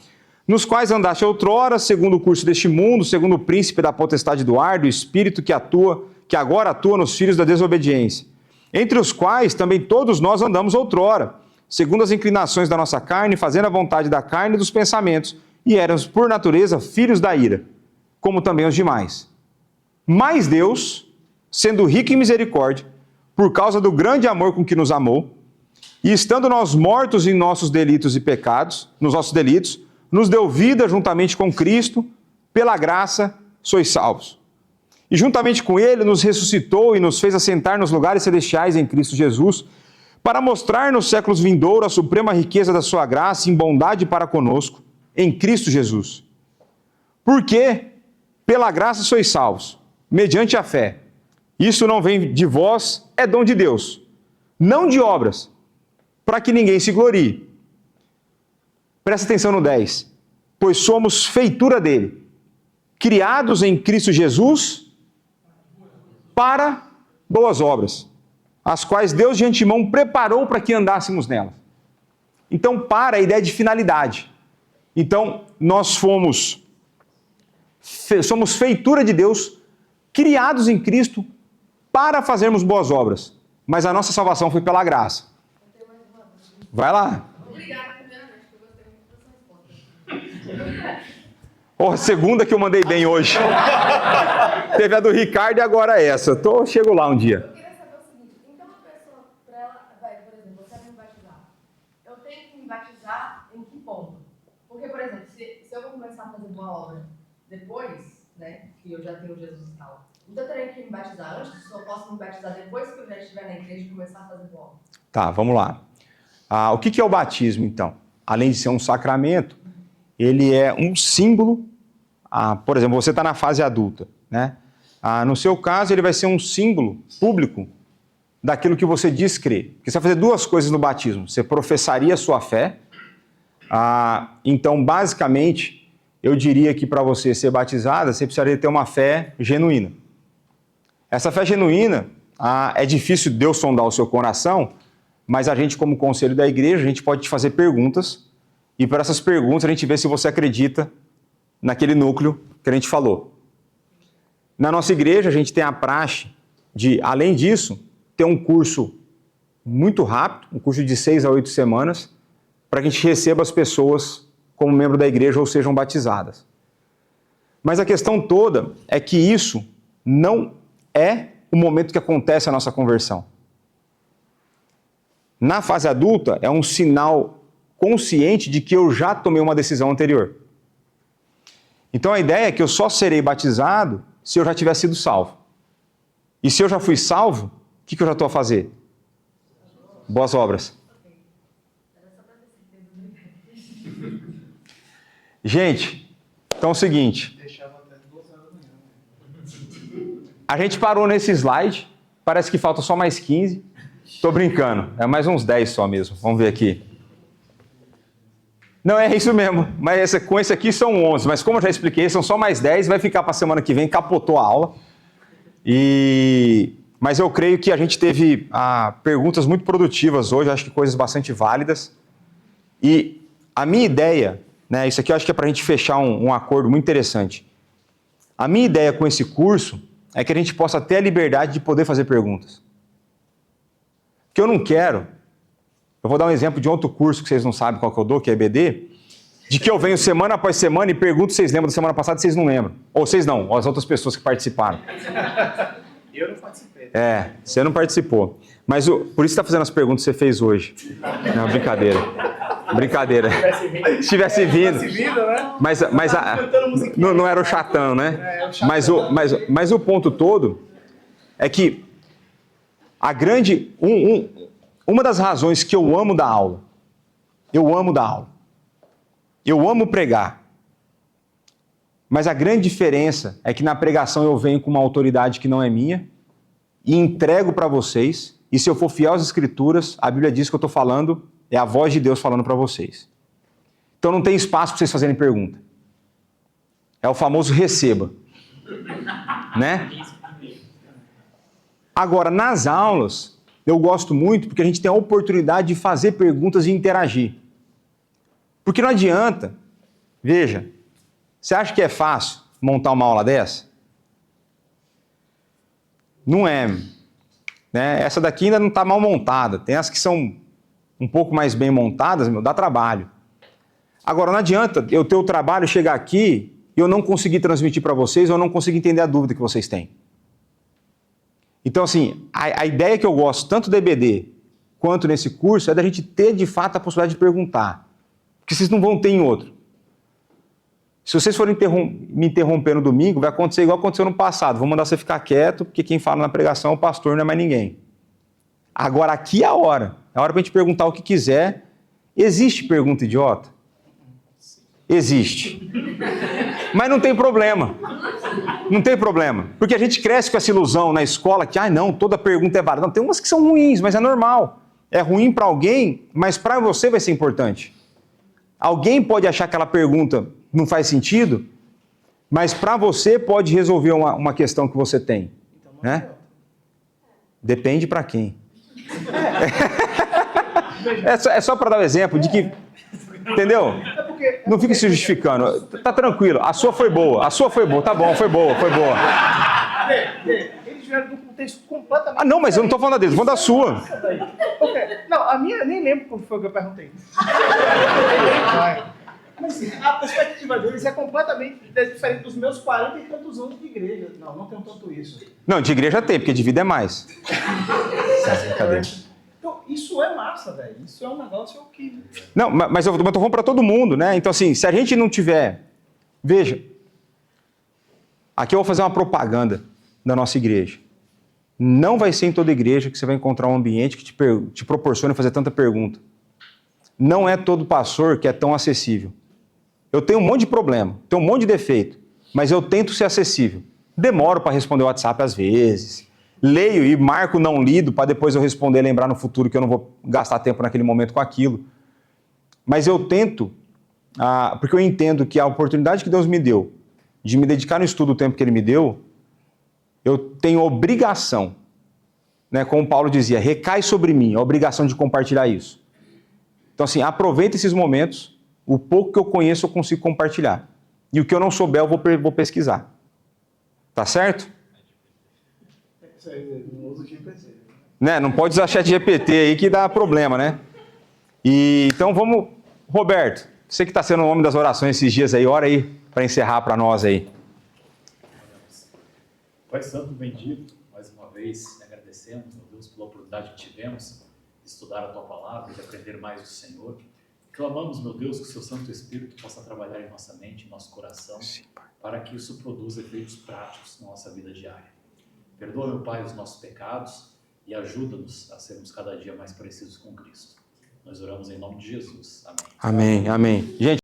Nos quais andaste outrora, segundo o curso deste mundo, segundo o príncipe da potestade do ar, do espírito que agora atua nos filhos da desobediência, entre os quais também todos nós andamos outrora, segundo as inclinações da nossa carne, fazendo a vontade da carne e dos pensamentos, e éramos, por natureza, filhos da ira, como também os demais. Mas Deus, sendo rico em misericórdia, por causa do grande amor com que nos amou, e estando nós mortos em nossos delitos e pecados, nos nossos delitos, nos deu vida juntamente com Cristo, pela graça sois salvos. E juntamente com Ele nos ressuscitou e nos fez assentar nos lugares celestiais em Cristo Jesus, para mostrar nos séculos vindouros a suprema riqueza da sua graça em bondade para conosco, em Cristo Jesus. Porque, pela graça sois salvos, mediante a fé. Isso não vem de vós, é dom de Deus, não de obras, para que ninguém se glorie. Presta atenção no 10. Pois somos feitura dele, criados em Cristo Jesus para boas obras, as quais Deus de antemão preparou para que andássemos nelas. Então, para a ideia de finalidade. Então, nós somos feitura de Deus, criados em Cristo para fazermos boas obras. Mas a nossa salvação foi pela graça. Vai lá. Obrigada. Ou a segunda que eu mandei bem hoje. Teve a do Ricardo e agora essa. Chego lá um dia. Eu queria saber o seguinte, então a pessoa, para ela, por exemplo, você vai me batizar. Eu tenho que me batizar em que ponto? Porque, por exemplo, se eu vou começar a fazer uma obra depois, né, que eu já tenho Jesus e tal, então eu teria que me batizar antes, ou eu posso me batizar depois que eu já estiver na igreja e começar a fazer uma obra? Tá, vamos lá. O que é o batismo, então? Além de ser um sacramento, ele é um símbolo. Por exemplo, você está na fase adulta, né? No seu caso, ele vai ser um símbolo público daquilo que você diz crer. Porque você vai fazer duas coisas no batismo. Você professaria a sua fé. Então, basicamente, eu diria que para você ser batizada, você precisaria ter uma fé genuína. Essa fé genuína, é difícil Deus sondar o seu coração, mas a gente, como conselho da igreja, a gente pode te fazer perguntas, e por essas perguntas a gente vê se você acredita naquele núcleo que a gente falou. Na nossa igreja, a gente tem a praxe de, além disso, ter um curso muito rápido, um curso de 6 a 8 semanas, para que a gente receba as pessoas como membro da igreja ou sejam batizadas. Mas a questão toda é que isso não é o momento que acontece a nossa conversão. Na fase adulta, é um sinal consciente de que eu já tomei uma decisão anterior. Então a ideia é que eu só serei batizado se eu já tiver sido salvo. E se eu já fui salvo, o que eu já estou a fazer? Boas obras. Gente, então é o seguinte. A gente parou nesse slide, parece que falta só mais 15. Estou brincando, é mais uns 10 só mesmo. Vamos ver aqui. Não, é isso mesmo, mas com esse aqui são 11, mas como eu já expliquei, são só mais 10, vai ficar para a semana que vem, capotou a aula. Mas eu creio que a gente teve perguntas muito produtivas hoje, acho que coisas bastante válidas. E a minha ideia, né, isso aqui eu acho que é para a gente fechar um acordo muito interessante. A minha ideia com esse curso é que a gente possa ter a liberdade de poder fazer perguntas. Porque eu não quero... Eu vou dar um exemplo de outro curso que vocês não sabem qual que eu dou, que é EBD, de que eu venho semana após semana e pergunto se vocês lembram da semana passada e vocês não lembram. Ou vocês não, ou as outras pessoas que participaram. Eu não participei. Você não participou. Mas por isso você está fazendo as perguntas que você fez hoje. Não, brincadeira. Brincadeira. Se tivesse vindo. Né? Mas não era o chatão, né? Mas o ponto todo é que uma das razões que eu amo dar aula, eu amo pregar, mas a grande diferença é que na pregação eu venho com uma autoridade que não é minha e entrego para vocês, e se eu for fiel às Escrituras, a Bíblia diz que eu estou falando, é a voz de Deus falando para vocês. Então não tem espaço para vocês fazerem pergunta. É o famoso receba. Né? Agora, nas aulas... Eu gosto muito porque a gente tem a oportunidade de fazer perguntas e interagir. Porque não adianta, veja, você acha que é fácil montar uma aula dessa? Não é. Né? Essa daqui ainda não está mal montada. Tem as que são um pouco mais bem montadas, dá trabalho. Agora, não adianta eu ter o trabalho, chegar aqui e eu não conseguir transmitir para vocês ou eu não conseguir entender a dúvida que vocês têm. Então, assim, a ideia que eu gosto, tanto do EBD quanto nesse curso, é da gente ter, de fato, a possibilidade de perguntar. Porque vocês não vão ter em outro. Se vocês forem me interromper no domingo, vai acontecer igual aconteceu no passado. Vou mandar você ficar quieto, porque quem fala na pregação é o pastor, não é mais ninguém. Agora, aqui é a hora. É a hora para a gente perguntar o que quiser. Existe pergunta idiota? Existe. Mas não tem problema. Não tem problema. Porque a gente cresce com essa ilusão na escola que, não, toda pergunta é válida. Não, tem umas que são ruins, mas é normal. É ruim para alguém, mas para você vai ser importante. Alguém pode achar que aquela pergunta não faz sentido, mas para você pode resolver uma questão que você tem. Então, né? Depende para quem. É só para dar o exemplo de que... Entendeu? Não fique se justificando. Tá tranquilo. A sua foi boa. Tá bom, foi boa. Eles vieram de um contexto completamente... Não, mas eu não tô falando deles, vou da sua. Não, a minha, nem lembro quando foi que eu perguntei. Mas a perspectiva deles é completamente diferente dos meus 40 e tantos anos de igreja. Não, não tenho tanto isso. Não, de igreja tem, porque de vida é mais. Cadê? Então, isso é massa, velho. Isso é um negócio que... Não, mas eu tô falando para todo mundo, né? Então, assim, se a gente não tiver... Veja, aqui eu vou fazer uma propaganda da nossa igreja. Não vai ser em toda igreja que você vai encontrar um ambiente que te proporcione fazer tanta pergunta. Não é todo pastor que é tão acessível. Eu tenho um monte de problema, tenho um monte de defeito, mas eu tento ser acessível. Demoro para responder o WhatsApp às vezes. Leio e marco não lido para depois eu responder e lembrar no futuro que eu não vou gastar tempo naquele momento com aquilo. Mas eu tento, porque eu entendo que a oportunidade que Deus me deu de me dedicar no estudo o tempo que Ele me deu, eu tenho obrigação, né, como Paulo dizia, recai sobre mim a obrigação de compartilhar isso. Então, assim, aproveita esses momentos, o pouco que eu conheço eu consigo compartilhar. E o que eu não souber eu vou pesquisar. Tá certo? Isso aí, não uso o GPT. Né? Não pode usar chat GPT aí que dá problema, né? Então vamos... Roberto, você que está sendo o homem das orações esses dias aí, ora aí para encerrar para nós aí. Pai Santo, bendito, mais uma vez agradecemos, meu Deus, pela oportunidade que tivemos de estudar a Tua Palavra, de aprender mais do Senhor. Clamamos, meu Deus, que o Seu Santo Espírito possa trabalhar em nossa mente, em nosso coração, Sim, para que isso produza efeitos práticos na nossa vida diária. Perdoa, meu Pai, os nossos pecados e ajuda-nos a sermos cada dia mais parecidos com Cristo. Nós oramos em nome de Jesus. Amém. Amém, amém. Gente,